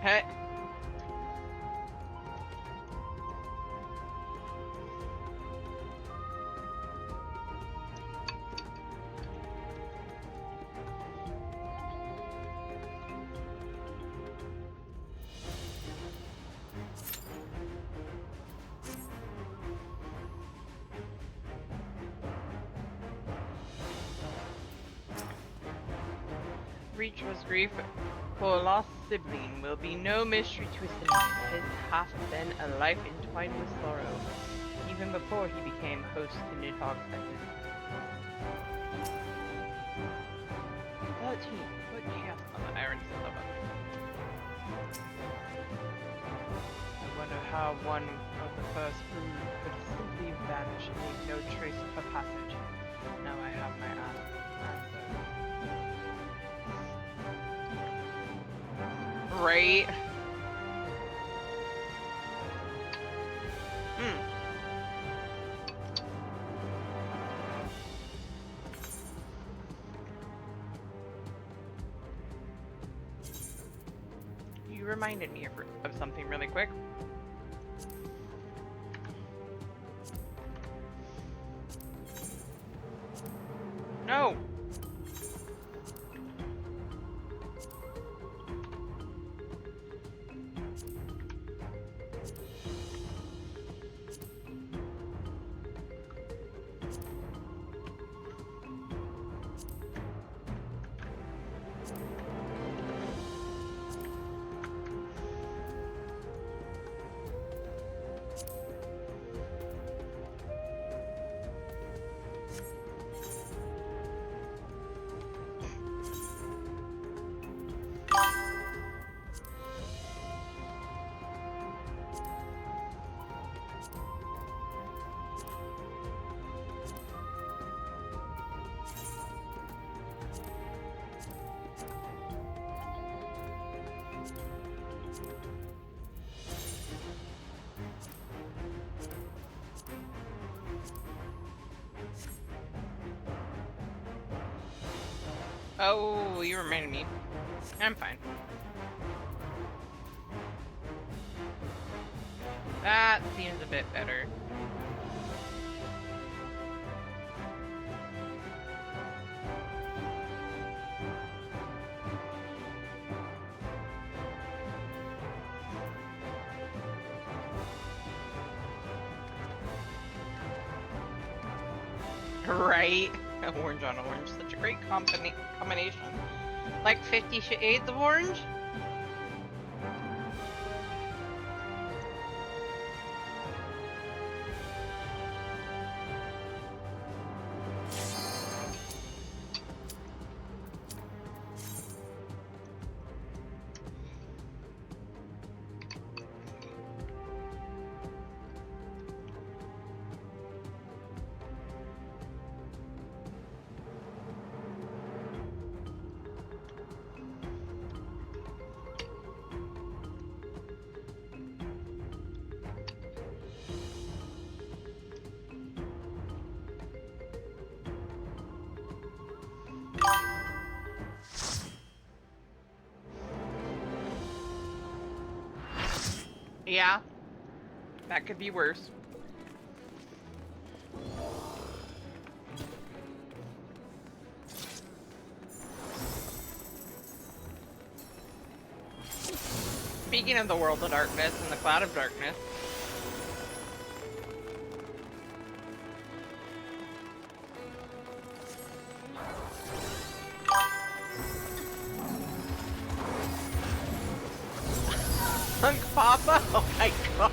[SPEAKER 2] Hey. Reach's grief for a lost sibling will be no mystery to his his hath been a life entwined with sorrow, even before he became host to Nidhogg's sentence. 13. Put chaos on the Iron Silver. I wonder how one of the first brood could simply vanish and leave no trace of her passage. Now I have my answer. Right. You reminded me of something really quick. No. Oh, you reminded me. I'm fine. That seems a bit better. Right? Orange on orange, such a great combination. Like 50 Shades of Orange? Yeah. That could be worse. Speaking of the world of darkness and the cloud of darkness. Punk Papa? Oh my god.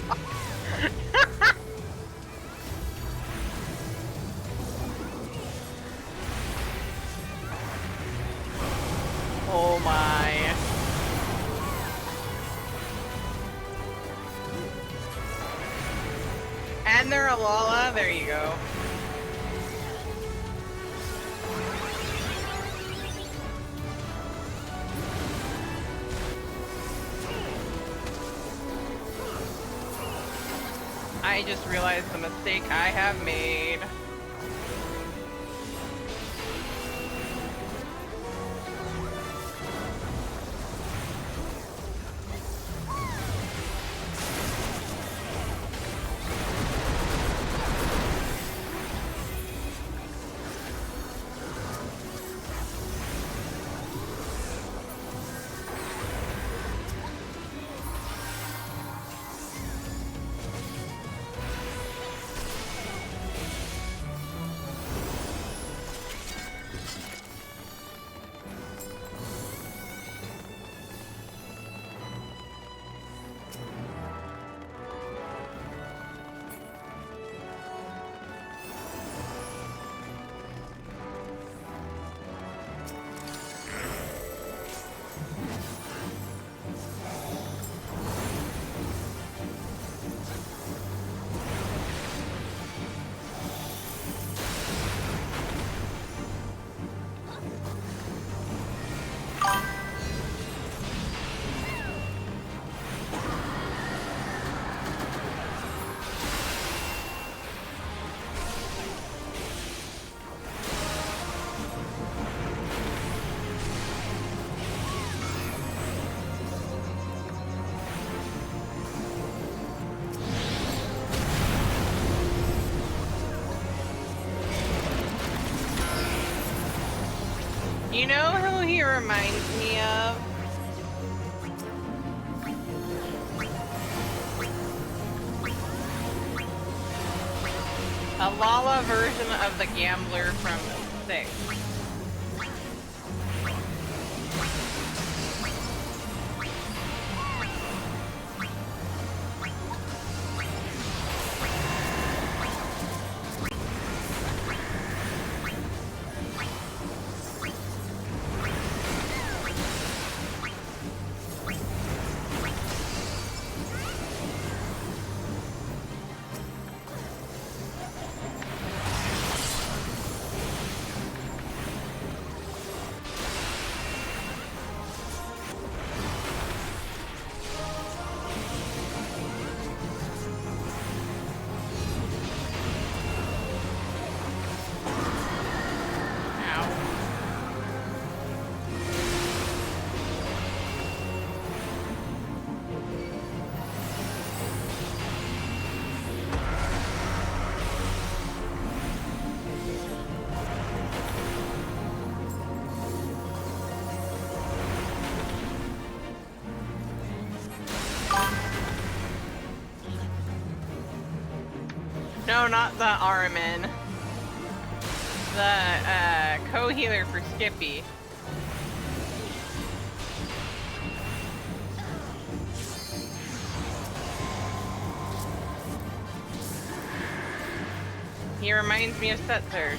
[SPEAKER 2] Oh my. And they're a Lala, there you go. I just realized the mistake I have made. You know who he reminds me of? A Lala version of the gambler from 6. No, not the Aramin. The co-healer for Skippy. He reminds me of Setzer.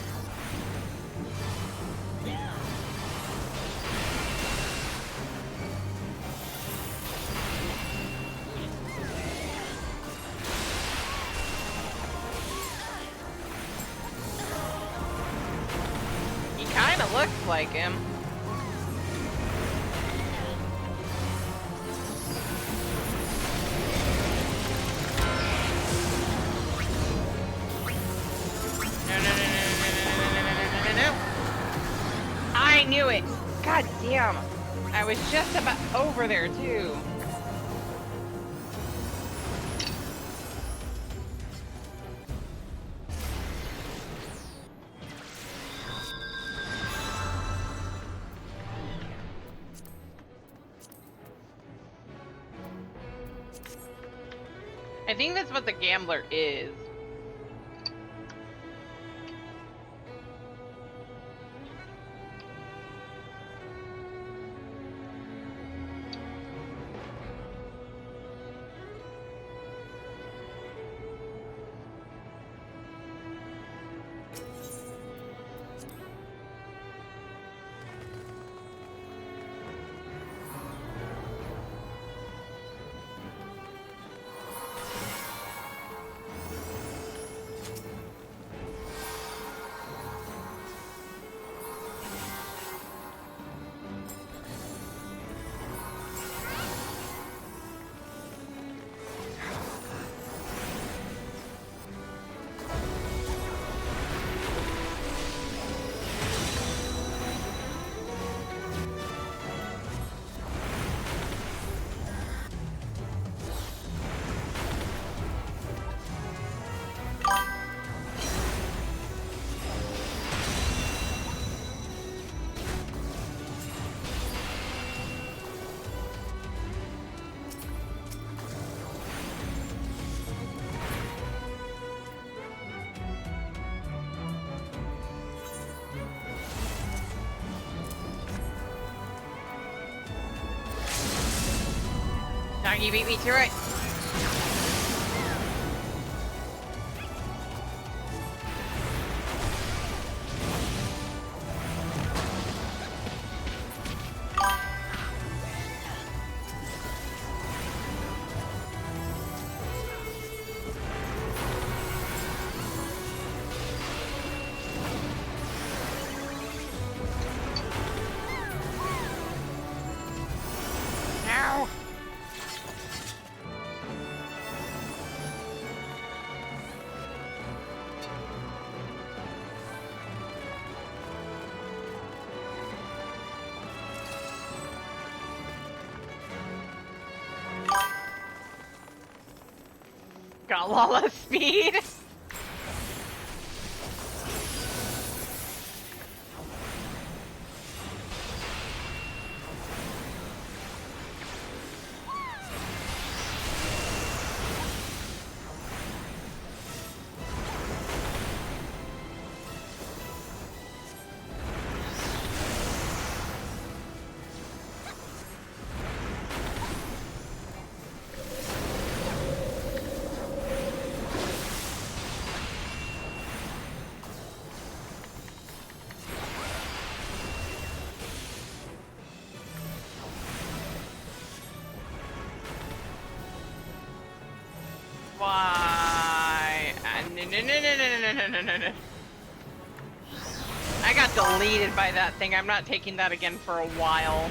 [SPEAKER 2] Looks like him. No. I knew it. God damn. I was just about over there too. I think that's what the gambler is. Doggy beat me to it. Ow. Got lawless speed. Why? No. I got deleted by that thing. I'm not taking that again for a while.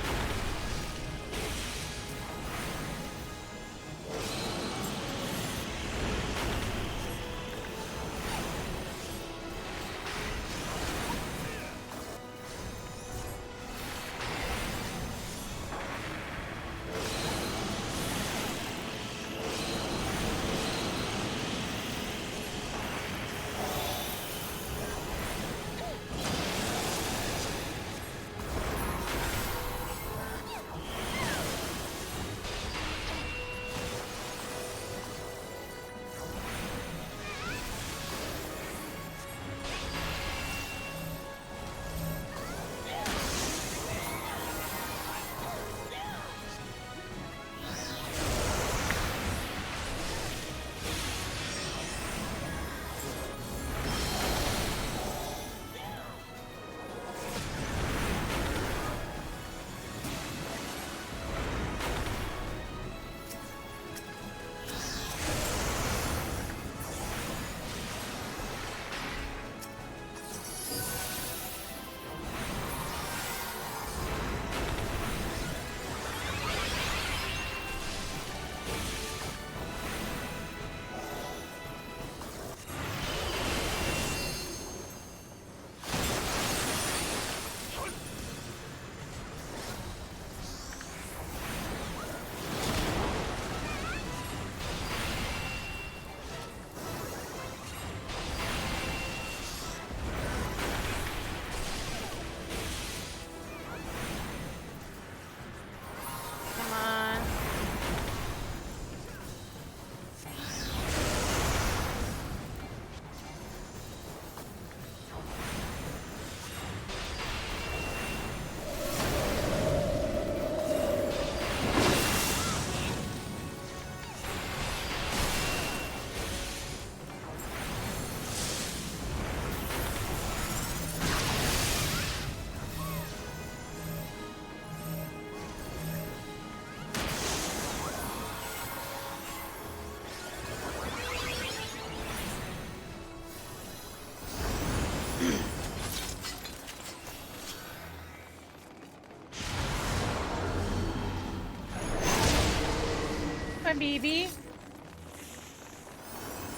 [SPEAKER 2] baby.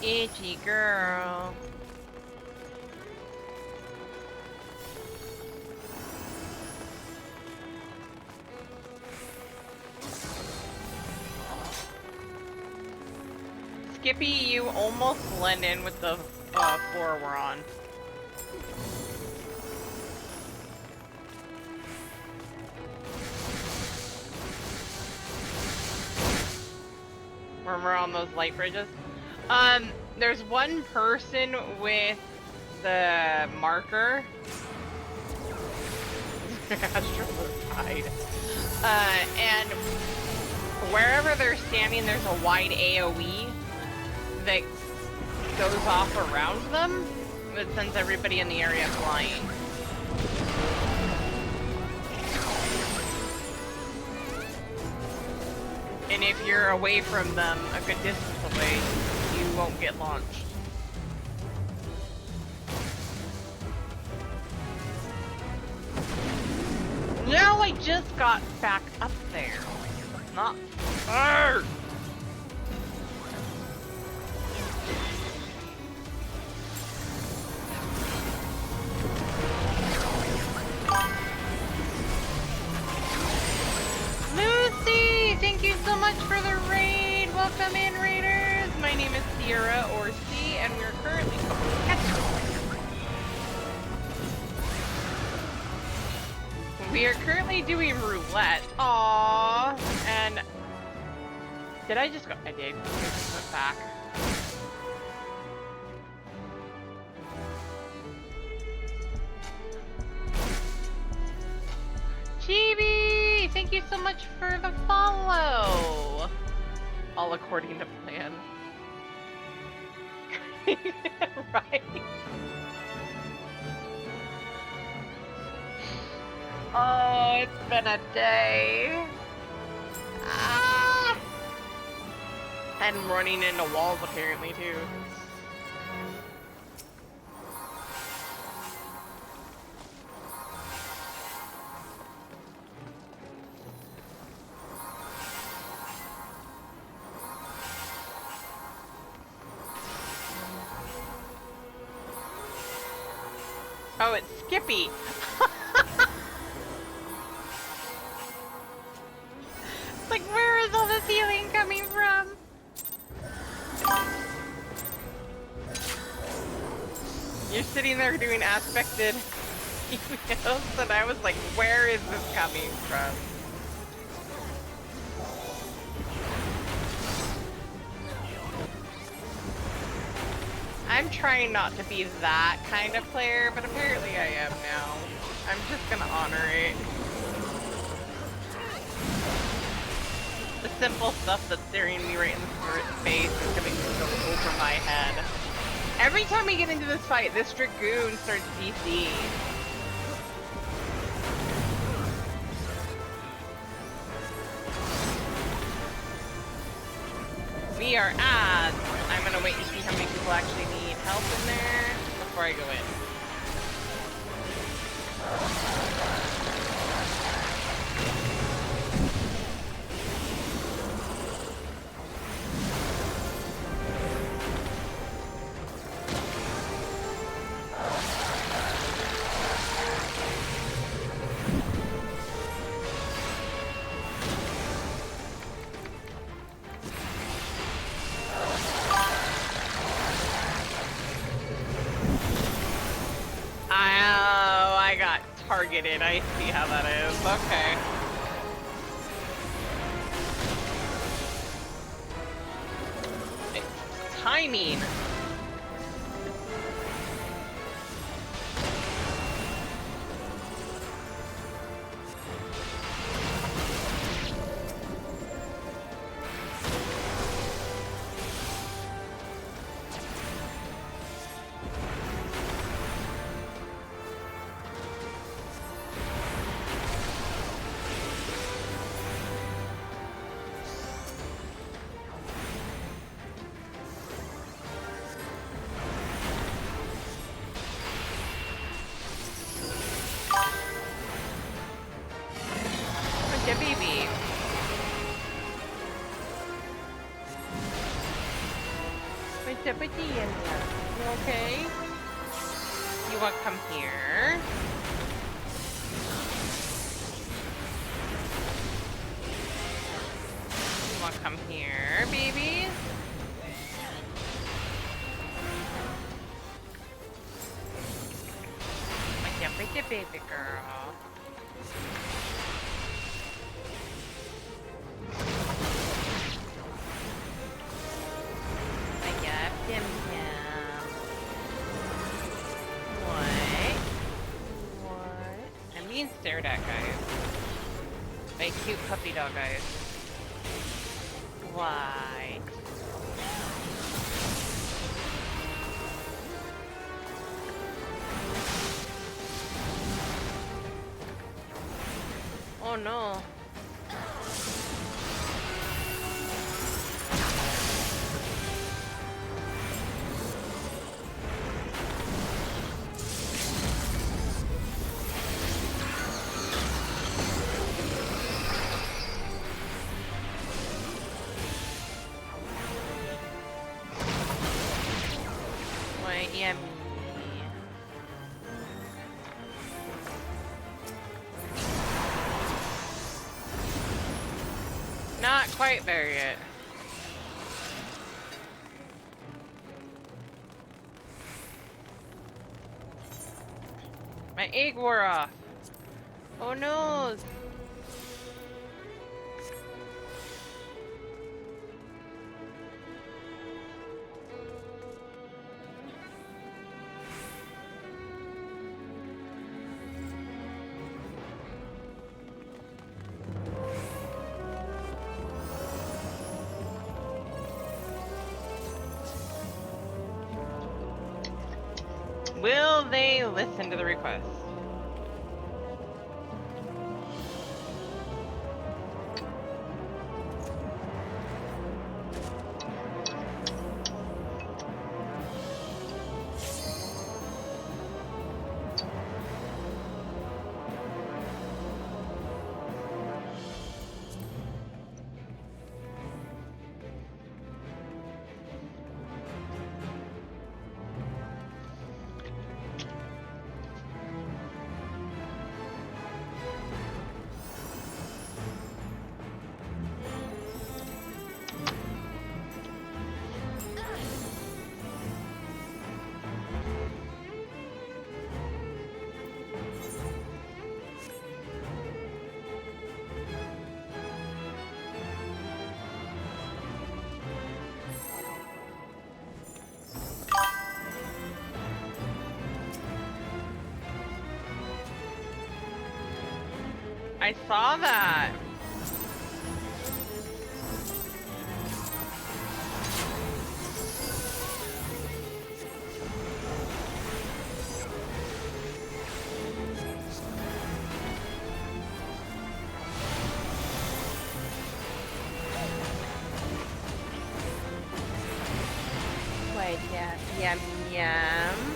[SPEAKER 2] Itchy girl. Skippy, you almost blend in with the floor we're on. When we're on those light bridges. There's one person with the marker. And wherever they're standing, there's a wide AoE that goes off around them that sends everybody in the area flying. And if you're away from them a good distance away, you won't get launched. Now I just got back up there. Not fair. Lucy, thank you so much for the raid. Welcome in, raiders. My name is Sierra or C, and we're currently We are currently doing roulette. Aww. And did I just go? I did. I just went back. Chibi! Thank you so much for the follow! All according to plan. Right? Oh, it's been a day. Ah! And running into walls apparently too. Oh, it's Skippy. Like, where is all this healing coming from? You're sitting there doing aspected emails, and I was like, where is this coming from? I'm trying not to be that kind of player, but apparently I am now. I'm just gonna honor it. The simple stuff that's staring me right in the face is gonna go over my head. Every time we get into this fight, this Dragoon starts DC. We are at... I'm gonna wait and see how many people actually need help in there before I go in. I got targeted. I see how that is. Okay. It's timing. up with you? You okay? You want to come here? You want to come here, baby? What's up with you, baby girl? What? I'm being stared at, guys. By cute puppy dog guys. Why? Oh no. Yummy. Not quite there yet. My egg wore off. Oh no. Will they listen to the request? I saw that. Wait, yeah, yum, yum.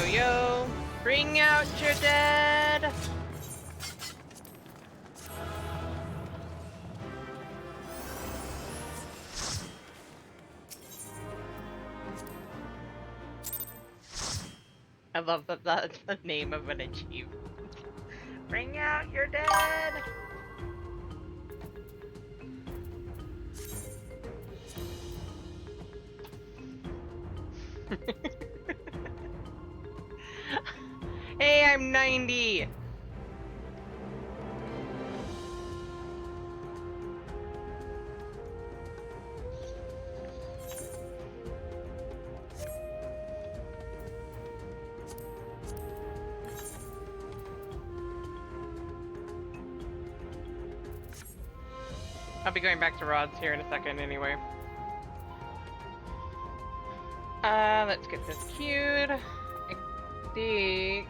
[SPEAKER 2] yo. Bring out your dead. I love that that's the name of an achievement. Bring out your dead! Hey, I'm 90! I'll be going back to rods here in a second anyway. Let's get this queued. I think...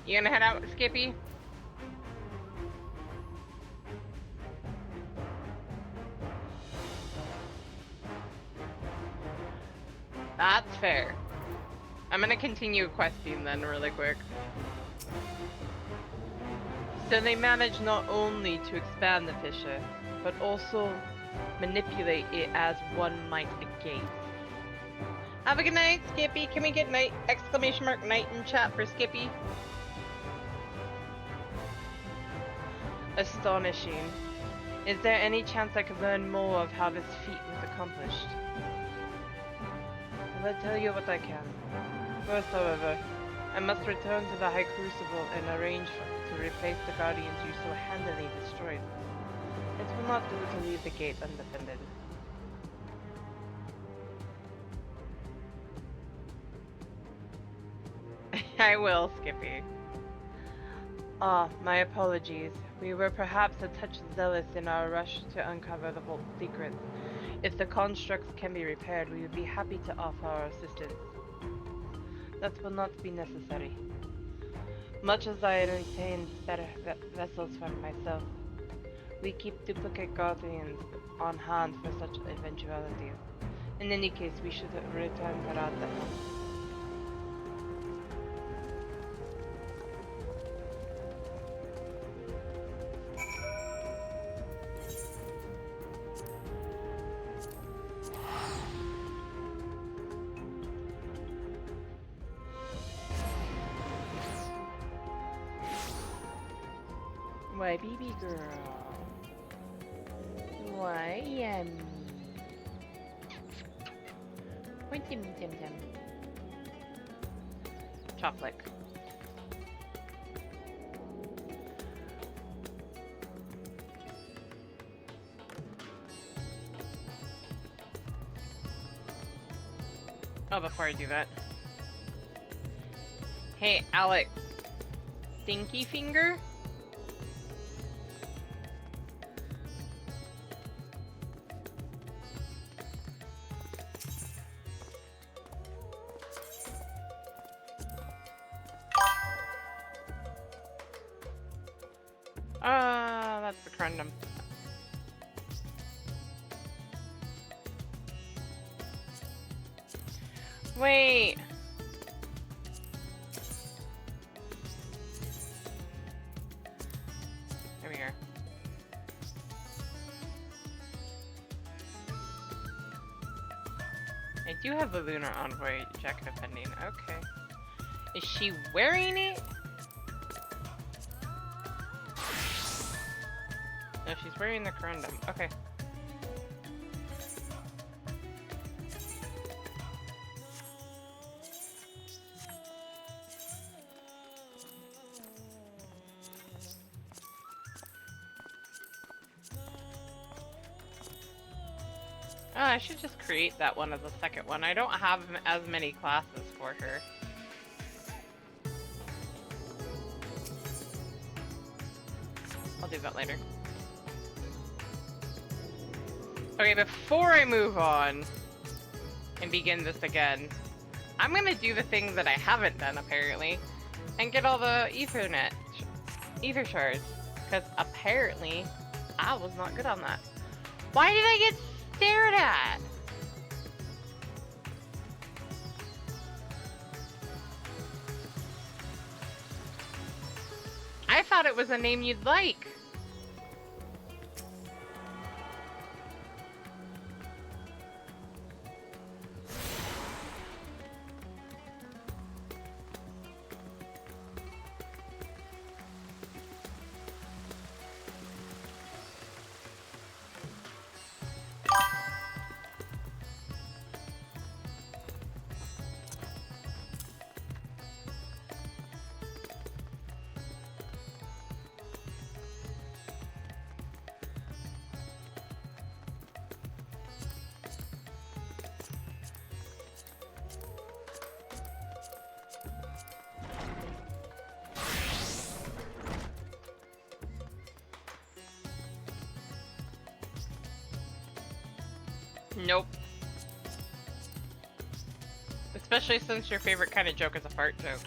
[SPEAKER 2] You gonna head out, Skippy? That's fair. I'm gonna continue questing then really quick. So they manage not only to expand the fissure, but also manipulate it as one might a gate. Have a good night, Skippy. Can we get night exclamation mark night in chat for Skippy? Astonishing. Is there any chance I could learn more of how this feat was accomplished? Well, I'll tell you what I can. First, however, I must return to the High Crucible and arrange to replace the Guardians you so handily destroyed. It will not do to leave the gate undefended. I will, Skippy. Ah, my apologies. We were perhaps a touch zealous in our rush to uncover the vault's secrets. If the constructs can be repaired, we would be happy to offer our assistance. That will not be necessary. Much as I retain spare vessels for myself, we keep duplicate guardians on hand for such eventualities. In any case, we should return to Rata. Why, baby girl? Why, Why, dim. Chocolate. Oh, before I do that. Hey, Alex. Stinky Finger? That's the crundum. Wait. There we are. I do have the Lunar Envoy jacket offending. Okay. Is she wearing it? No, she's wearing the corundum. Okay. Oh, I should just create that one as a second one. I don't have as many classes for her. I'll do that later. Okay, before I move on and begin this again, I'm gonna do the thing that I haven't done apparently and get all the ether shards, because apparently I was not good on that. Why did I get stared at? I thought it was a name you'd like. Nope. Especially since your favorite kind of joke is a fart joke.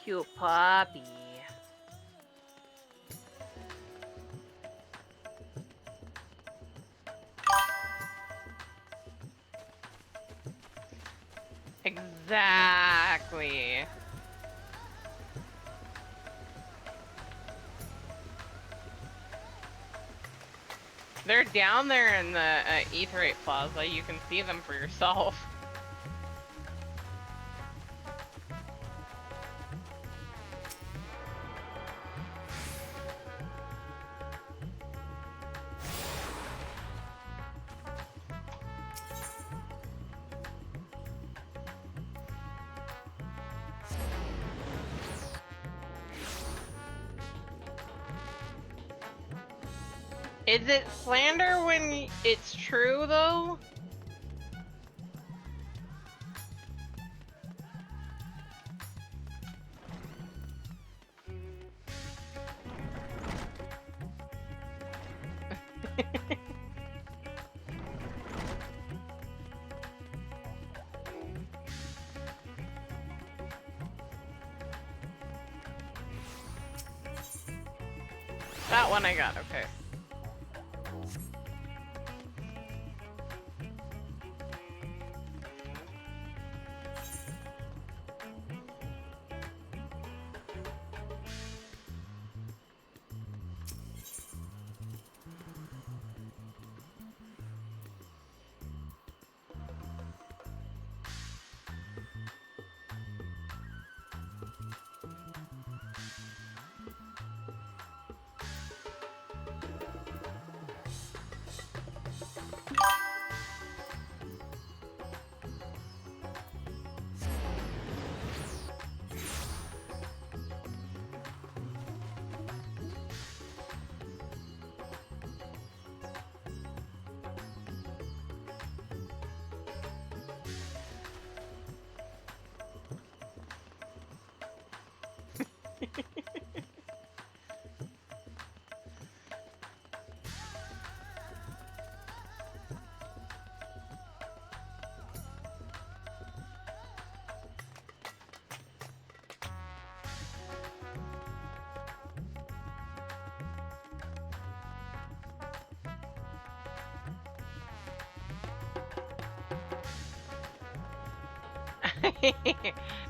[SPEAKER 2] Cute puppy. Exactly. They're down there in the Aetheryte Plaza. You can see them for yourself. Is it slander when it's true, though? That one I got, okay.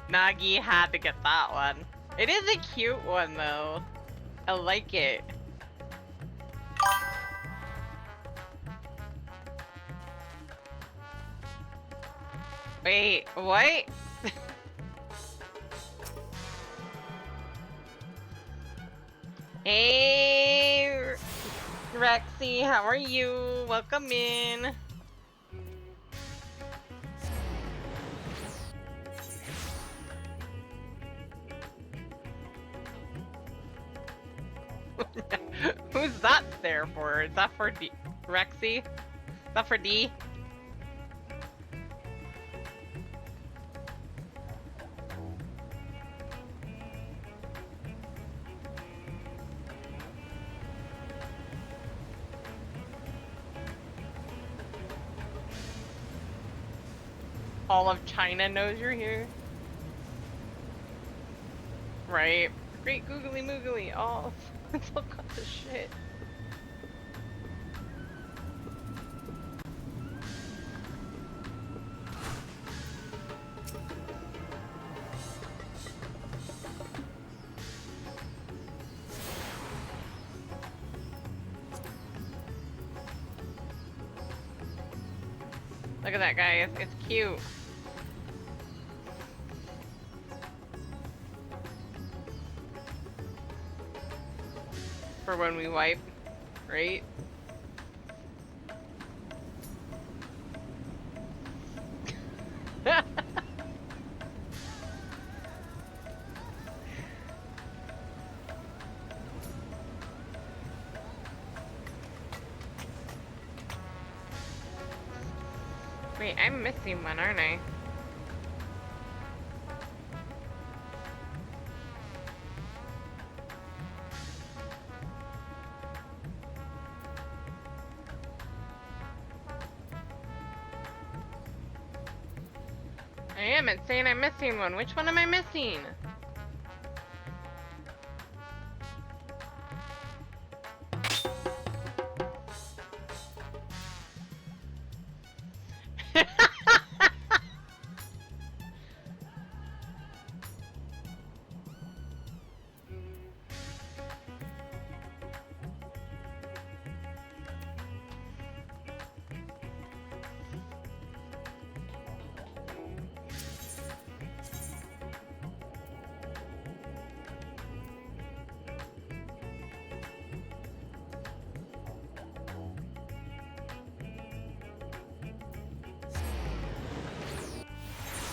[SPEAKER 2] Nagi had to get that one. It is a cute one though. I like it. Wait, what? Hey, Rexy, how are you? Welcome in. Who's that there for? Is that for Rexy? That for D? All of China knows you're here. Right. Great googly moogly. Oh, it's all kinds of shit. Look at that guy. It's cute. For when we wipe, right? Wait, I'm missing one, aren't I? I am. It's saying I'm missing one. Which one am I missing?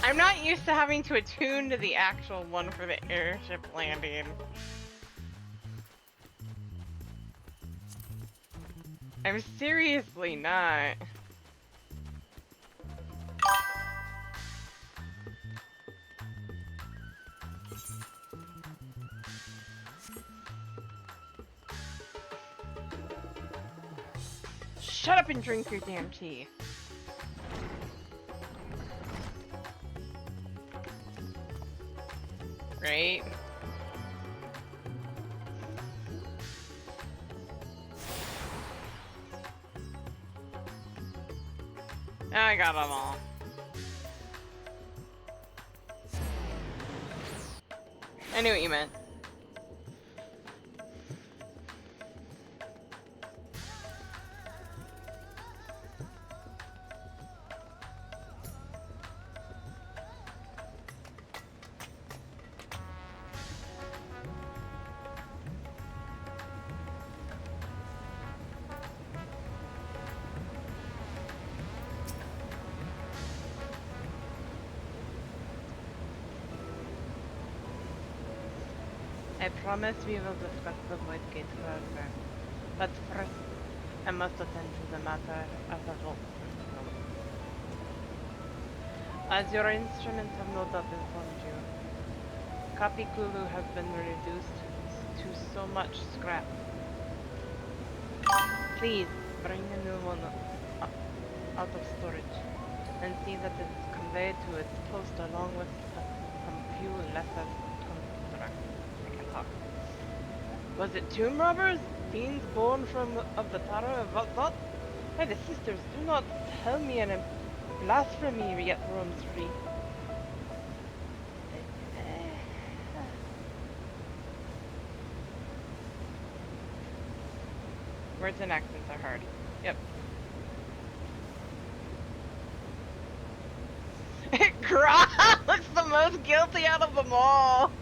[SPEAKER 2] I'm not used to having to attune to the actual one for the airship landing. I'm seriously not. Shut up and drink your damn tea. Right? I got them all. I knew what you meant. I promise we will discuss the void gate further. But first, I must attend to the matter of the vault system. As your instruments have no doubt informed you, Kapikulu has been reduced to so much scrap. Please, bring a new one out of storage, and see that it is conveyed to its post along with some few lesser constructs. Was it tomb robbers? Fiends born of the Tower of Valzot? Hey, the sisters, do not tell me an blasphemy yet roams free. Words and accents are hard. Yep. Grog looks the most guilty out of them all.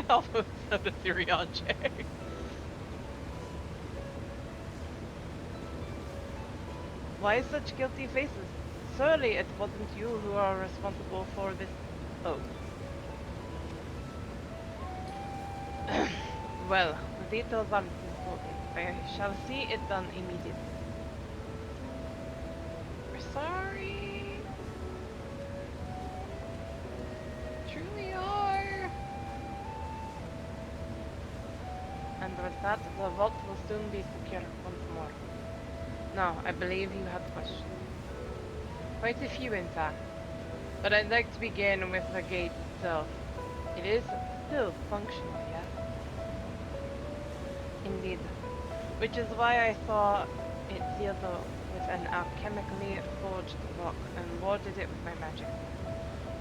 [SPEAKER 2] Almost out of Therianche. Why such guilty faces? Surely it wasn't you who are responsible for this. Oh. Well, the details aren't important. I shall see it done immediately. We're sorry. Truly are. And with that, the vault will soon be secure once more. Now, I believe you have questions. Quite a few, in fact. But I'd like to begin with the gate itself. It is still functional, yes? Indeed. Which is why I saw it sealed with an alchemically forged lock and warded it with my magic.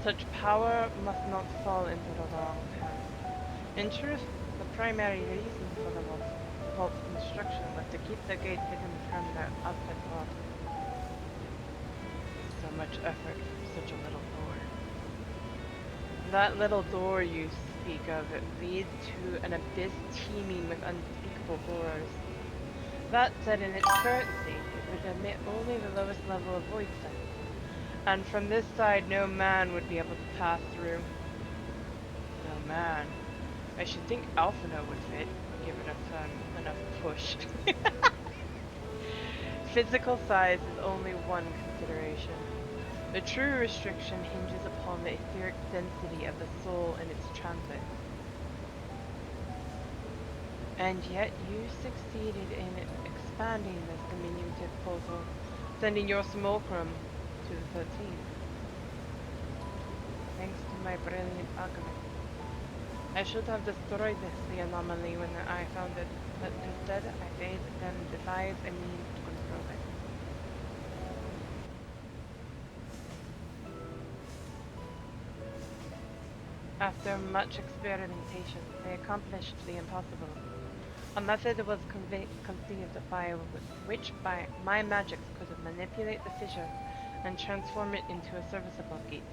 [SPEAKER 2] Such power must not fall into the wrong hands. In truth, the primary reason for the vault's construction was to keep the gate hidden from the outside world. So much effort for such a little door. That little door you speak of leads to an abyss teeming with unspeakable horrors. That said, in its current state, it would emit only the lowest level of void sense. And from this side, no man would be able to pass through. No man. I should think Alphino would fit, given enough push. Physical size is only one consideration. The true restriction hinges upon the etheric density of the soul in its transit. And yet you succeeded in expanding this diminutive portal, sending your simulacrum to the 13th. Thanks to my brilliant alchemy. I should have destroyed the anomaly when I found it, but instead I bade them devise a means to control it. After much experimentation, they accomplished the impossible. A method was conceived by which my magics could manipulate the fissure and transform it into a serviceable gate.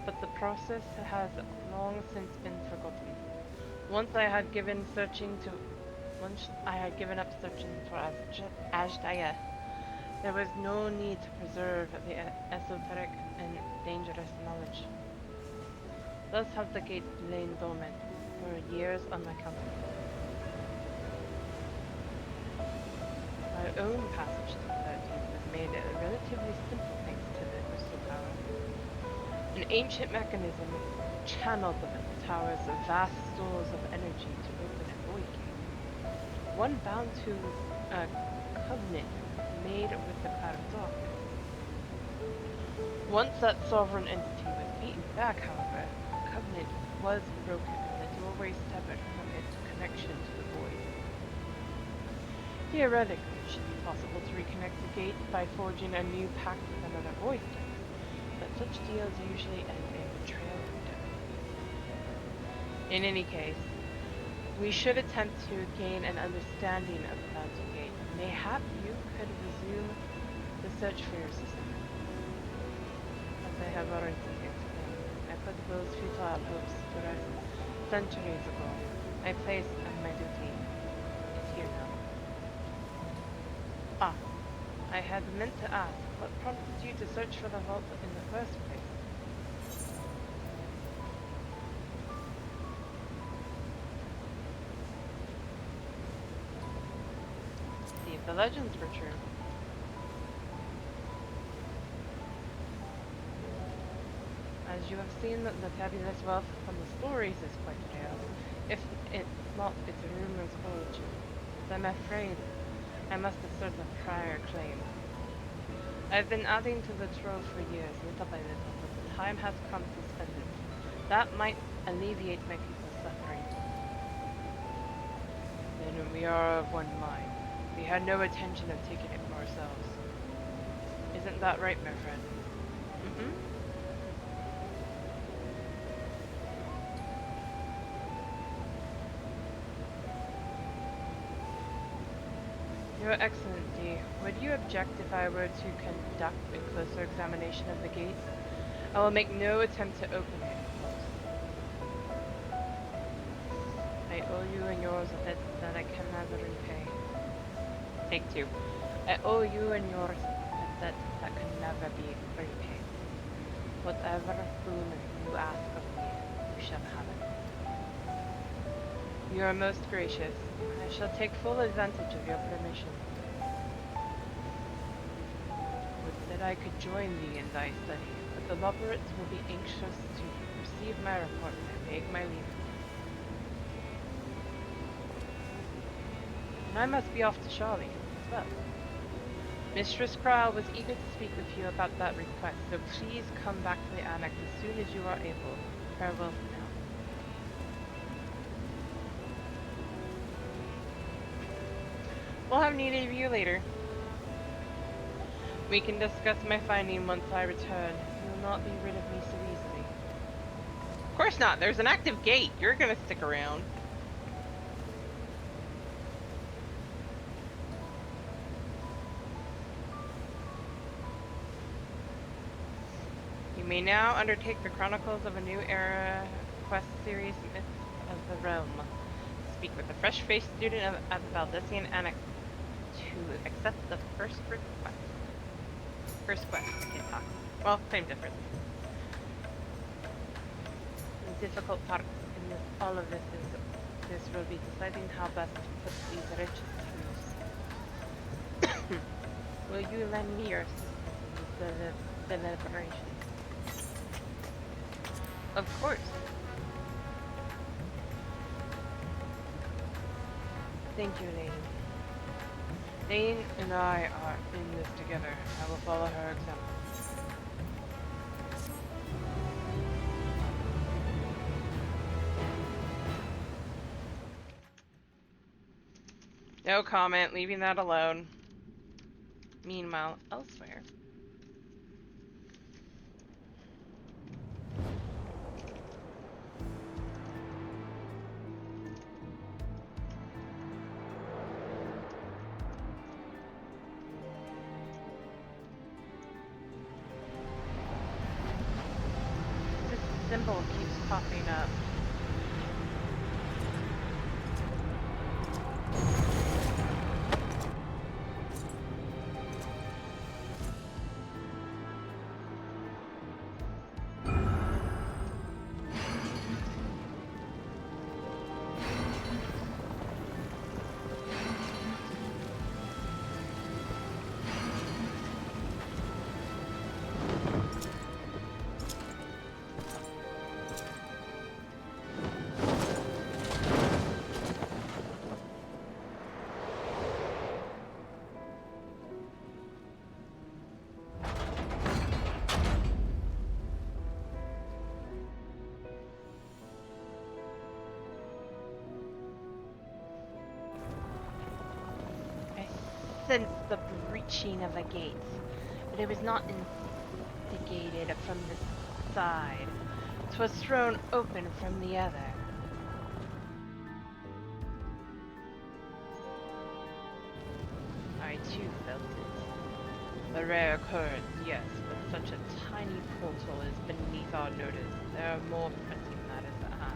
[SPEAKER 2] But the process has long since been forgotten. Once I had given up searching for Ajdaya, there was no need to preserve the esoteric and dangerous knowledge. Thus have the gate lain dormant for years unaccounted. My own passage to the 13th was made relatively simple thanks to the crystal power. An ancient mechanism channeled the tower's vast stores of energy to open a void gate. One bound to a covenant made with the cloud of darkness. Once that sovereign entity was beaten back, however, the covenant was broken and the doorway severed from its connection to the void. Theoretically, it should be possible to reconnect the gate by forging a new pact with another void prince, but such deals usually end in betrayal and death. In any case, we should attempt to gain an understanding of the mountain gate. Mayhap you could resume the search for your sister. As I have already explained, I put those futile hopes to rest centuries ago. My place and my duty is here now. Ah, I had meant to ask, what prompted you to search for the vault in the first place? See if the legends were true. As you have seen, the fabulous wealth from the stories is quite real. If it's not, it's a rumor's origin. But I'm afraid I must assert a prior claim. I've been adding to the trove for years, little by little, but the time has come to spend it. That might alleviate my people's suffering. Then we are of one mind. We had no intention of taking it for ourselves. Isn't that right, my friend? Mm-hmm. Your Excellency, would you object if I were to conduct a closer examination of the gate? I will make no attempt to open it, of course. I owe you and yours a debt that I can never repay. Take two. I owe you and yours a debt that can never be repaid. Whatever boon you ask of me, you shall have it. You are most gracious. I I shall take full advantage of your permission. Would that I could join thee in thy study, but the Loperites will be anxious to receive my report and beg my leave. And I must be off to Charlie as well. Mistress Krile was eager to speak with you about that request, so please come back to the annex as soon as you are able. Farewell for now. We'll have need of you later. We can discuss my finding once I return. You will not be rid of me so easily. Of course not. There's an active gate. You're gonna stick around. You may now undertake the Chronicles of a New Era quest series, Myths of the Realm. Speak with a fresh-faced student of the Valdesian Annex to accept the first request. First quest, can't talk. Well, same difference. The difficult part in all of this will be deciding how best to put these riches to use. Will you lend me your assistance in the deliberation? Of course. Thank you, lady. Dane and I are in this together. I will follow her example. No comment, leaving that alone. Meanwhile, elsewhere. Symbol keeps popping up. Sensed the breaching of a gate, but it was not instigated from the side. 'Twas thrown open from the other. I too felt it. A rare occurrence, yes, but such a tiny portal is beneath our notice. There are more pressing matters at hand.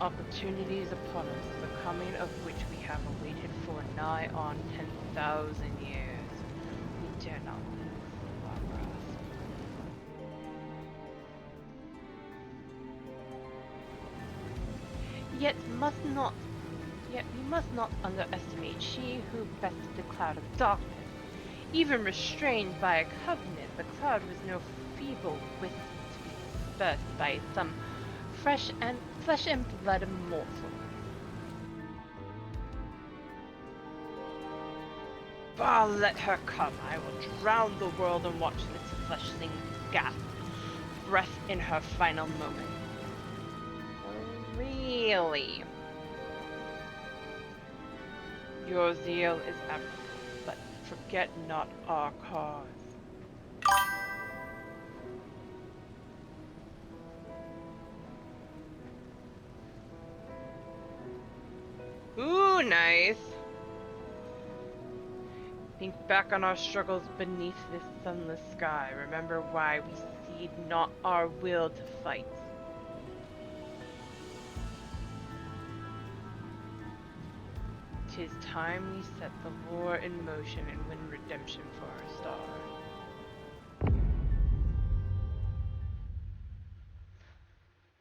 [SPEAKER 2] Opportunities upon us, the coming of which we have awaited for nigh on 10,000 years. We dare not let it slip our grasp. Yet we must not underestimate she who bested the cloud of darkness. Even restrained by a covenant, the cloud was no feeble wisp to be dispersed by some flesh and blood immortal. Bah, let her come. I will drown the world and watch this fleshling gasp, breath in her final moment. Really? Your zeal is ever, but forget not our cause. Ooh, nice. Think back on our struggles beneath this sunless sky. Remember why we cede not our will to fight. 'Tis time we set the war in motion and win redemption for our star.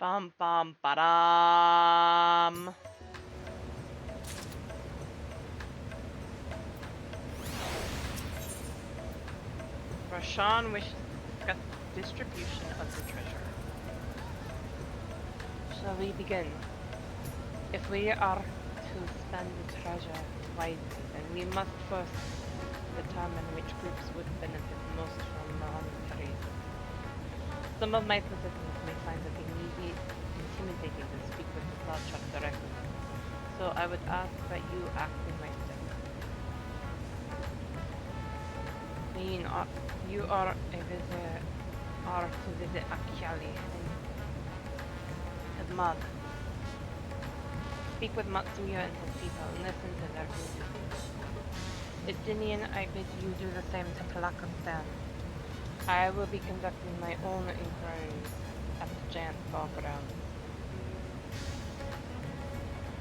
[SPEAKER 2] Bum bum ba-dum. Rashawn wishes to discuss the distribution of the treasure. Shall we begin? If we are to spend the treasure wisely, then we must first determine which groups would benefit most from the monasteries. Some of my participants may find it intimidating to speak with the Cloud Shop directly, so I would ask that you act in my stead. You are to visit Akali and Kadmad. Speak with Matsuya and his people and listen to their news. Istinian, I bid you do the same to Kalakistan. I will be conducting my own inquiries at the Giant Ball Grounds.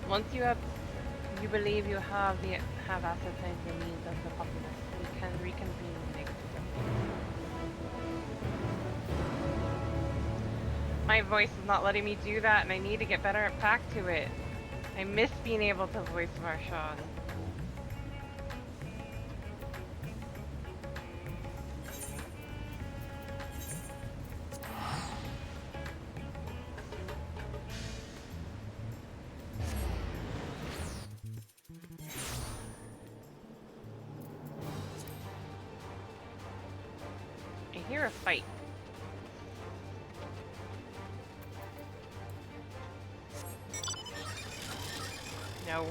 [SPEAKER 2] Once you believe you have ascertained the needs of the populace, we can reconvene and make a decision. My voice is not letting me do that, and I need to get better back to it. I miss being able to voice Marshawn. I hear a fight. No.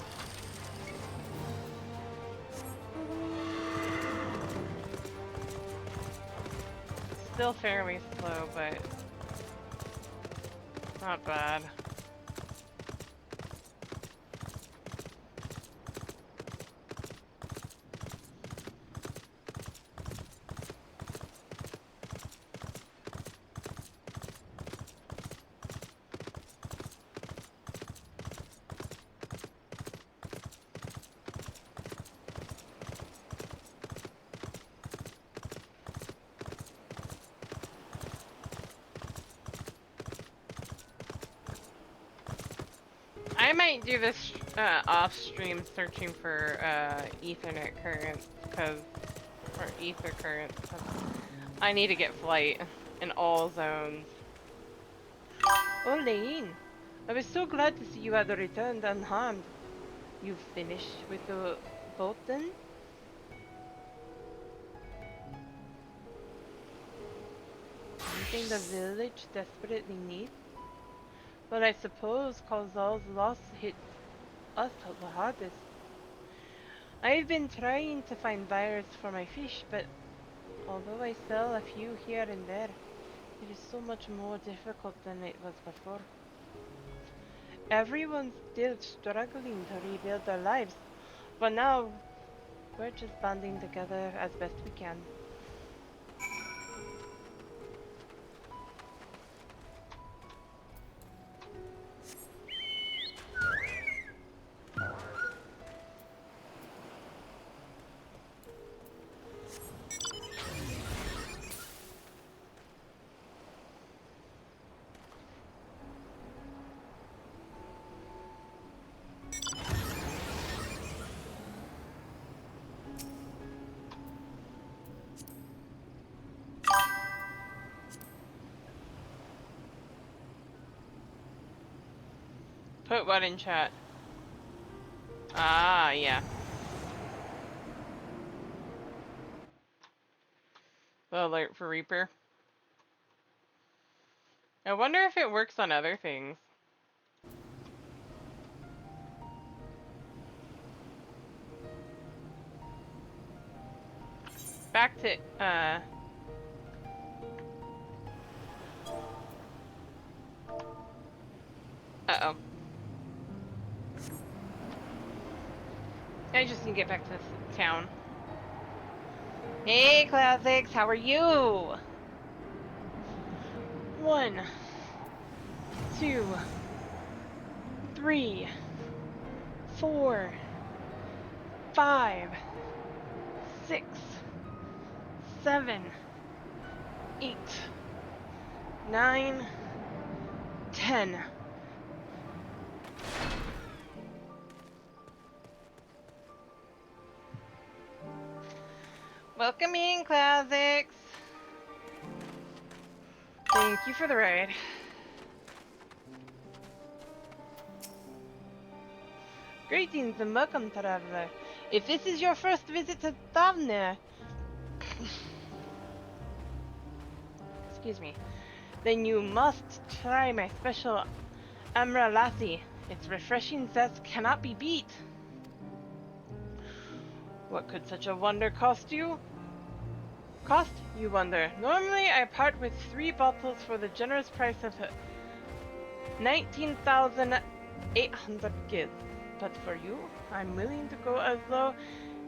[SPEAKER 2] Still fairly slow, but not bad. I might do this off-stream searching for Ethernet currents, or ether currents, cause I need to get flight in all zones. Oh, Lane, I was so glad to see you had returned unharmed. You finished with the boat then? Anything the village desperately needs? But I suppose Kozal's loss hit us the hardest. I've been trying to find buyers for my fish, but although I sell a few here and there, it is so much more difficult than it was before. Everyone's still struggling to rebuild their lives, but now we're just banding together as best we can. Put what in chat? Ah, yeah. The alert for Reaper. I wonder if it works on other things. Back to, uh-oh. I just need to get back to this town. Hey, Classics, how are you? 1, 2, 3, 4, 5, 6, 7, 8, 9, 10. Welcome in, Classics. Thank you for the ride. Greetings and welcome, traveler. If this is your first visit to Thavner, excuse me, then you must try my special Amra Lassi. Its refreshing zest cannot be beat. What could such a wonder cost you? Cost, you wonder. Normally I part with 3 bottles for the generous price of 19,800 gil. But for you, I'm willing to go as low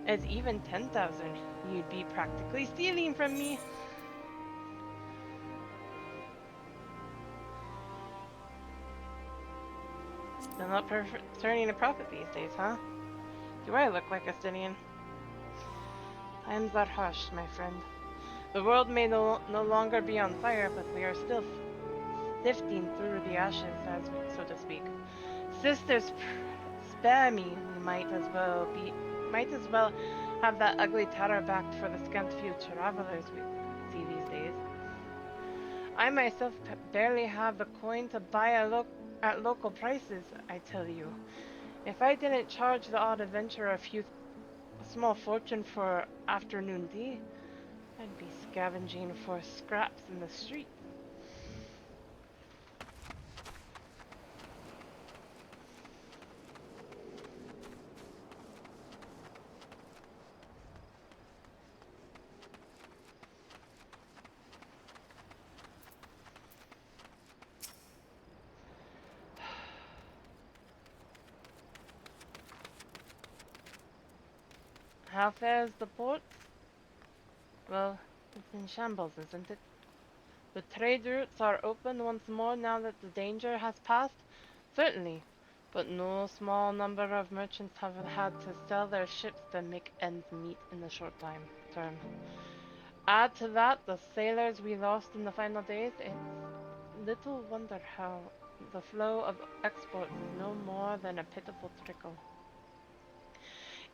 [SPEAKER 2] as even 10,000. You'd be practically stealing from me. Still not turning a profit these days, huh? Do I look like a Stynian? Times are harsh, my friend. The world may no longer be on fire, but we are still sifting through the ashes, so to speak. Sisters, spare me. We might as well have that ugly tower backed for the scant few travelers we see these days. I myself barely have the coin to buy at local prices, I tell you. If I didn't charge the odd adventurer a small fortune for afternoon tea, I'd be scavenging for scraps in the street. How fares the port? Well, it's in shambles, isn't it? The trade routes are open once more now that the danger has passed? Certainly, but no small number of merchants have had to sell their ships to make ends meet in the short term. Add to that the sailors we lost in the final days, it's little wonder how the flow of exports is no more than a pitiful trickle.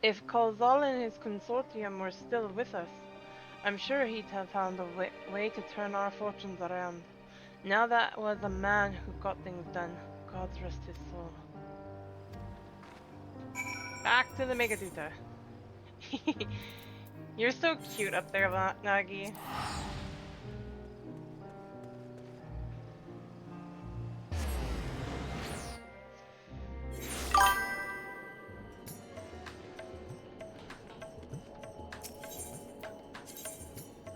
[SPEAKER 2] If Kolzal and his consortium were still with us, I'm sure he'd have found a way to turn our fortunes around. Now that was a man who got things done. God rest his soul. Back to the Megaduta. You're so cute up there, Nagi.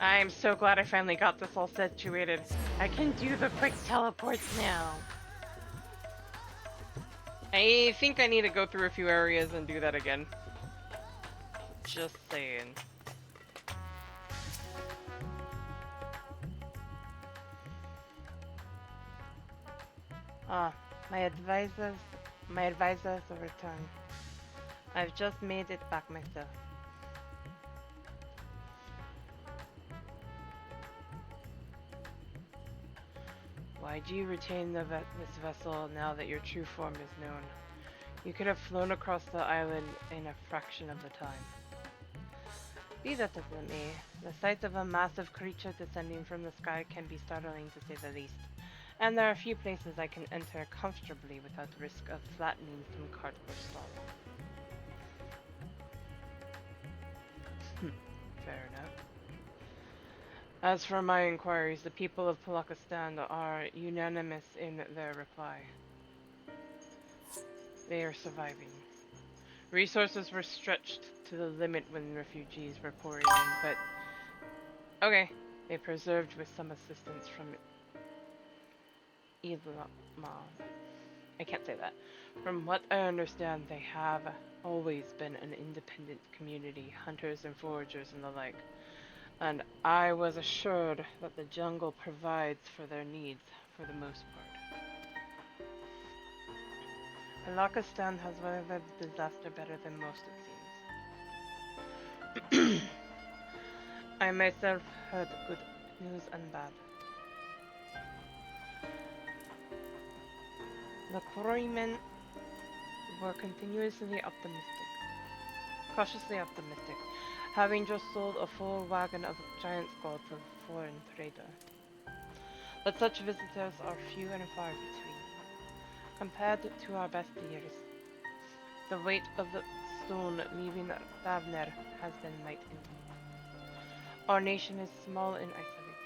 [SPEAKER 2] I'm so glad I finally got this all situated. I can do the quick teleports now. I think I need to go through a few areas and do that again. Just saying. Ah, my advisors have returned. I've just made it back myself. Why do you retain this vessel now that your true form is known? You could have flown across the island in a fraction of the time. Be that as it may, the sight of a massive creature descending from the sky can be startling to say the least, and there are few places I can enter comfortably without risk of flattening some cart or stall. Fair enough. As for my inquiries, the people of Palakistan are unanimous in their reply. They are surviving. Resources were stretched to the limit when refugees were pouring in, but okay, they preserved with some assistance from Ilma. I can't say that. From what I understand, they have always been an independent community, hunters and foragers and the like. And I was assured that the jungle provides for their needs for the most part. Palakistan has weathered disaster better than most, it seems. I myself heard good news and bad. The quarrymen were cautiously optimistic, having just sold a full wagon of giant skull to a foreign trader. But such visitors are few and far between. Compared to our best years, the weight of the stone leaving Ravner has been light indeed. Our nation is small and isolated.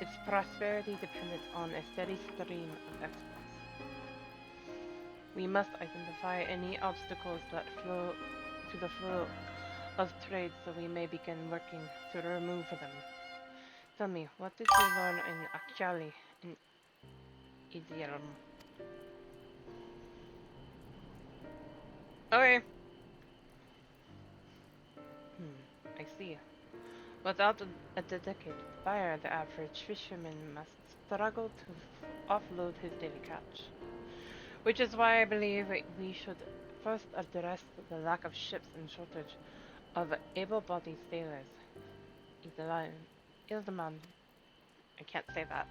[SPEAKER 2] Its prosperity depended on a steady stream of exports. We must identify any obstacles that flow to the flow of trade so we may begin working to remove them. Tell me, what did you learn in Akali and Idirum? Okay. I see. Without a dedicated buyer, the average fisherman must struggle to offload his daily catch. Which is why I believe we should first address the lack of ships and shortage of able-bodied sailors. Ildeman. I can't say that.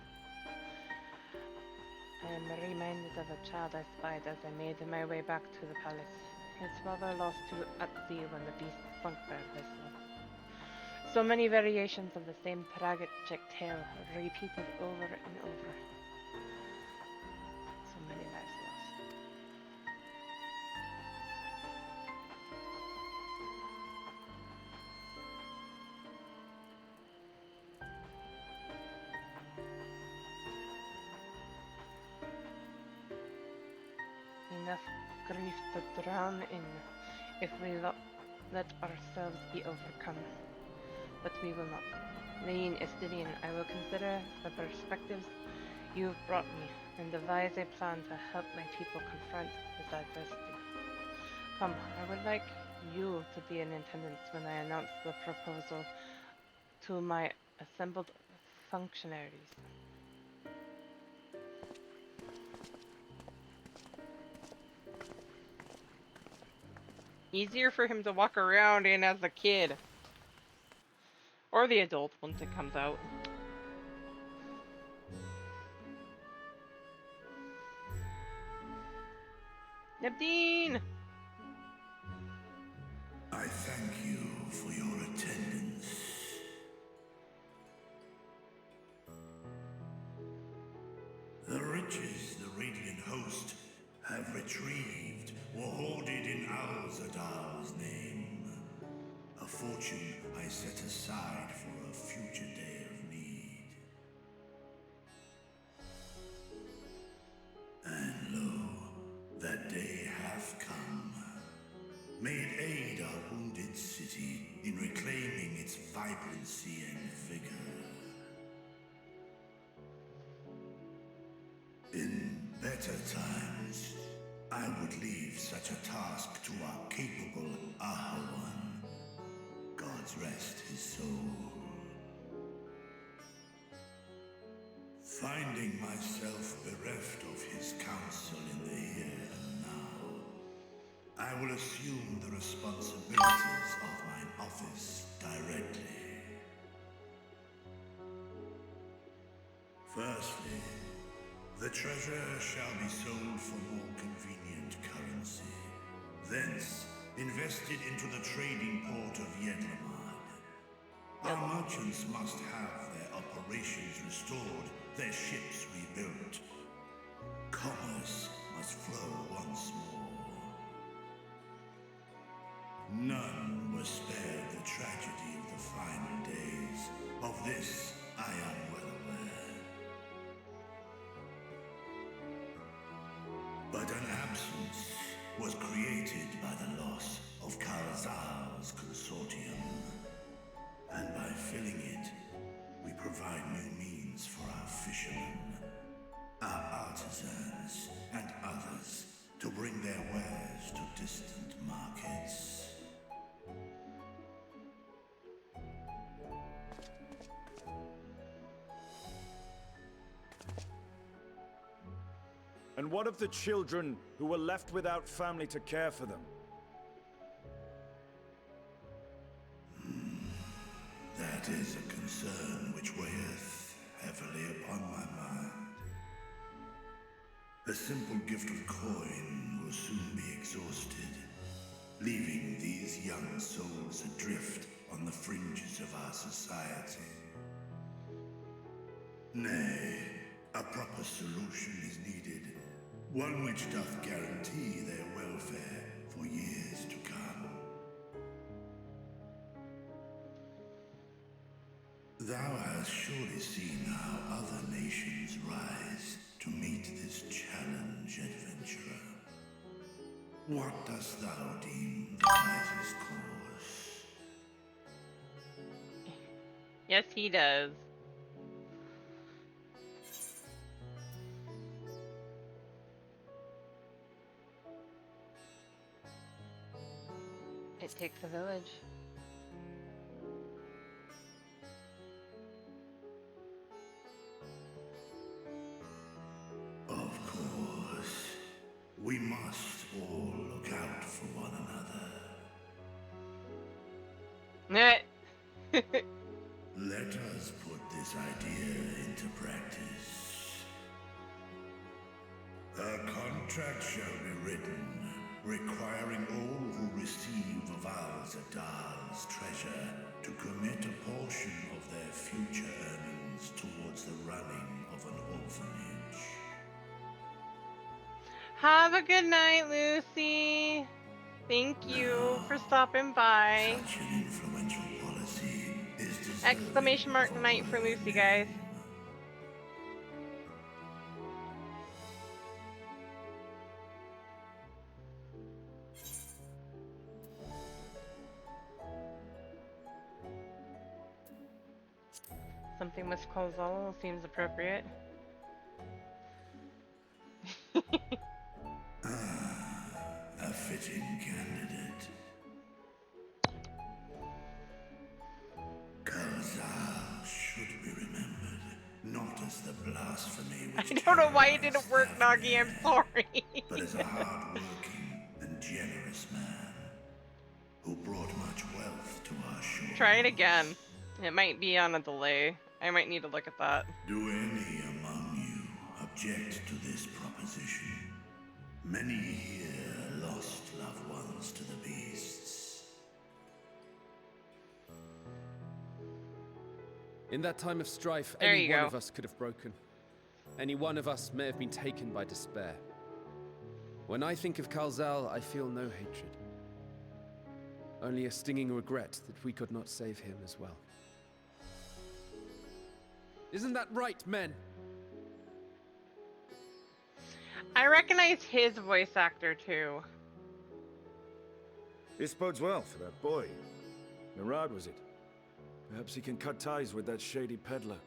[SPEAKER 2] I am reminded of a child I spied as I made my way back to the palace. His father lost at sea when the beast sunk their vessel. So many variations of the same tragic tale repeated over and over. So many lives lost. Enough grief to drown in if we let ourselves be overcome. But we will not. Lean Estidian, I will consider the perspectives you've brought me and devise a plan to help my people confront this adversity. Come, I would like you to be in attendance when I announce the proposal to my assembled functionaries. Easier for him to walk around in as a kid. Or the adult once it comes out. Nebdeen!
[SPEAKER 14] I thank you for your attendance. The riches the Radiant Host have retrieved were hoarded in Al-Zadal's name. A fortune I set aside for a future day of need. And lo, that day hath come. May it aid our wounded city in reclaiming its vibrancy and vigor. In better times, I would leave such a task to our capable Ahawan. God's rest his soul. Finding myself bereft of his counsel in the here and now, I will assume the responsibilities of mine office directly. Firstly, the treasure shall be sold for more convenient currency. Thence, invested into the trading port of Yedlamad. Our merchants must have their operations restored, their ships rebuilt. Commerce must flow once more. None were spared the tragedy of the final days. Of this, I am well aware. But an absence was created by the loss of Karazal's consortium. And by filling it, we provide new means for our fishermen, our artisans, and others to bring their wares to distant markets.
[SPEAKER 15] And what of the children who were left without family to care for them?
[SPEAKER 14] That is a concern which weigheth heavily upon my mind. A simple gift of coin will soon be exhausted, leaving these young souls adrift on the fringes of our society. Nay, a proper solution is needed, one which doth guarantee their welfare for years to come. Thou hast surely seen how other nations rise to meet this challenge, adventurer. What dost thou deem the wisest course?
[SPEAKER 2] Yes, he does. It takes a village.
[SPEAKER 14] Of course. We must all look out for one another. Let us put this idea into practice. A contract shall be written, requiring all who receive of our Zadal's treasure to commit a portion of their future earnings towards the running of an orphanage.
[SPEAKER 2] Have a good night, Lucy. Thank you for stopping by.
[SPEAKER 14] Such an influential policy is
[SPEAKER 2] Exclamation mark night for Lucy, guys. Something with Calzal seems appropriate.
[SPEAKER 14] A fitting candidate. Calzal should be remembered, not as the blasphemy which
[SPEAKER 2] I don't know why it didn't work, Nagi, I'm sorry.
[SPEAKER 14] but as a hard-working and generous man who brought much wealth to our shore.
[SPEAKER 2] Try it again. It might be on a delay. I might need to look at that.
[SPEAKER 14] Do any among you object to this proposition? Many here lost loved ones to the beasts.
[SPEAKER 16] In that time of strife,
[SPEAKER 2] There
[SPEAKER 16] any
[SPEAKER 2] you
[SPEAKER 16] one
[SPEAKER 2] go.
[SPEAKER 16] of us could have broken. Any one of us may have been taken by despair. When I think of Calzal, I feel no hatred. Only a stinging regret that we could not save him as well. Isn't that right, men?
[SPEAKER 2] I recognize his voice actor too.
[SPEAKER 15] This bodes well for that boy. Mirad, was it? Perhaps he can cut ties with that shady peddler.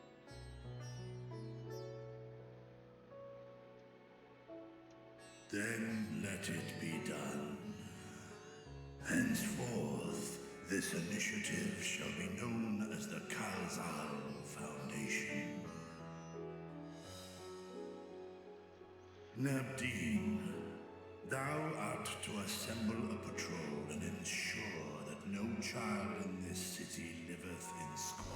[SPEAKER 14] Then let it be done. Henceforth, this initiative shall be known as the Calzal Foundation. Nabdeen, thou art to assemble a patrol and ensure that no child in this city liveth in squalor.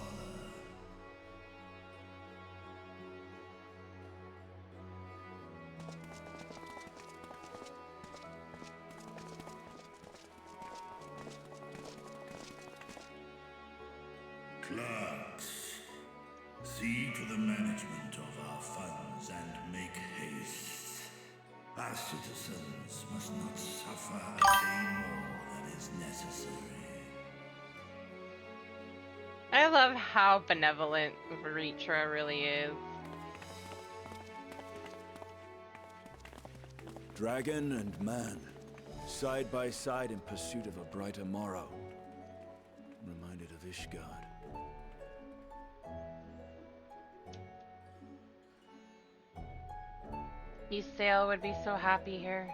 [SPEAKER 14] Clerks, see to the management of our funds and make haste. Our citizens must not suffer a day more than is necessary.
[SPEAKER 2] I love how benevolent Vritra really is.
[SPEAKER 15] Dragon and man, side by side in pursuit of a brighter morrow. Reminded of Ishgard.
[SPEAKER 2] Ysael would be so happy here.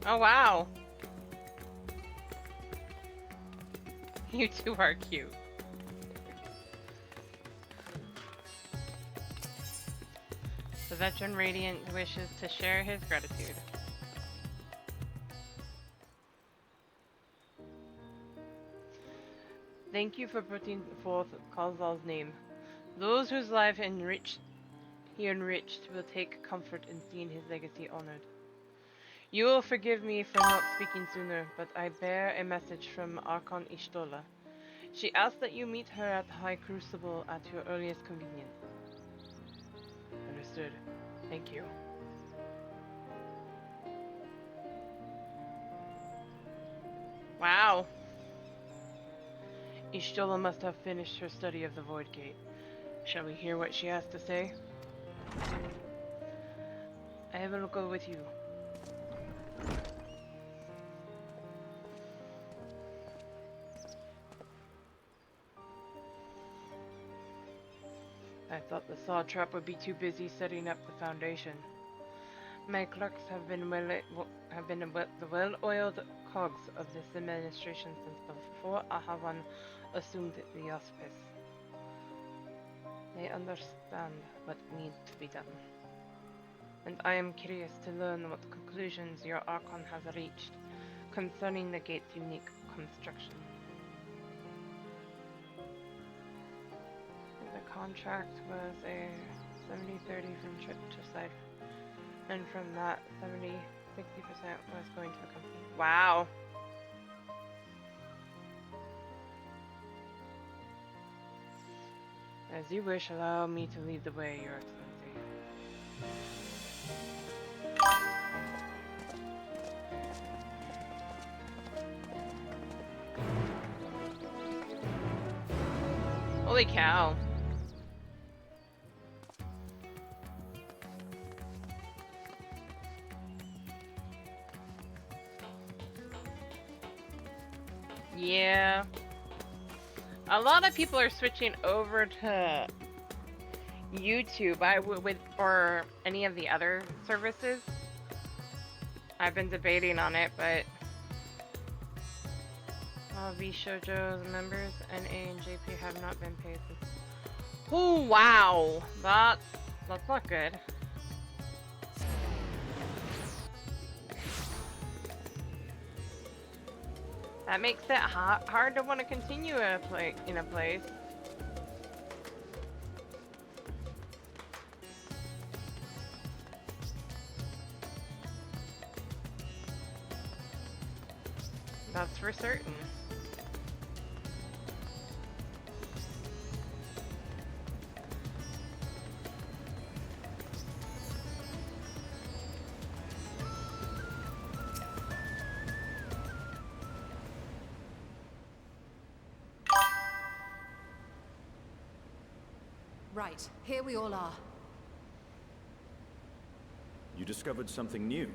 [SPEAKER 2] Oh, wow. You two are cute. The veteran Radiant wishes to share his gratitude. Thank you for putting forth Kalzal's name. Those whose life he enriched will take comfort in seeing his legacy honored. You will forgive me for not speaking sooner, but I bear a message from Archon Ishtola. She asks that you meet her at the High Crucible at your earliest convenience. Understood. Thank you. Wow. Ishtola must have finished her study of the Void Gate. Shall we hear what she has to say? I will go with you. I thought the saw trap would be too busy setting up the foundation. My clerks have been the well-oiled cogs of this administration since before Ahawan assumed the auspice. They understand what needs to be done. And I am curious to learn what conclusions your Archon has reached concerning the gate's unique construction. The contract was a 70-30 from trip to site, and from that 60% was going to the company. Wow. As you wish, allow me to lead the way, Your Excellency. Holy cow. Yeah. A lot of people are switching over to YouTube or any of the other services. I've been debating on it, but Shoujo's members, NA and JP, have not been paid. Oh wow, that's not good. That makes it hard to want to continue in a place. That's for certain.
[SPEAKER 11] Right, here we all are.
[SPEAKER 9] You discovered something new.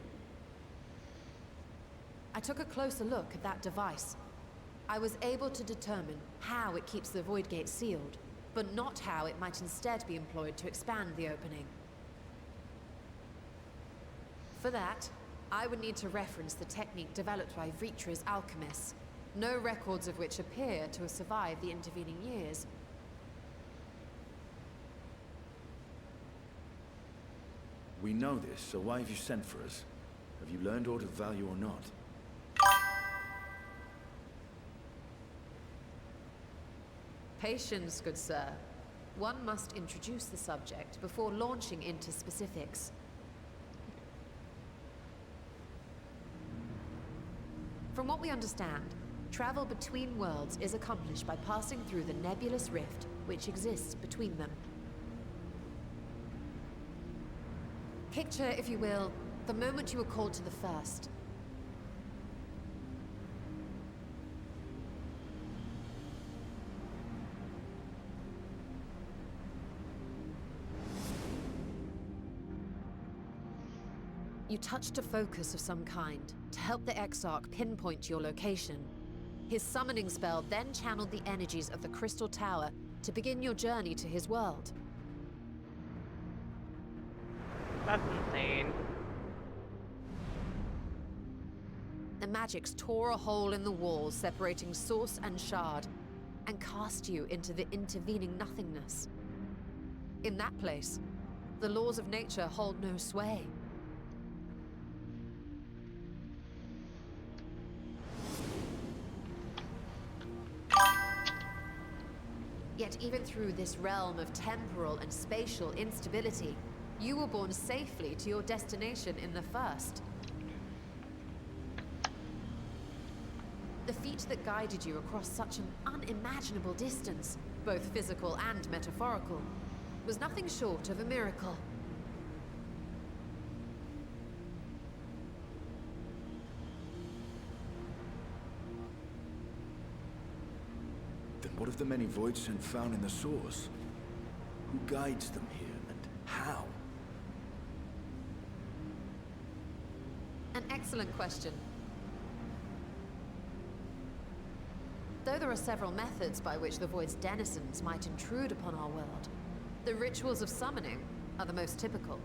[SPEAKER 11] I took a closer look at that device. I was able to determine how it keeps the Void Gate sealed, but not how it might instead be employed to expand the opening. For that, I would need to reference the technique developed by Vritra's alchemists, no records of which appear to have survived the intervening years.
[SPEAKER 9] We know this, so why have you sent for us? Have you learned aught of value or not?
[SPEAKER 11] Patience, good sir. One must introduce the subject before launching into specifics. From what we understand, travel between worlds is accomplished by passing through the nebulous rift which exists between them. Picture, if you will, the moment you were called to the first. You touched a focus of some kind to help the Exarch pinpoint your location. His summoning spell then channeled the energies of the Crystal Tower to begin your journey to his world.
[SPEAKER 2] That's insane.
[SPEAKER 11] The magics tore a hole in the wall separating source and shard, and cast you into the intervening nothingness. In that place, the laws of nature hold no sway. Yet even through this realm of temporal and spatial instability, you were borne safely to your destination in the first. The feat that guided you across such an unimaginable distance, both physical and metaphorical, was nothing short of a miracle.
[SPEAKER 15] Then what of the many Voidsent found in the source? Who guides them here, and how?
[SPEAKER 11] An excellent question. Though there are several methods by which the Void's denizens might intrude upon our world, the rituals of summoning are the most typical.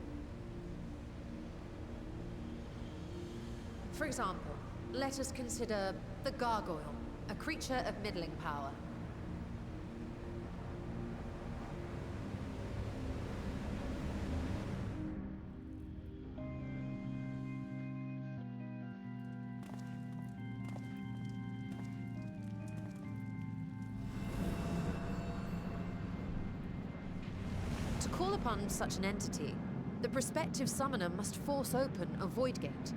[SPEAKER 11] For example, let us consider the Gargoyle, a creature of middling power. To call upon such an entity, the prospective summoner must force open a void gate.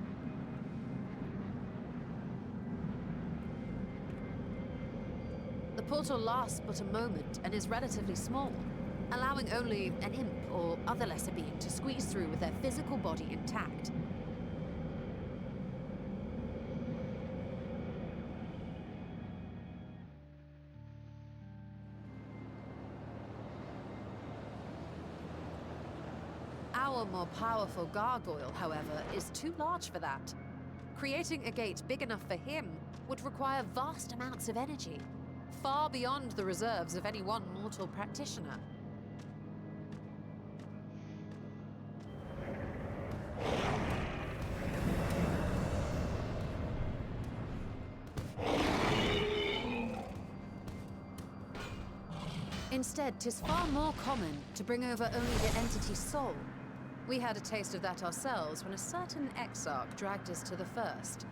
[SPEAKER 11] The portal lasts but a moment and is relatively small, allowing only an imp or other lesser being to squeeze through with their physical body intact. Our more powerful gargoyle, however, is too large for that. Creating a gate big enough for him would require vast amounts of energy, far beyond the reserves of any one mortal practitioner. Instead, 'tis far more common to bring over only the entity's soul. We had a taste of that ourselves when a certain exarch dragged us to the first.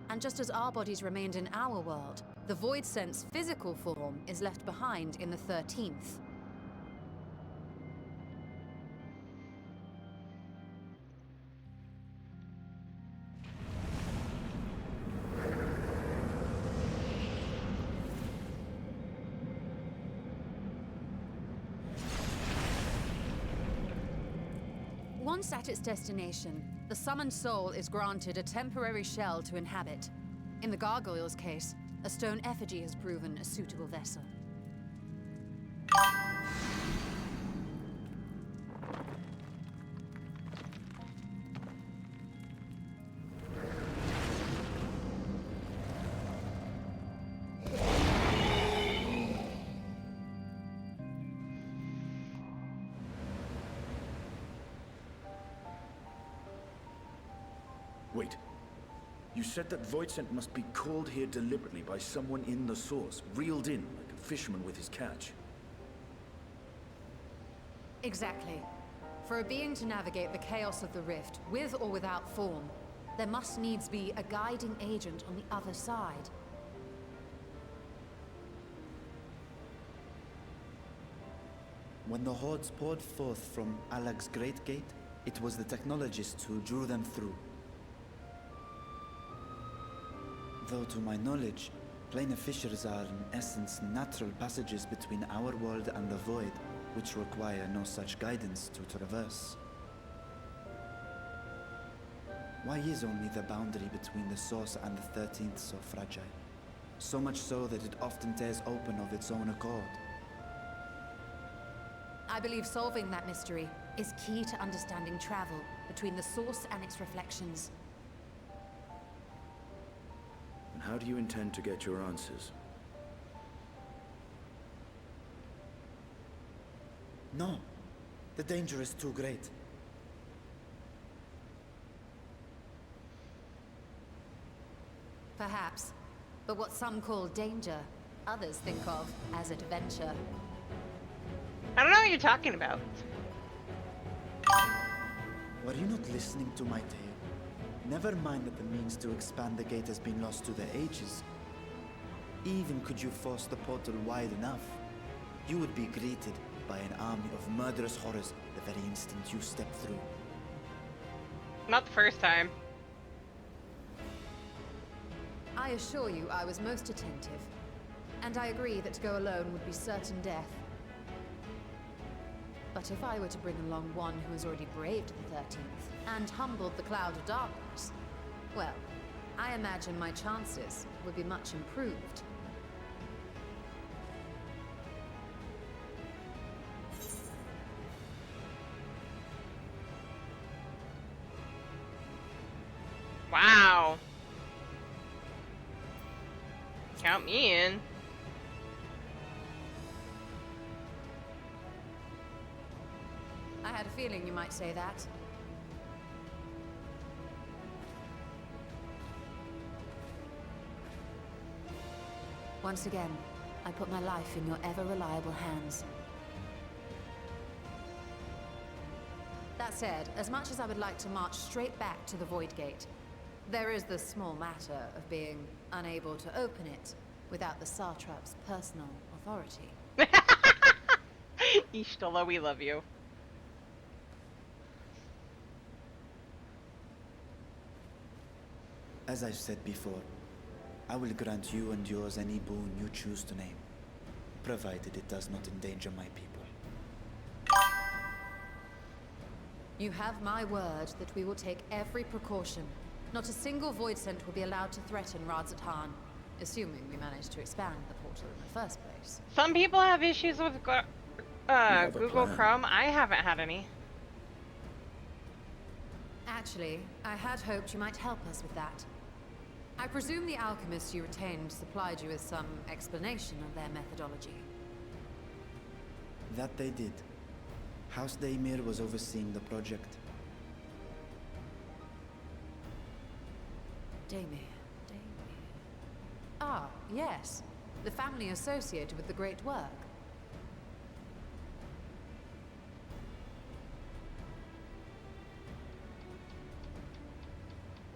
[SPEAKER 11] And just as our bodies remained in our world, the Voidsent's physical form is left behind in the 13th. Once at its destination, the summoned soul is granted a temporary shell to inhabit. In the gargoyle's case, a stone effigy has proven a suitable vessel.
[SPEAKER 15] Wait. You said that Voidsent must be called here deliberately by someone in the source, reeled in like a fisherman with his catch.
[SPEAKER 11] Exactly. For a being to navigate the chaos of the rift, with or without form, there must needs be a guiding agent on the other side.
[SPEAKER 8] When the hordes poured forth from Alag's Great Gate, it was the technologists who drew them through. Though to my knowledge, planar fissures are in essence natural passages between our world and the void, which require no such guidance to traverse. Why is only the boundary between the source and the 13th so fragile? So much so that it often tears open of its own accord.
[SPEAKER 11] I believe solving that mystery is key to understanding travel between the source and its reflections.
[SPEAKER 9] How do you intend to get your answers?
[SPEAKER 8] No. The danger is too great.
[SPEAKER 11] Perhaps. But what some call danger, others think of as adventure.
[SPEAKER 2] I don't know what you're talking about.
[SPEAKER 8] Were you not listening to my tale? Never mind that the means to expand the gate has been lost to the ages. Even could you force the portal wide enough, you would be greeted by an army of murderous horrors the very instant you step through.
[SPEAKER 2] Not the first time.
[SPEAKER 11] I assure you I was most attentive. And I agree that to go alone would be certain death. But if I were to bring along one who has already braved the 13th and humbled the Cloud of Darkness, well, I imagine my chances would be much improved.
[SPEAKER 2] Wow. Count me in.
[SPEAKER 11] I had a feeling you might say that. Once again, I put my life in your ever-reliable hands. That said, as much as I would like to march straight back to the Void Gate, there is the small matter of being unable to open it without the Satrap's personal authority.
[SPEAKER 2] Ishtola, we love you.
[SPEAKER 8] As I've said before, I will grant you and yours any boon you choose to name, provided it does not endanger my people.
[SPEAKER 11] You have my word that we will take every precaution. Not a single void scent will be allowed to threaten Radzatan, assuming we manage to expand the portal in the first place.
[SPEAKER 2] Some people have issues with Google
[SPEAKER 9] plan.
[SPEAKER 2] Chrome. I haven't had any.
[SPEAKER 11] Actually, I had hoped you might help us with that. I presume the alchemists you retained supplied you with some explanation of their methodology.
[SPEAKER 8] That they did. House Daimir was overseeing the project.
[SPEAKER 11] Daimir. Ah, yes. The family associated with the great work.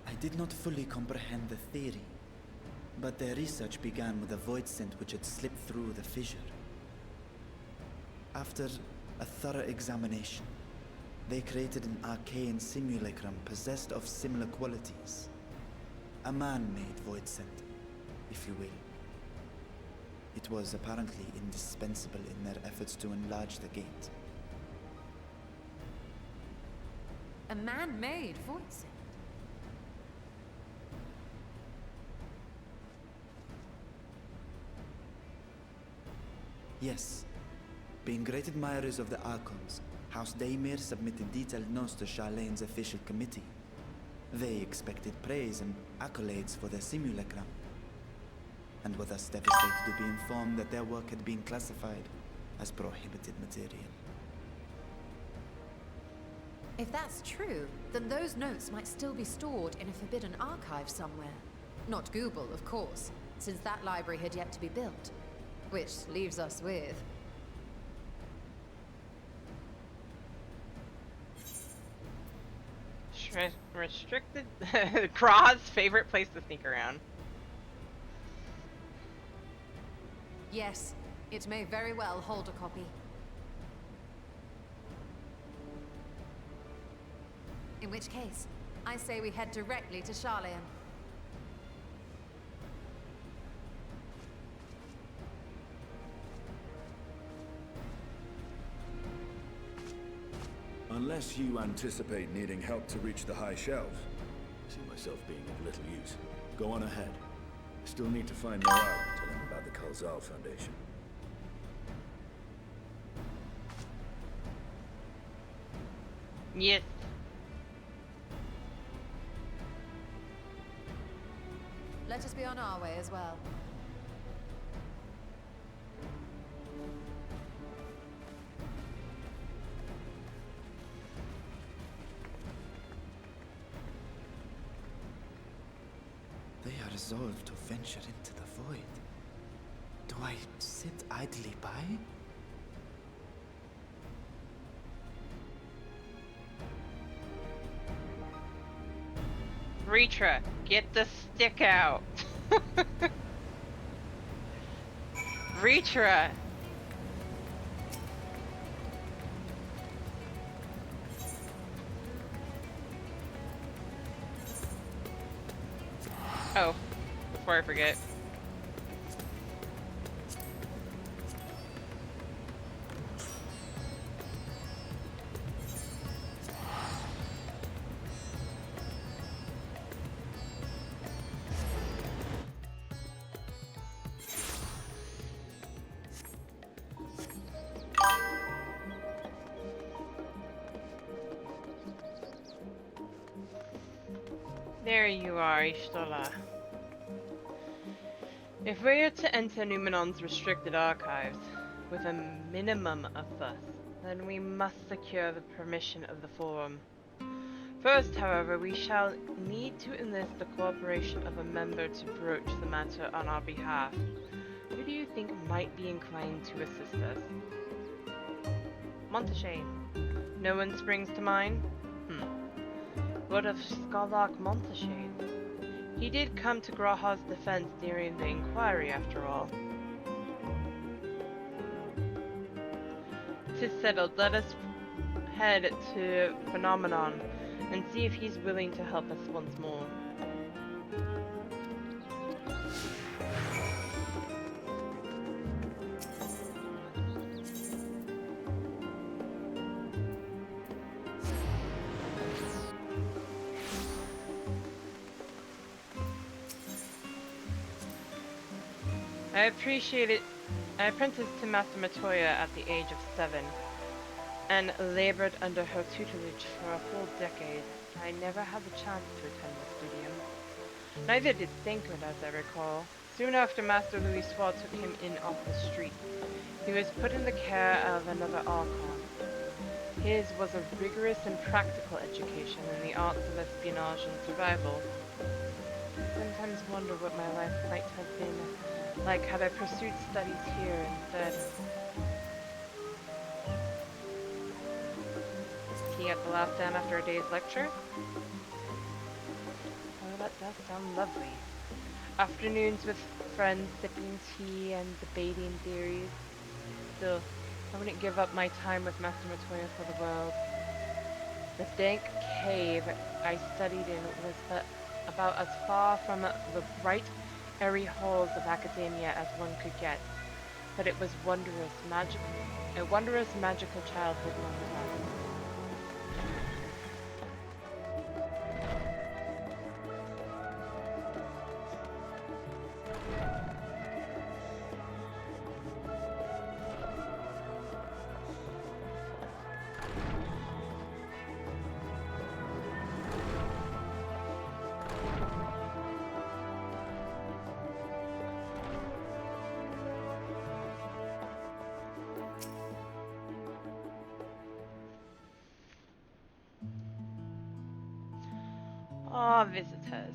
[SPEAKER 8] I did not fully comprehend the theory, but their research began with a void scent which had slipped through the fissure. After a thorough examination, they created an arcane simulacrum possessed of similar qualities. A man-made void scent, if you will. It was apparently indispensable in their efforts to enlarge the gate.
[SPEAKER 11] A man-made void scent?
[SPEAKER 8] Yes. Being great admirers of the Archons, House Daimir submitted detailed notes to Charlene's official committee. They expected praise and accolades for their simulacrum, and were thus devastated to be informed that their work had been classified as prohibited material.
[SPEAKER 11] If that's true, then those notes might still be stored in a forbidden archive somewhere. Not Google, of course, since that library had yet to be built. Which leaves us with...
[SPEAKER 2] Restricted... Kraw's favorite place to sneak around.
[SPEAKER 11] Yes, it may very well hold a copy. In which case, I say we head directly to Charlene.
[SPEAKER 9] Unless you anticipate needing help to reach the high shelves, I see myself being of little use. Go on ahead. I still need to find Morale and tell him about the Kalzal Foundation.
[SPEAKER 2] Yes.
[SPEAKER 11] Let us be be on our way as well.
[SPEAKER 8] They are resolved to venture into the void. Do I sit idly by?
[SPEAKER 2] Ritra, get the stick out. Ritra. Oh, before I forget. There you are, Ishtola. If we are to enter Numenon's restricted archives with a minimum of fuss, then we must secure the permission of the Forum. First, however, we shall need to enlist the cooperation of a member to broach the matter on our behalf. Who do you think might be inclined to assist us? Monteshane. No one springs to mind? What of Skarlark Monteshane? He did come to Graha's defense during the inquiry, after all. 'Tis settled. Let us head to Phenomenon and see if he's willing to help us once more. I appreciate it. I apprenticed to Master Matoya at the age of 7, and labored under her tutelage for a full decade. I never had the chance to attend the studium. Neither did Thancred, as I recall. Soon after Master Louis Soir took him in off the street, he was put in the care of another Archon. His was a rigorous and practical education in the arts of espionage and survival. I sometimes wonder what my life might have been like had I pursued studies here instead. Tea at the last stand after a day's lecture? Oh, that does sound lovely. Afternoons with friends sipping tea and debating theories. Still, I wouldn't give up my time with Master Matoya for the world. The dank cave I studied in was about as far from the bright, airy halls of academia as one could get, but it was a wondrous magical childhood nonetheless. Ah, visitors.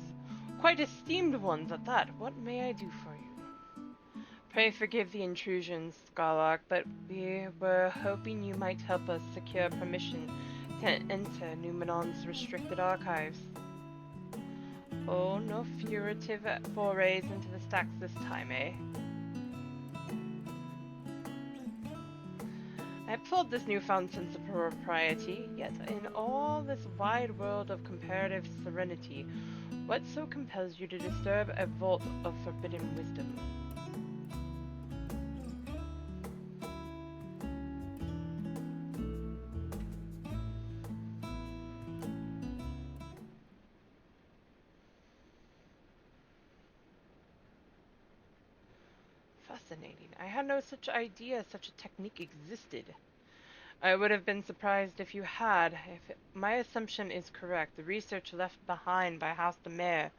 [SPEAKER 2] Quite esteemed ones at that. What may I do for you? Pray forgive the intrusion, Skarlark, but we were hoping you might help us secure permission to enter Numenon's restricted archives. Oh, no furtive forays into the stacks this time, eh? I applaud this newfound sense of propriety, yet in all this wide world of comparative serenity, what so compels you to disturb a vault of forbidden wisdom? Fascinating. I had no such idea such a technique existed. I would have been surprised if you had. If my assumption is correct, the research left behind by House de Maire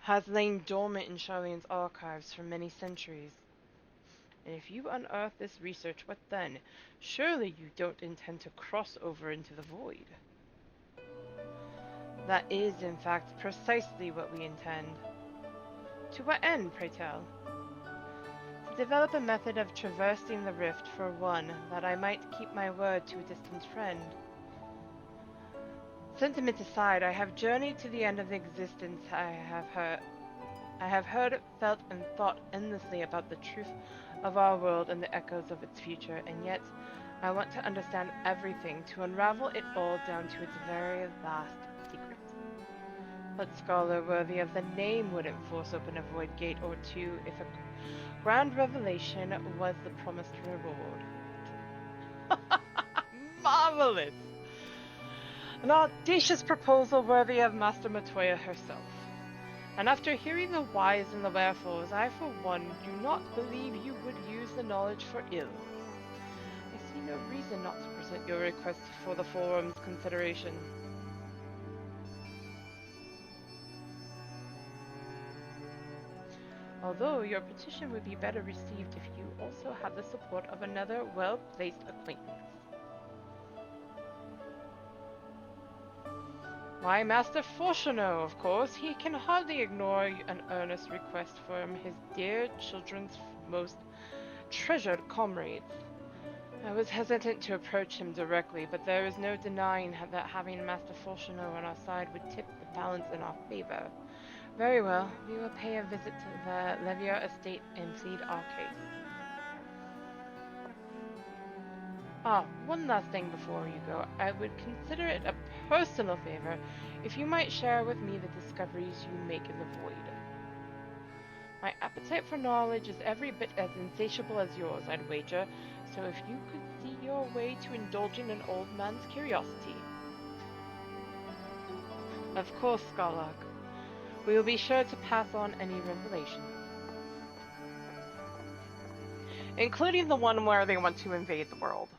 [SPEAKER 2] has lain dormant in Charlene's archives for many centuries. And if you unearth this research, what then? Surely you don't intend to cross over into the void. That is, in fact, precisely what we intend. To what end, pray tell? To develop a method of traversing the rift, for one, that I might keep my word to a distant friend. Sentiment aside, I have journeyed to the end of existence. I have heard, felt, and thought endlessly about the truth of our world and the echoes of its future, and yet I want to understand everything, to unravel it all down to its very last secret. What scholar worthy of the name wouldn't force open a void gate or two if a grand revelation was the promised reward? Marvelous! An audacious proposal worthy of Master Matoya herself. And after hearing the whys and the wherefores, I for one do not believe you would use the knowledge for ill. I see no reason not to present your request for the forum's consideration. Although your petition would be better received if you also had the support of another well-placed acquaintance. Why, Master Fortuneau, of course. He can hardly ignore an earnest request from his dear children's most treasured comrades. I was hesitant to approach him directly, but there is no denying that having Master Fortuneau on our side would tip the balance in our favor. Very well, we will pay a visit to the Levier estate and plead our case. One last thing before you go. I would consider it a personal favor if you might share with me the discoveries you make in the void. My appetite for knowledge is every bit as insatiable as yours, I'd wager, so if you could see your way to indulging an old man's curiosity. Of course, Skarlock. We will be sure to pass on any revelations. Including the one where they want to invade the world.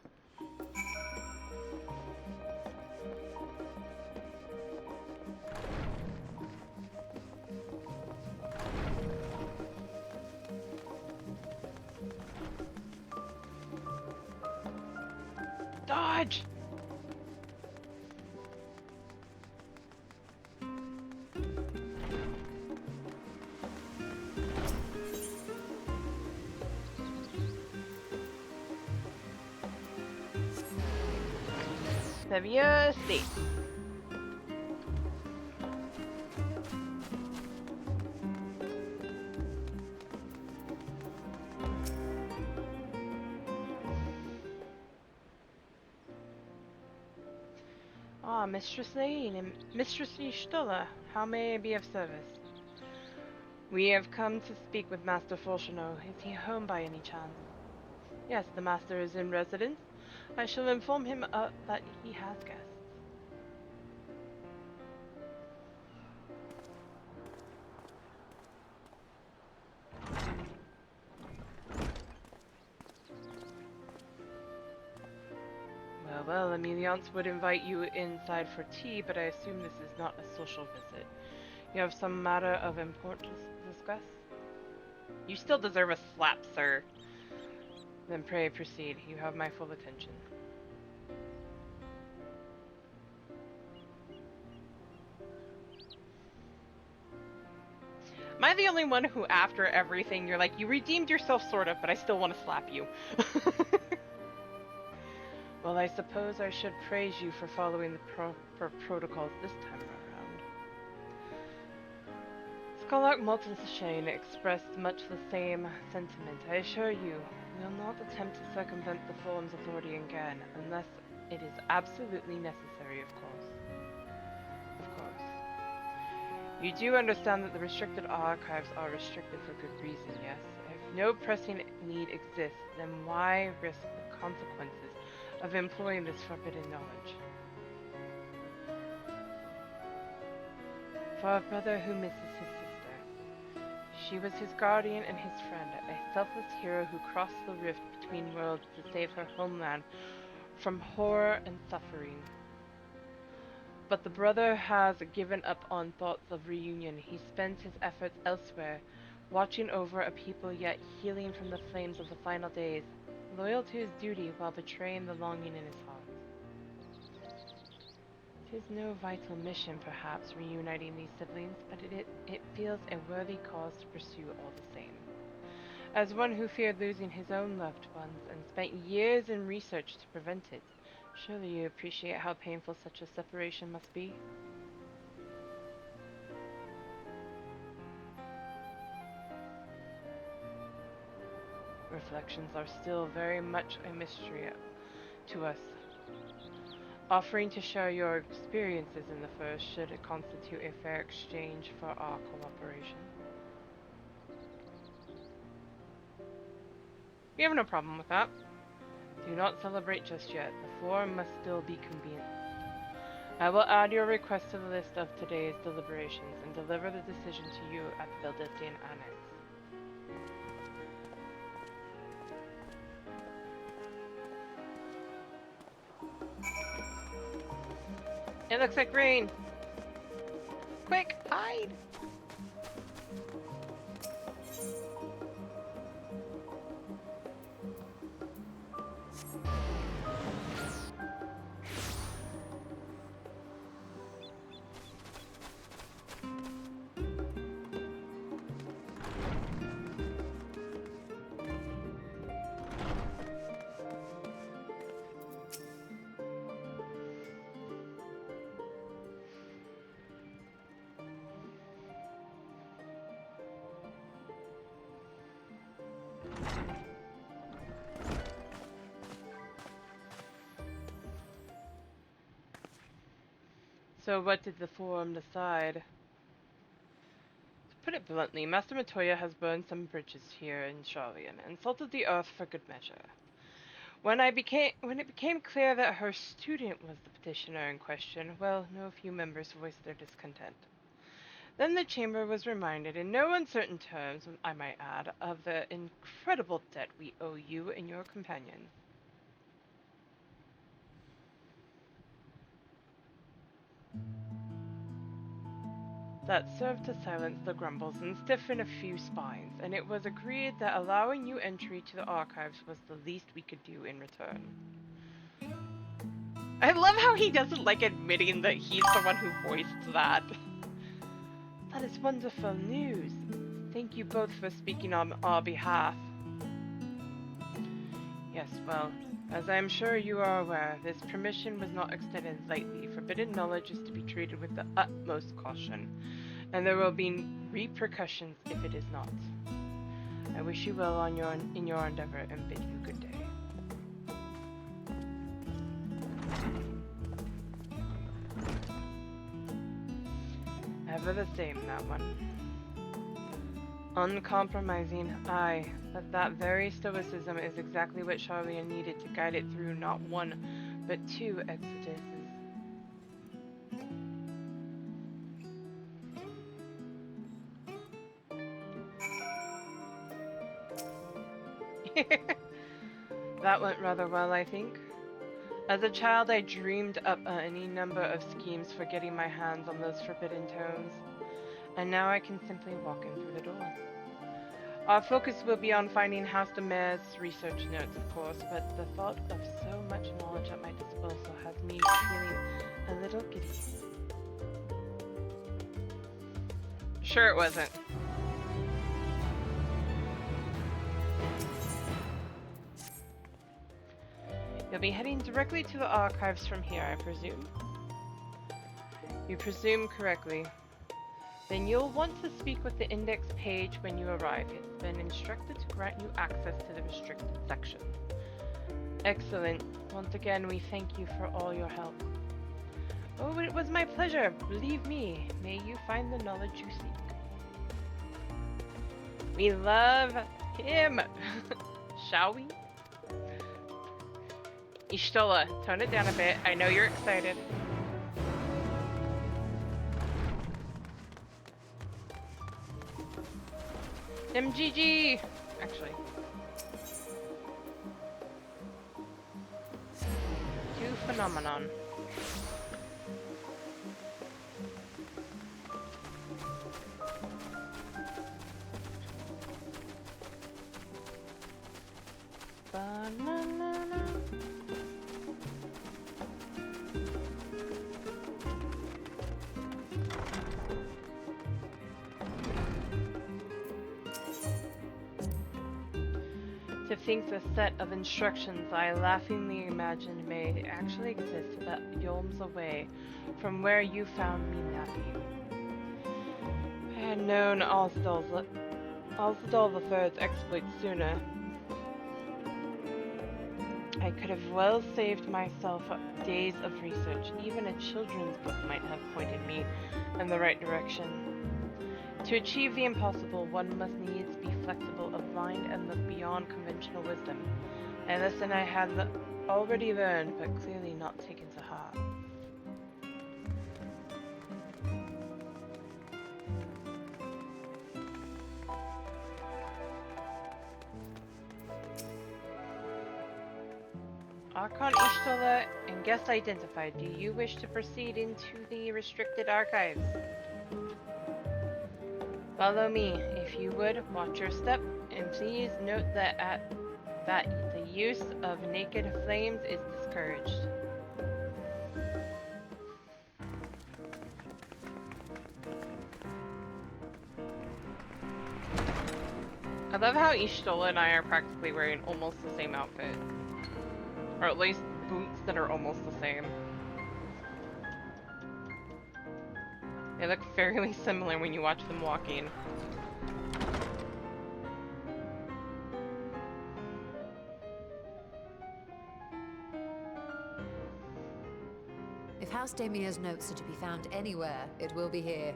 [SPEAKER 2] Dodge! Levier estate. Mistress Lane and Mistress Stola, how may I be of service? We have come to speak with Master Fortuneau. Is he home by any chance? Yes, the master is in residence. I shall inform him that he has guests. Well, Emiliance would invite you inside for tea, but I assume this is not a social visit. You have some matter of importance to discuss? You still deserve a slap, sir. Then pray proceed. You have my full attention. Am I the only one who, after everything, you're like, you redeemed yourself sort of, but I still want to slap you? Well, I suppose I should praise you for following the proper protocols this time around. Skarlock Maltenshain expressed much the same sentiment. I assure you, we will not attempt to circumvent the forum's authority again, unless it is absolutely necessary, of course. Of course. You do understand that the restricted archives are restricted for good reason, yes? If no pressing need exists, then why risk the consequences of employing this forbidden knowledge? For a brother who misses his sister. She was his guardian and his friend, a selfless hero who crossed the rift between worlds to save her homeland from horror and suffering. But the brother has given up on thoughts of reunion. He spends his efforts elsewhere, watching over a people yet healing from the flames of the final days, loyal to his duty while betraying the longing in his heart. It is no vital mission, perhaps, reuniting these siblings, but it feels a worthy cause to pursue all the same. As one who feared losing his own loved ones and spent years in research to prevent it, surely you appreciate how painful such a separation must be? Reflections are still very much a mystery to us. Offering to share your experiences in the first should constitute a fair exchange for our cooperation. We have no problem with that. Do not celebrate just yet. The forum must still be convened. I will add your request to the list of today's deliberations and deliver the decision to you at the Valdestian Annex. It looks like rain! Quick, hide! So what did the forum decide? To put it bluntly, Master Matoya has burned some bridges here in Charlian and salted the earth for good measure. When it became clear that her student was the petitioner in question, well, no few members voiced their discontent. Then the chamber was reminded, in no uncertain terms, I might add, of the incredible debt we owe you and your companion. That served to silence the grumbles and stiffen a few spines, and it was agreed that allowing you entry to the archives was the least we could do in return. I love how he doesn't like admitting that he's the one who voiced that. That is wonderful news. Thank you both for speaking on our behalf. Yes, well, as I am sure you are aware, this permission was not extended lightly. Forbidden knowledge is to be treated with the utmost caution, and there will be repercussions if it is not. I wish you well in your endeavor and bid you good day. Ever the same, that one. Uncompromising, aye, but that very stoicism is exactly what Charlian needed to guide it through not one, but two exoduses. That went rather well, I think. As a child, I dreamed up any number of schemes for getting my hands on those forbidden tomes, and now I can simply walk in through the door. Our focus will be on finding House de Mare's research notes, of course, but the thought of so much knowledge at my disposal has me feeling a little giddy. Sure it wasn't. You'll be heading directly to the archives from here, I presume? You presume correctly. Then you'll want to speak with the index page when you arrive. It's been instructed to grant you access to the restricted section. Excellent. Once again, we thank you for all your help. Oh, it was my pleasure. Believe me, may you find the knowledge you seek. We love him. Shall we? Ishtola, tone it down a bit. I know you're excited. MGG! Actually. Two phenomenon. think the set of instructions I laughingly imagined may actually exist about yolms away from where you found me napping. I had known Osdal III's exploits sooner. I could have well saved myself days of research. Even a children's book might have pointed me in the right direction. To achieve the impossible, one must needs be flexible of mind and look beyond conventional wisdom. A lesson I had already learned, but clearly not taken to heart. Archon Ishtola and guest identified. Do you wish to proceed into the restricted archives? Follow me, if you would. Watch your step, and please note that the use of naked flames is discouraged. I love how Ishtola and I are practically wearing almost the same outfit. Or at least boots that are almost the same. They look fairly similar when you watch them walking.
[SPEAKER 11] If House Damia's notes are to be found anywhere, it will be here.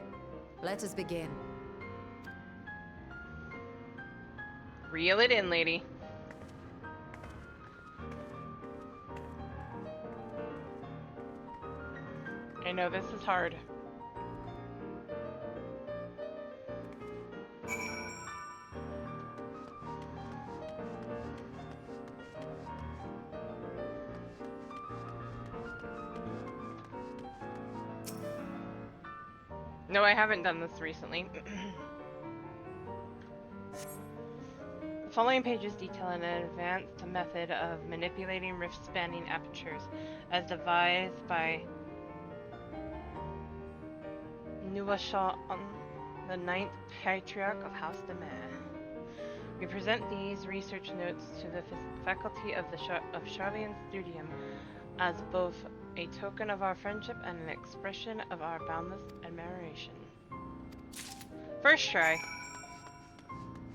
[SPEAKER 11] Let us begin.
[SPEAKER 2] Reel it in, lady. I know this is hard. No, I haven't done this recently. The following pages detail an advanced method of manipulating rift-spanning apertures, as devised by Nuashan, the 9th Patriarch of House Demare. We present these research notes to the faculty of Charlian Studium as both a token of our friendship and an expression of our boundless admiration. First try.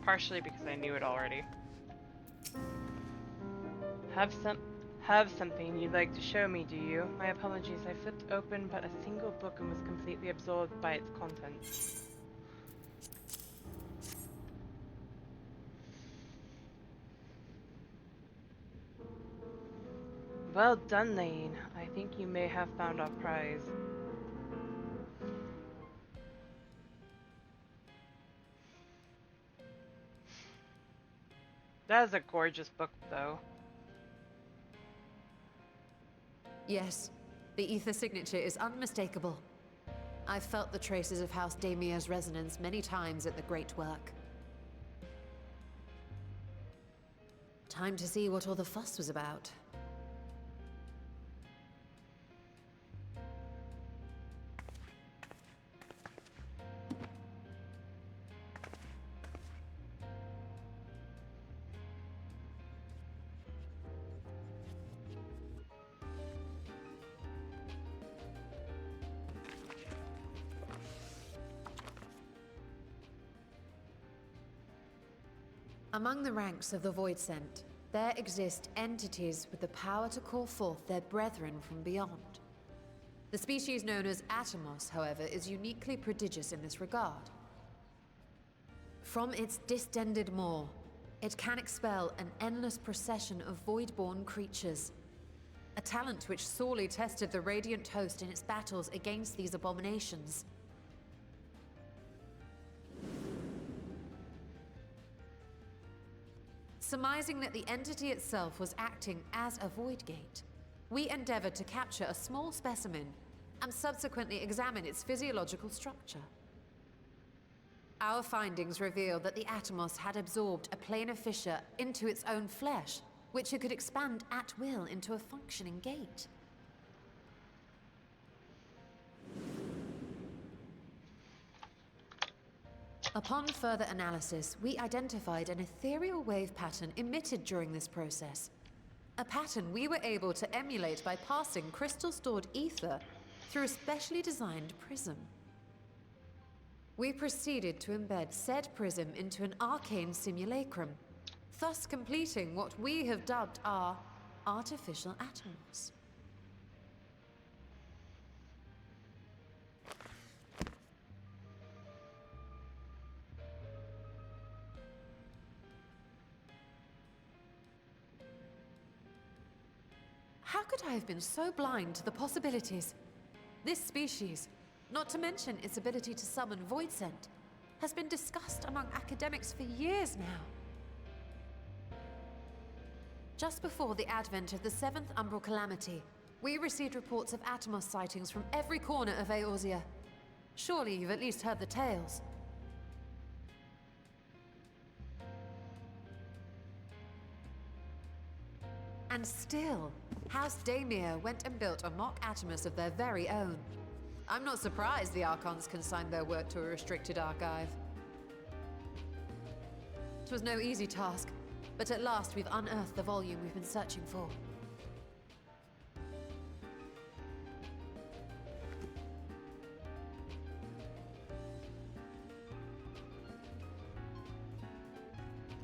[SPEAKER 2] Partially because I knew it already. Have something you'd like to show me, do you? My apologies, I flipped open but a single book and was completely absorbed by its contents. Well done, Lane. I think you may have found our prize. That is a gorgeous book, though.
[SPEAKER 11] Yes, the ether signature is unmistakable. I've felt the traces of House Damia's resonance many times at the Great Work. Time to see what all the fuss was about. Among the ranks of the Voidsent, there exist entities with the power to call forth their brethren from beyond. The species known as Atomos, however, is uniquely prodigious in this regard. From its distended maw, it can expel an endless procession of void-born creatures. A talent which sorely tested the Radiant Host in its battles against these abominations. Surmising that the entity itself was acting as a void gate, we endeavored to capture a small specimen and subsequently examine its physiological structure. Our findings revealed that the Atomos had absorbed a planar fissure into its own flesh, which it could expand at will into a functioning gate. Upon further analysis, we identified an ethereal wave pattern emitted during this process. A pattern we were able to emulate by passing crystal-stored ether through a specially designed prism. We proceeded to embed said prism into an arcane simulacrum, thus completing what we have dubbed our artificial atomos. How could I have been so blind to the possibilities? This species, not to mention its ability to summon void scent, has been discussed among academics for years now. Just before the advent of the 7th Umbral Calamity, we received reports of Atomos sightings from every corner of Eorzea. Surely you've at least heard the tales. And still, House Daemir went and built a mock Atomos of their very own. I'm not surprised the Archons consigned their work to a restricted archive. It was no easy task, but at last we've unearthed the volume we've been searching for.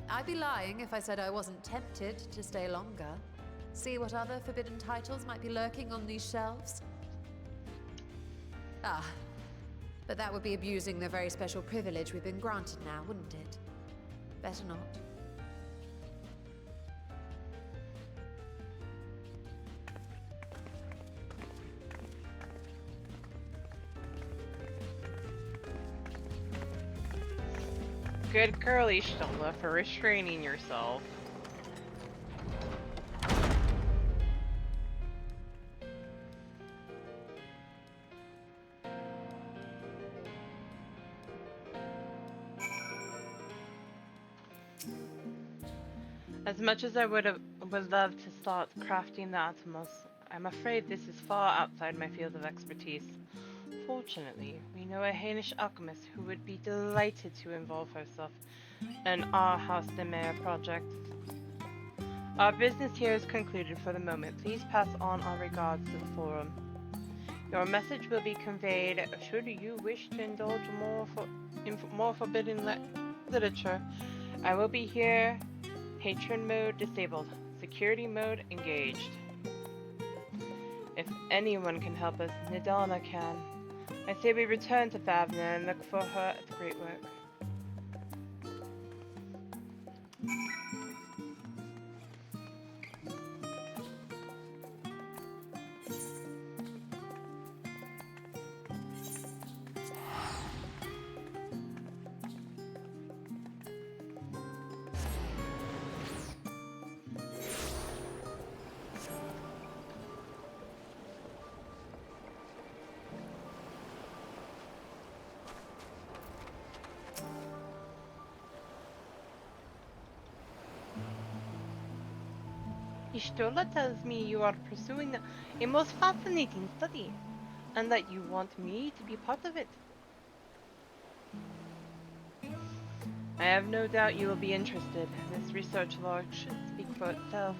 [SPEAKER 11] I'd be lying if I said I wasn't tempted to stay longer. See what other forbidden titles might be lurking on these shelves? Ah, but that would be abusing the very special privilege we've been granted now, wouldn't it? Better not.
[SPEAKER 2] Good girlie, Stola, for restraining yourself. As much as I would love to start crafting the Atomos, I'm afraid this is far outside my field of expertise. Fortunately, we know a Hainish alchemist who would be delighted to involve herself in our House Daemir project. Our business here is concluded for the moment. Please pass on our regards to the forum. Your message will be conveyed should you wish to indulge in more forbidden literature. I will be here. Patron mode disabled. Security mode engaged. If anyone can help us, Nidana can. I say we return to Favna and look for her at the great work. Ishtola tells me you are pursuing a most fascinating study, and that you want me to be part of it. I have no doubt you will be interested. This research log should speak for itself.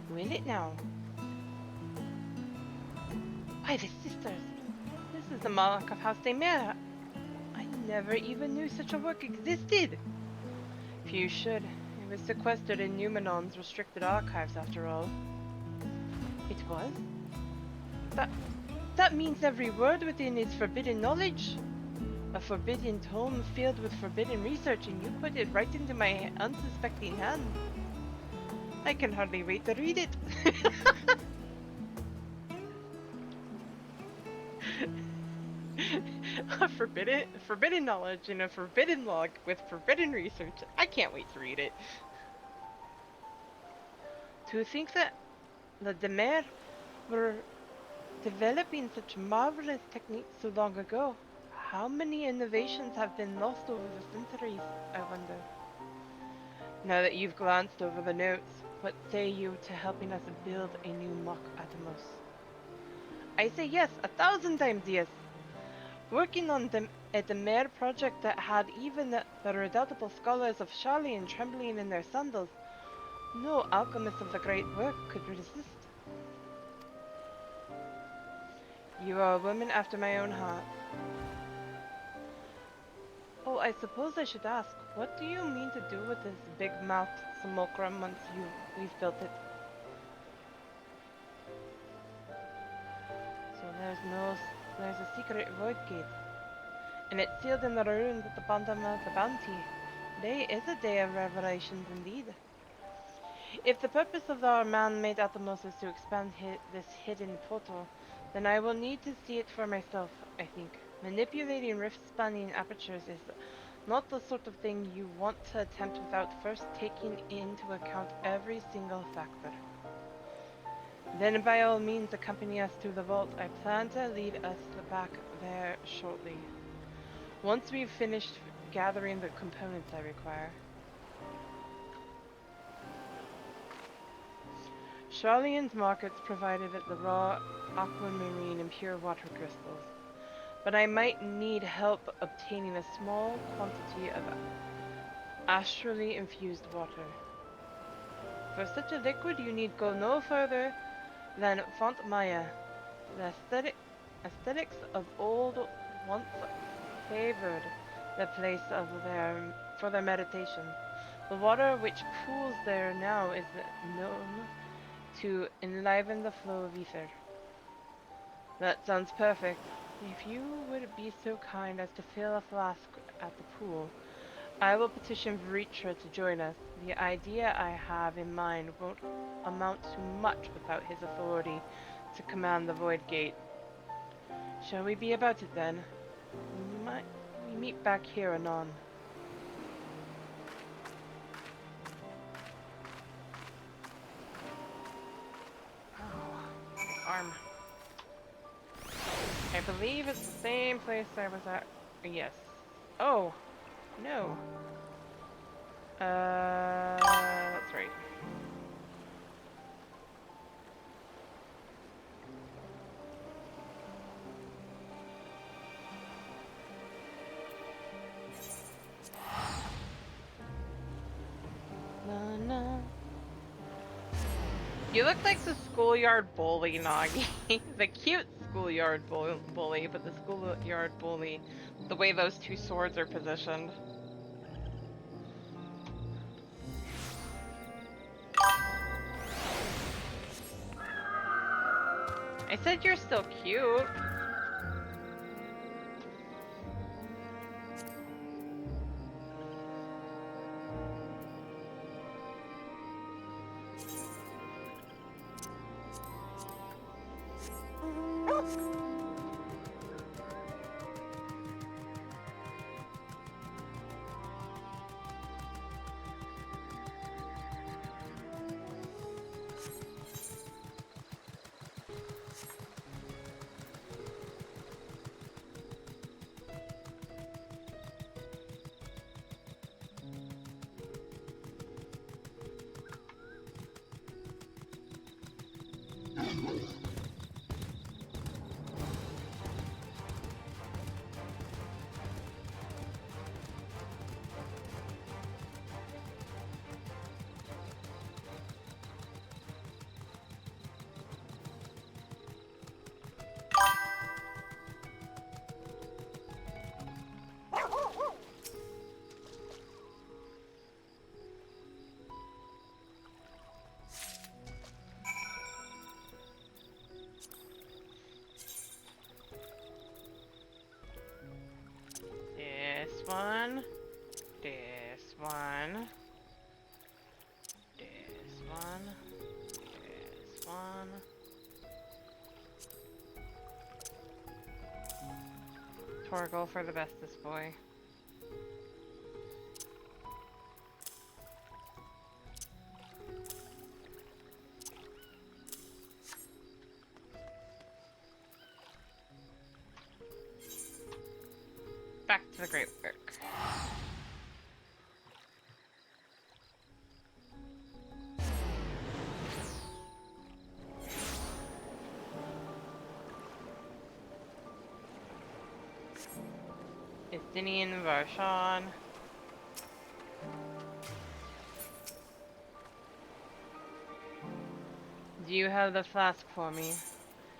[SPEAKER 2] Will it now? By the sisters! This is the mark of House Daemir. I never even knew such a work existed. Few should. It was sequestered in Numenon's restricted archives, after all. It was? That means every word within is forbidden knowledge. A forbidden tome filled with forbidden research, and you put it right into my unsuspecting hand. I can hardly wait to read it. A forbidden knowledge in a forbidden log with forbidden research. I can't wait to read it. To think that the Daemir were developing such marvelous techniques so long ago. How many innovations have been lost over the centuries, I wonder. Now that you've glanced over the notes, what say you to helping us build a new mock Atomos? I say yes, 1,000 times yes. working on a Demer project that had even the redoubtable scholars of Sharlayan trembling in their sandals. No alchemist of the great work could resist. You are a woman after my own heart. Oh, I suppose I should ask, what do you mean to do with this big-mouthed simulacrum once we've built it? So there's a secret void gate, and it's sealed in the ruins at the bottom of the bounty. Today is a day of revelations indeed. If the purpose of our man-made Atomos is to expand this hidden portal, then I will need to see it for myself, I think. Manipulating rift-spanning apertures is not the sort of thing you want to attempt without first taking into account every single factor. Then by all means accompany us to the vault. I plan to lead us back there shortly, once we've finished gathering the components I require. Sharlayan's markets provided the raw aquamarine and pure water crystals, but I might need help obtaining a small quantity of astrally infused water. For such a liquid you need go no further than Font Maya. The aesthetics of old once favored the place for their meditation. The water which pools there now is known to enliven the flow of ether. That sounds perfect. If you would be so kind as to fill a flask at the pool, I will petition Vritra to join us. The idea I have in mind won't amount to much without his authority to command the Void Gate. Shall we be about it then? We meet back here anon. Oh, my arm. I believe it's the same place I was at. Yes. Oh, no. That's right. Na. You look like the schoolyard bully, Nagi. The cute schoolyard bully, but the schoolyard bully, the way those two swords are positioned. I said you're still cute. This one, this one, this one. Torgal for the bestest boy. Back to the great work. Estinian Varshan. Do you have the flask for me?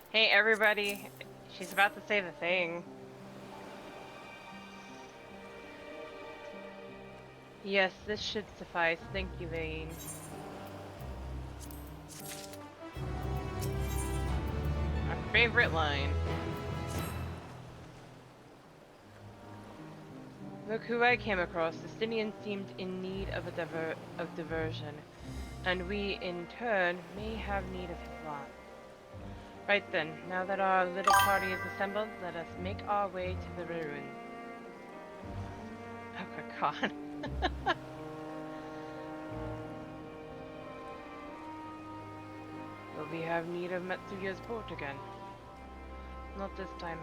[SPEAKER 2] Hey everybody, she's about to say the thing. Yes, this should suffice. Thank you, Vane. Our favorite line. Look who I came across. The Stinian seemed in need of a diversion, and we, in turn, may have need of his wine. Right then, now that our little party is assembled, let us make our way to the ruins. Oh my god. Will we have need of Metsuya's boat again? Not this time.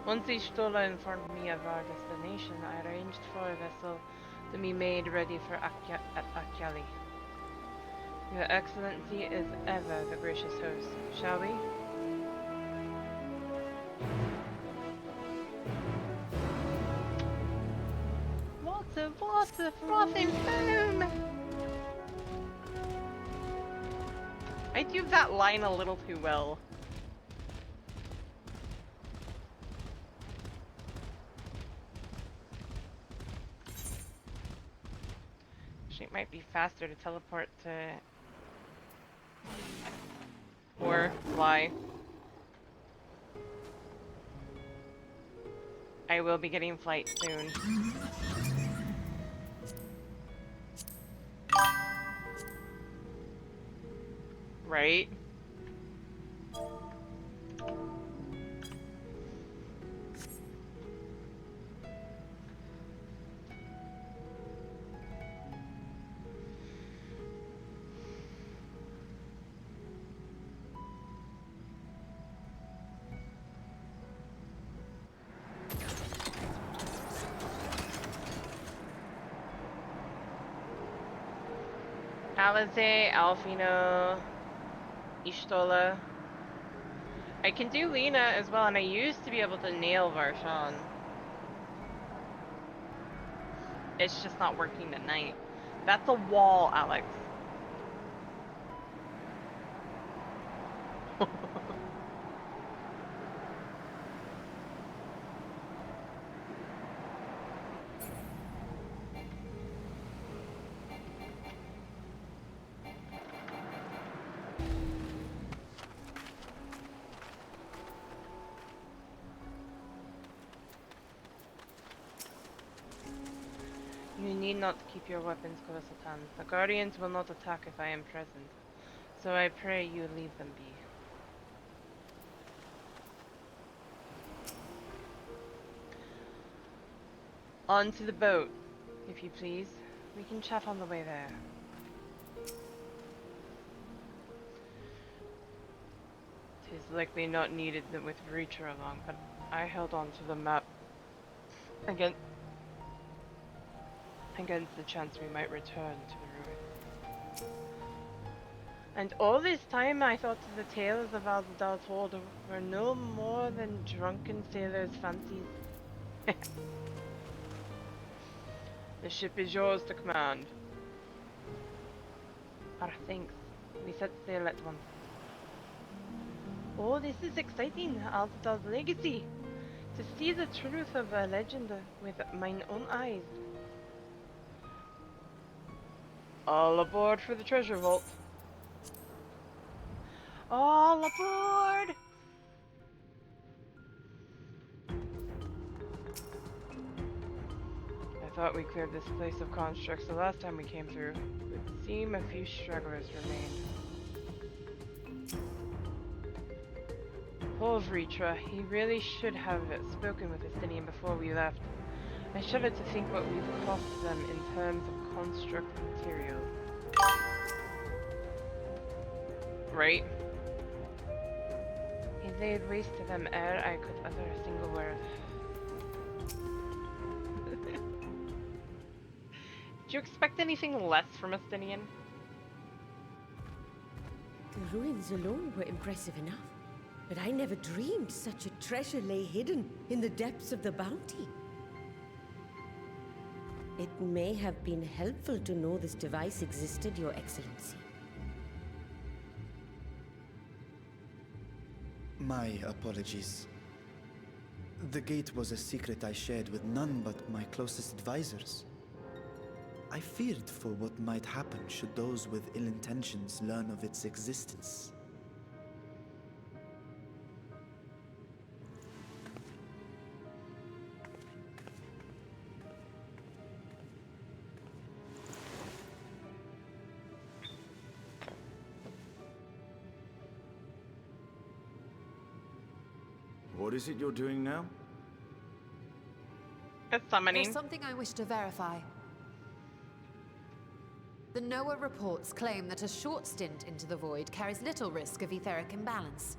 [SPEAKER 2] Once Ishtola informed me of our destination, I arranged for a vessel to be made ready for Akyali. Your Excellency is ever the gracious host. Shall we? Water, water, frothing foam! I do that line a little too well. Actually, it might be faster to teleport to... or fly. I will be getting flight soon. Right? Alize, Alfino, Ishtola. I can do Lena as well, and I used to be able to nail Varshan. It's just not working tonight. That's a wall, Alex. You need not keep your weapons close at hand. The Guardians will not attack if I am present, so I pray you leave them be. On to the boat, if you please. We can chat on the way there. Tis likely not needed with Reacher along, but I held on to the map against the chance we might return to the ruins. And all this time I thought the tales about the told were no more than drunken sailors' fancies. The ship is yours to command. Our thanks. We set sail at once. Oh, this is exciting, Alstad's legacy. To see the truth of a legend with mine own eyes. All aboard for the treasure vault. All aboard! I thought we cleared this place of constructs the last time we came through. It would seem a few stragglers remained. Poor Vritra, he really should have spoken with Estinian before we left. I shudder to think what we've cost them in terms of construct material. Right? He laid waste to them ere I could utter a single word. Did you expect anything less from Estinian?
[SPEAKER 17] The ruins alone were impressive enough, but I never dreamed such a treasure lay hidden in the depths of the bounty. It may have been helpful to know this device existed, Your Excellency.
[SPEAKER 8] My apologies. The gate was a secret I shared with none but my closest advisors. I feared for what might happen should those with ill intentions learn of its existence.
[SPEAKER 9] What is it you're doing now?
[SPEAKER 2] It's summoning.
[SPEAKER 11] There's something I wish to verify. The NOAA reports claim that a short stint into the void carries little risk of etheric imbalance.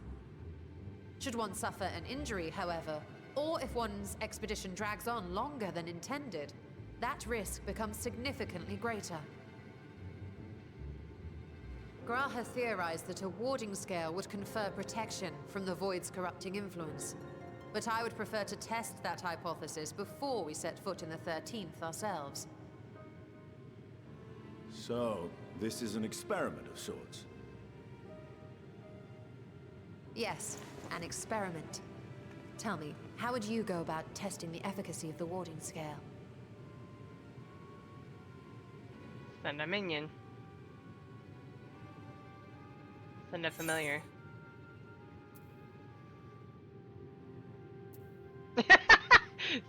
[SPEAKER 11] Should one suffer an injury, however, or if one's expedition drags on longer than intended, that risk becomes significantly greater. Gra has theorized that a warding scale would confer protection from the void's corrupting influence. But I would prefer to test that hypothesis before we set foot in the 13th ourselves.
[SPEAKER 9] So, this is an experiment of sorts.
[SPEAKER 11] Yes, an experiment. Tell me, how would you go about testing the efficacy of the warding scale?
[SPEAKER 2] Send a minion. Send a familiar.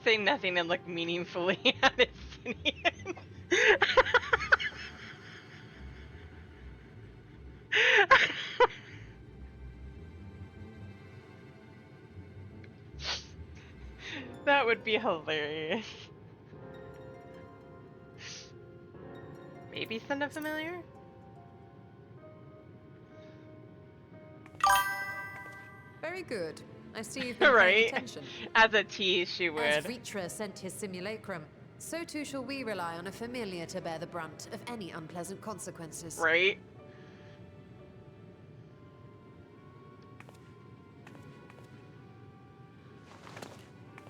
[SPEAKER 2] Say nothing and look meaningfully at his Sinian. That would be hilarious. Maybe send a familiar?
[SPEAKER 11] Very good. I see you've been paying
[SPEAKER 2] Right?
[SPEAKER 11] attention.
[SPEAKER 2] As a tease, she would.
[SPEAKER 11] As Ritra sent his simulacrum, so too shall we rely on a familiar to bear the brunt of any unpleasant consequences.
[SPEAKER 2] Right?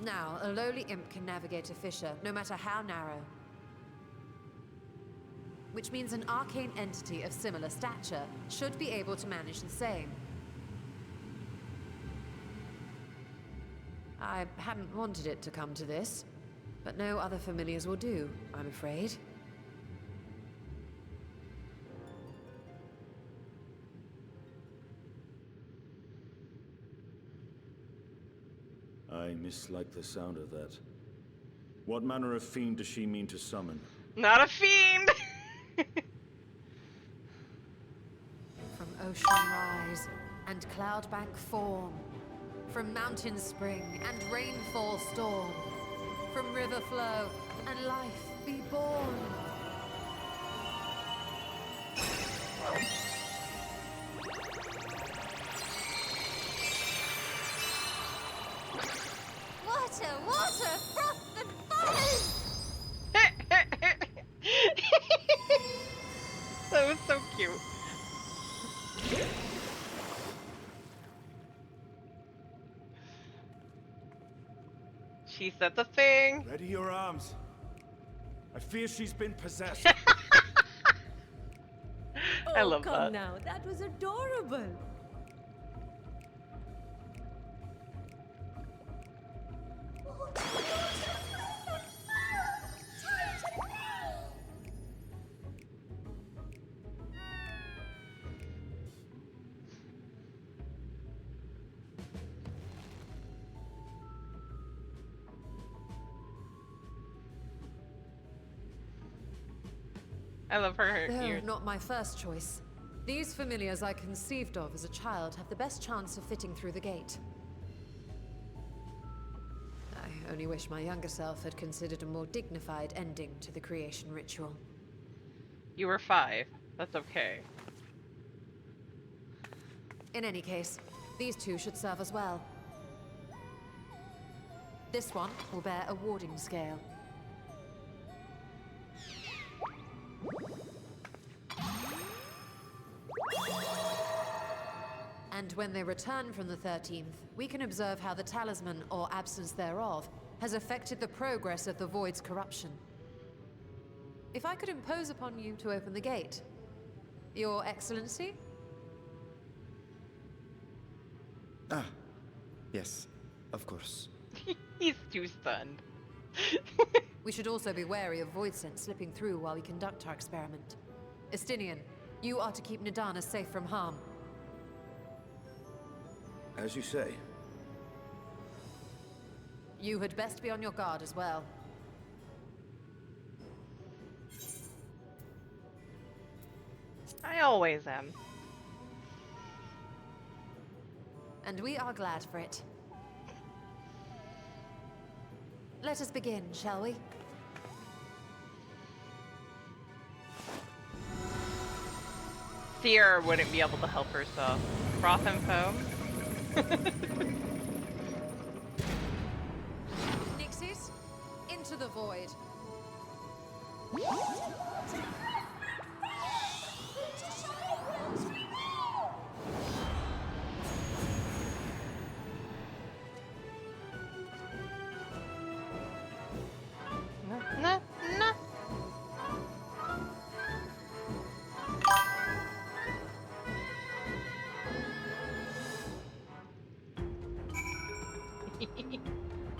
[SPEAKER 11] Now, a lowly imp can navigate a fissure, no matter how narrow. Which means an arcane entity of similar stature should be able to manage the same. I hadn't wanted it to come to this, but no other familiars will do, I'm afraid.
[SPEAKER 9] I mislike the sound of that. What manner of fiend does she mean to summon?
[SPEAKER 2] Not a fiend!
[SPEAKER 11] From ocean rise and cloudbank form, from mountain spring and rainfall storm, from river flow and life be born.
[SPEAKER 3] Water, water, froth and foam!
[SPEAKER 2] That was so cute. She said the thing.
[SPEAKER 9] Ready your arms. I fear she's been possessed.
[SPEAKER 2] I love
[SPEAKER 17] come
[SPEAKER 2] that.
[SPEAKER 17] now, that was adorable.
[SPEAKER 2] I love her
[SPEAKER 11] Though
[SPEAKER 2] ears.
[SPEAKER 11] not my first choice. These familiars I conceived of as a child have the best chance of fitting through the gate. I only wish my younger self had considered a more dignified ending to the creation ritual.
[SPEAKER 2] You were 5. That's okay.
[SPEAKER 11] In any case, these two should serve as well. This one will bear a warding scale. And when they return from the 13th, we can observe how the talisman, or absence thereof, has affected the progress of the Void's corruption. If I could impose upon you to open the gate. Your Excellency?
[SPEAKER 8] Ah, yes, of course.
[SPEAKER 2] He's too stunned.
[SPEAKER 11] We should also be wary of void scent slipping through while we conduct our experiment. Estinian, you are to keep Nidana safe from harm.
[SPEAKER 9] As you say.
[SPEAKER 11] You had best be on your guard as well.
[SPEAKER 2] I always am.
[SPEAKER 11] And we are glad for it. Let us begin, shall we?
[SPEAKER 2] Sierra wouldn't be able to help herself. Froth and foam?
[SPEAKER 11] Nixies, into the void.
[SPEAKER 2] No, no.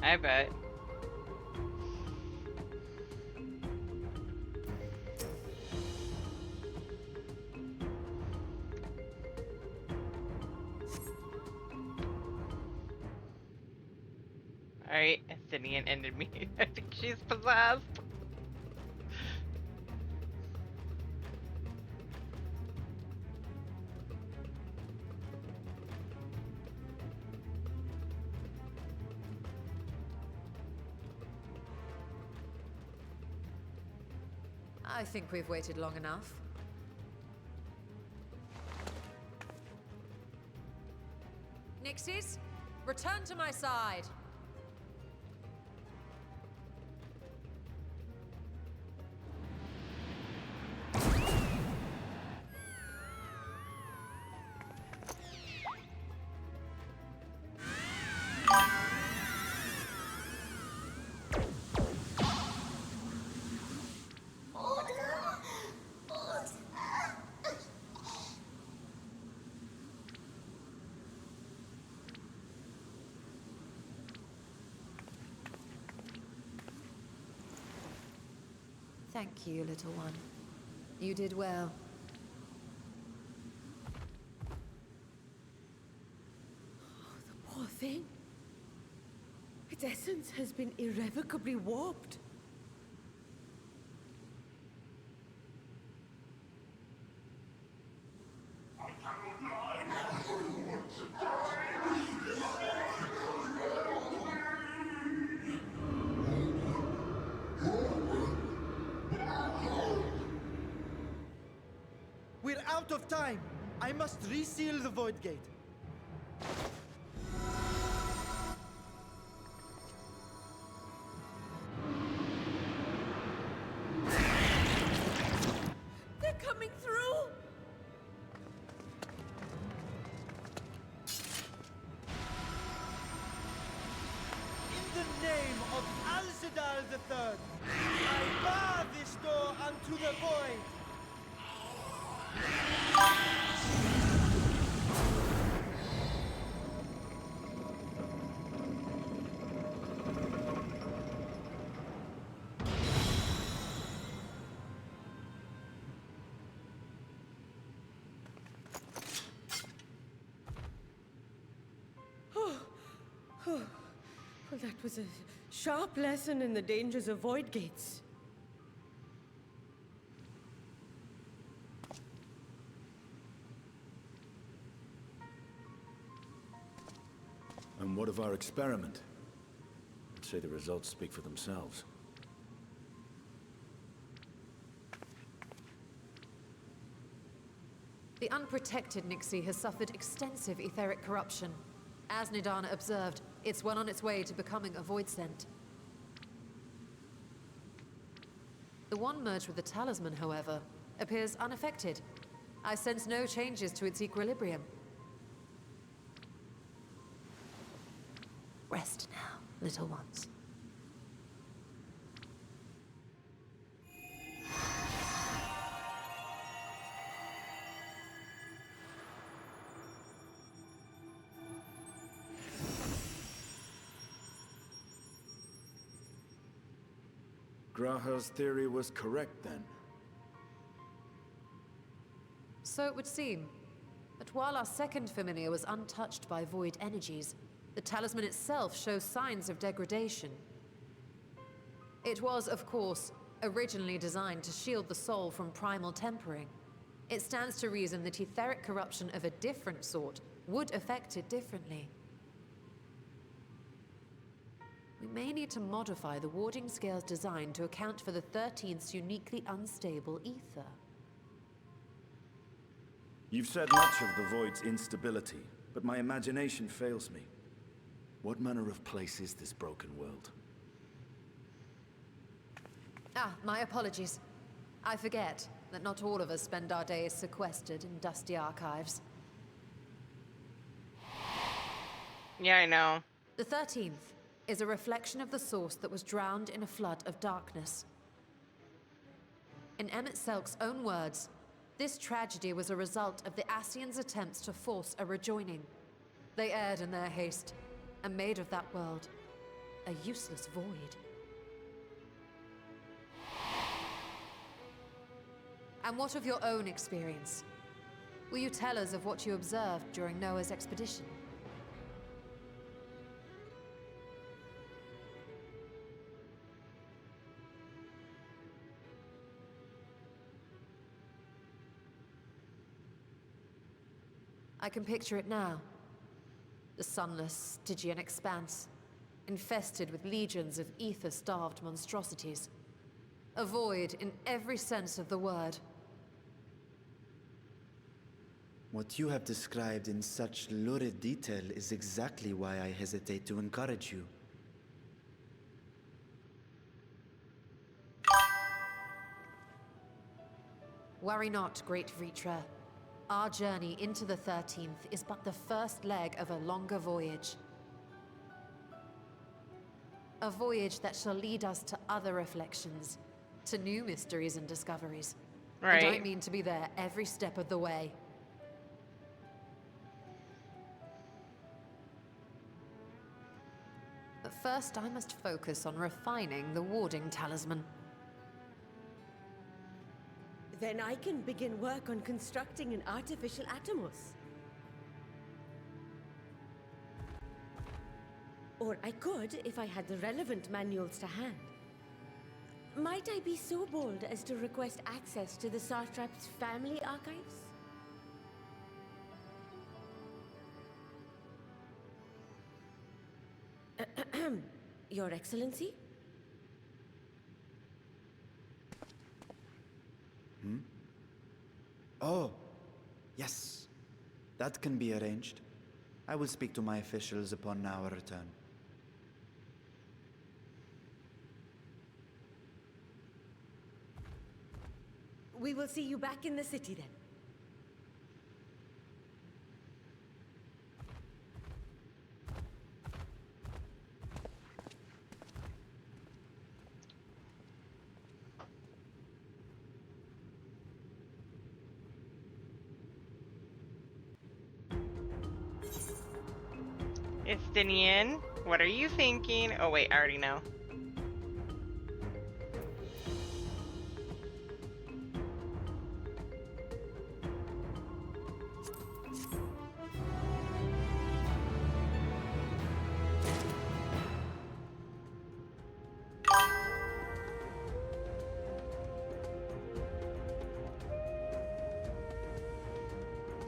[SPEAKER 2] I bet. Alright, Estinian ended me. I think she's possessed.
[SPEAKER 11] I think we've waited long enough. Nixies, return to my side. Thank you, little one. You did well.
[SPEAKER 17] Oh, the poor thing. Its essence has been irrevocably warped.
[SPEAKER 8] We're out of time. I must reseal the void gate.
[SPEAKER 17] They're coming through!
[SPEAKER 8] In the name of Al-Sadal III, I bar this door unto the void.
[SPEAKER 17] Well, that was a sharp lesson in the dangers of void gates.
[SPEAKER 9] And what of our experiment? I'd say the results speak for themselves.
[SPEAKER 11] The unprotected Nixie has suffered extensive etheric corruption. As Nidana observed, it's well on its way to becoming a void scent. The one merged with the talisman, however, appears unaffected. I sense no changes to its equilibrium. Rest now, little ones.
[SPEAKER 9] Graha's theory was correct then.
[SPEAKER 11] So it would seem. But while our second familiar was untouched by void energies, the talisman itself shows signs of degradation. It was, of course, originally designed to shield the soul from primal tempering. It stands to reason that etheric corruption of a different sort would affect it differently. We may need to modify the warding scale's design to account for the 13th's uniquely unstable ether.
[SPEAKER 9] You've said much of the Void's instability, but my imagination fails me. What manner of place is this broken world?
[SPEAKER 11] Ah, my apologies. I forget that not all of us spend our days sequestered in dusty archives.
[SPEAKER 2] Yeah, I know.
[SPEAKER 11] The 13th is a reflection of the source that was drowned in a flood of darkness. In Emmett Selk's own words, this tragedy was a result of the Ascians' attempts to force a rejoining. They erred in their haste, and made of that world a useless void. And what of your own experience? Will you tell us of what you observed during Noah's expedition? I can picture it now. The sunless, Stygian expanse, infested with legions of ether-starved monstrosities. A void in every sense of the word.
[SPEAKER 8] What you have described in such lurid detail is exactly why I hesitate to encourage you.
[SPEAKER 11] Worry not, great Vritra. Our journey into the 13th is but the first leg of a longer voyage. A voyage that shall lead us to other reflections, to new mysteries and discoveries.
[SPEAKER 2] Right.
[SPEAKER 11] And I mean to be there every step of the way. But first I must focus on refining the warding talisman.
[SPEAKER 17] Then I can begin work on constructing an artificial Atomos. Or I could if I had the relevant manuals to hand. Might I be so bold as to request access to the Satrap's family archives? Your Excellency?
[SPEAKER 8] Oh, yes. That can be arranged. I will speak to my officials upon our return.
[SPEAKER 17] We will see you back in the city then.
[SPEAKER 2] Istinian, what are you thinking? Oh wait, I already know.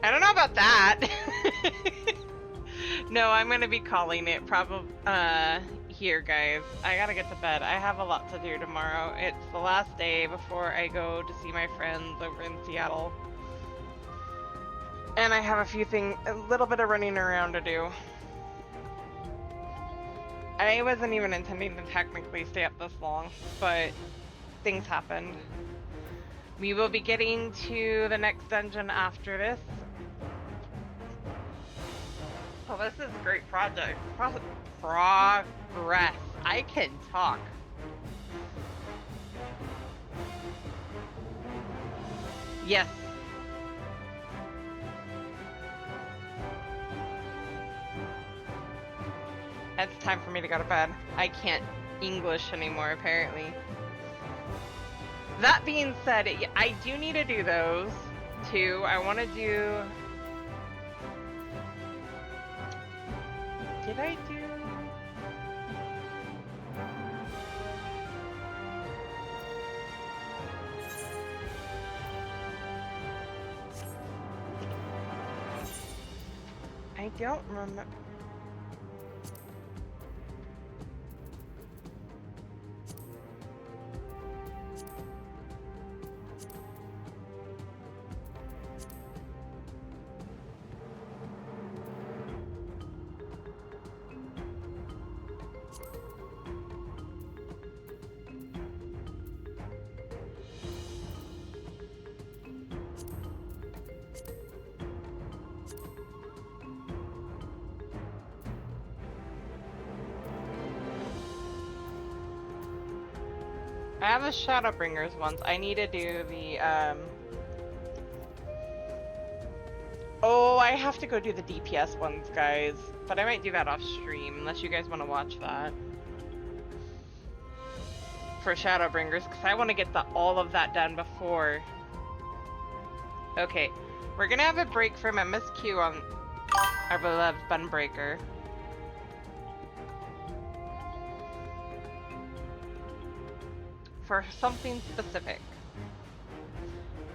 [SPEAKER 2] I don't know about that. No, I'm gonna be calling it probably here, guys. I gotta get to bed. I have a lot to do tomorrow. It's the last day before I go to see my friends over in Seattle. And I have a little bit of running around to do. I wasn't even intending to technically stay up this long, but things happened. We will be getting to the next dungeon after this. Oh, this is a great project. Progress. I can talk. Yes. It's time for me to go to bed. I can't English anymore, apparently. That being said, I do need to do those too. I want to do... Did I do... I don't remember... I have the Shadowbringers ones. I need to do the, Oh, I have to go do the DPS ones, guys. But I might do that off stream, unless you guys want to watch that. For Shadowbringers, because I want to get all of that done before. Okay, we're gonna have a break from MSQ on our beloved Bunbreaker. For something specific.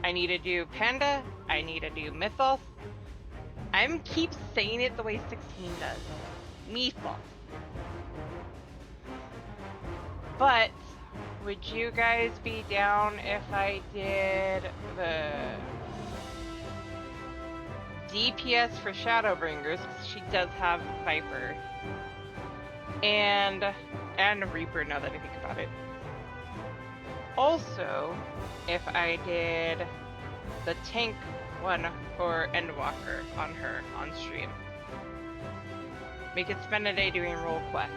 [SPEAKER 2] I need to do Panda, I need to do Mythos. I keep saying it the way 16 does. Mythos. But, would you guys be down if I did the DPS for Shadowbringers? Because she does have Viper. And Reaper, now that I think about it. Also, if I did the tank one for Endwalker on her on stream. We could spend a day doing role quests.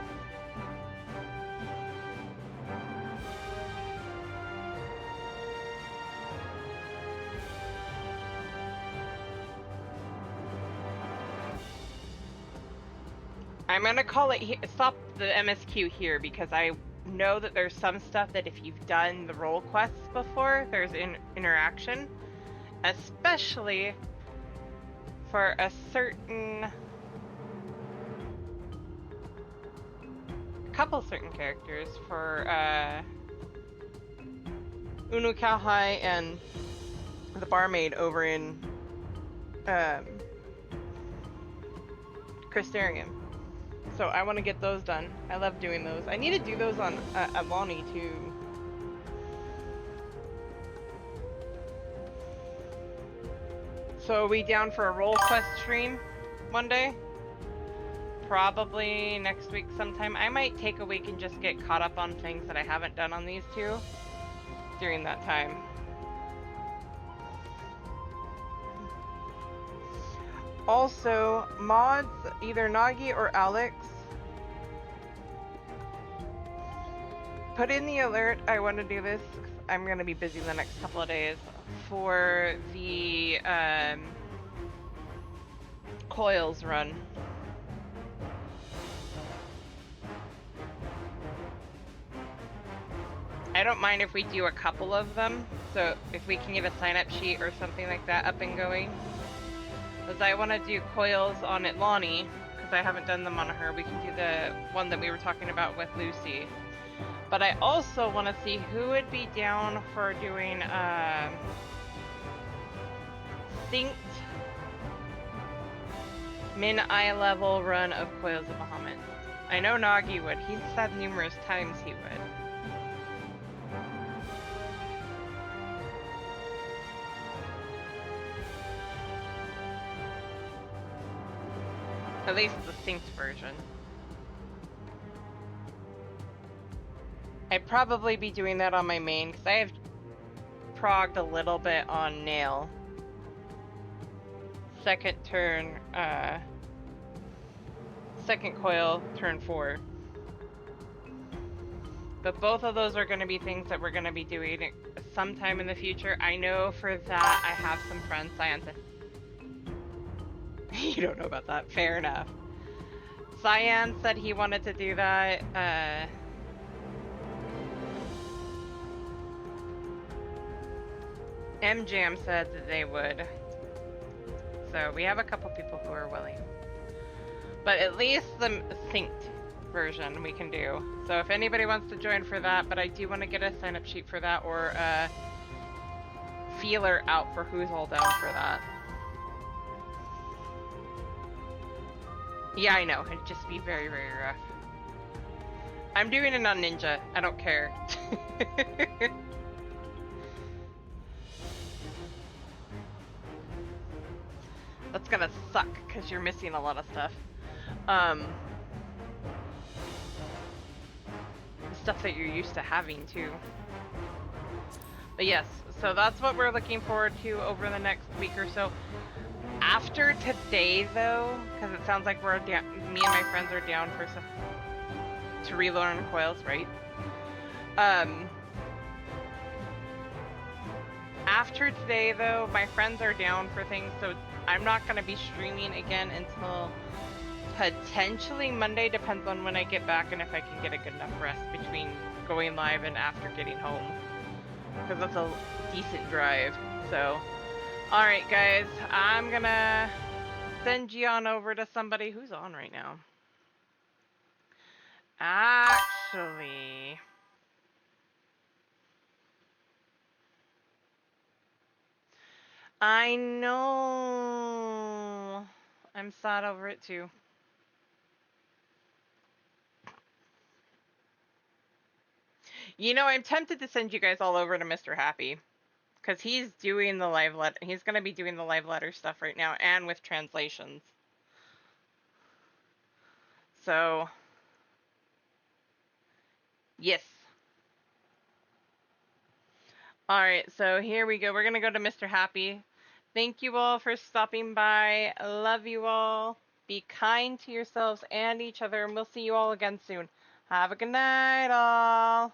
[SPEAKER 2] I'm gonna call it stop the MSQ here because I know that there's some stuff that if you've done the role quests before, there's interaction, especially for a couple certain characters, for Unu Kalhai and the barmaid over in Crystarium. So I want to get those done. I love doing those. I need to do those on Avalani too. So are we down for a role quest stream one day? Probably next week sometime. I might take a week and just get caught up on things that I haven't done on these two during that time. Also, mods, either Nagi or Alex, put in the alert, I want to do this, 'cause I'm going to be busy the next couple of days, for the Coils run. I don't mind if we do a couple of them, so if we can get a sign-up sheet or something like that up and going. Because I want to do Coils on Itlani, because I haven't done them on her. We can do the one that we were talking about with Lucy. But I also want to see who would be down for doing synced min eye level run of Coils of Bahamut. I know Nagi would. He's said numerous times he would. At least the synced version. I'd probably be doing that on my main, because I have progged a little bit on Nail. Second turn, second coil, turn 4. But both of those are going to be things that we're going to be doing sometime in the future. I know for that I have some friends, Cyan. You don't know about that. Fair enough. Cyan said he wanted to do that. MJam said that they would. So we have a couple people who are willing. But at least the synced version we can do. So if anybody wants to join for that, but I do want to get a sign-up sheet for that or a feeler out for who's all down for that. Yeah, I know. It'd just be very, very rough. I'm doing it on Ninja. I don't care. That's gonna suck, because you're missing a lot of stuff. Stuff that you're used to having, too. But yes, so that's what we're looking forward to over the next week or so. After today, though, because it sounds like we're down, me and my friends are down for some, to relearn coils, right? After today, though, my friends are down for things, so I'm not going to be streaming again until potentially Monday. Depends on when I get back and if I can get a good enough rest between going live and after getting home, because that's a decent drive. So, alright guys, I'm gonna send you on over to somebody who's on right now. Actually, I know. I'm sad over it too. You know, I'm tempted to send you guys all over to Mr. Happy, because he's doing the live letter. He's going to be doing the live letter stuff right now, and with translations. So, yes. Alright, so here we go. We're going to go to Mr. Happy. Thank you all for stopping by. I love you all. Be kind to yourselves and each other, and we'll see you all again soon. Have a good night, all.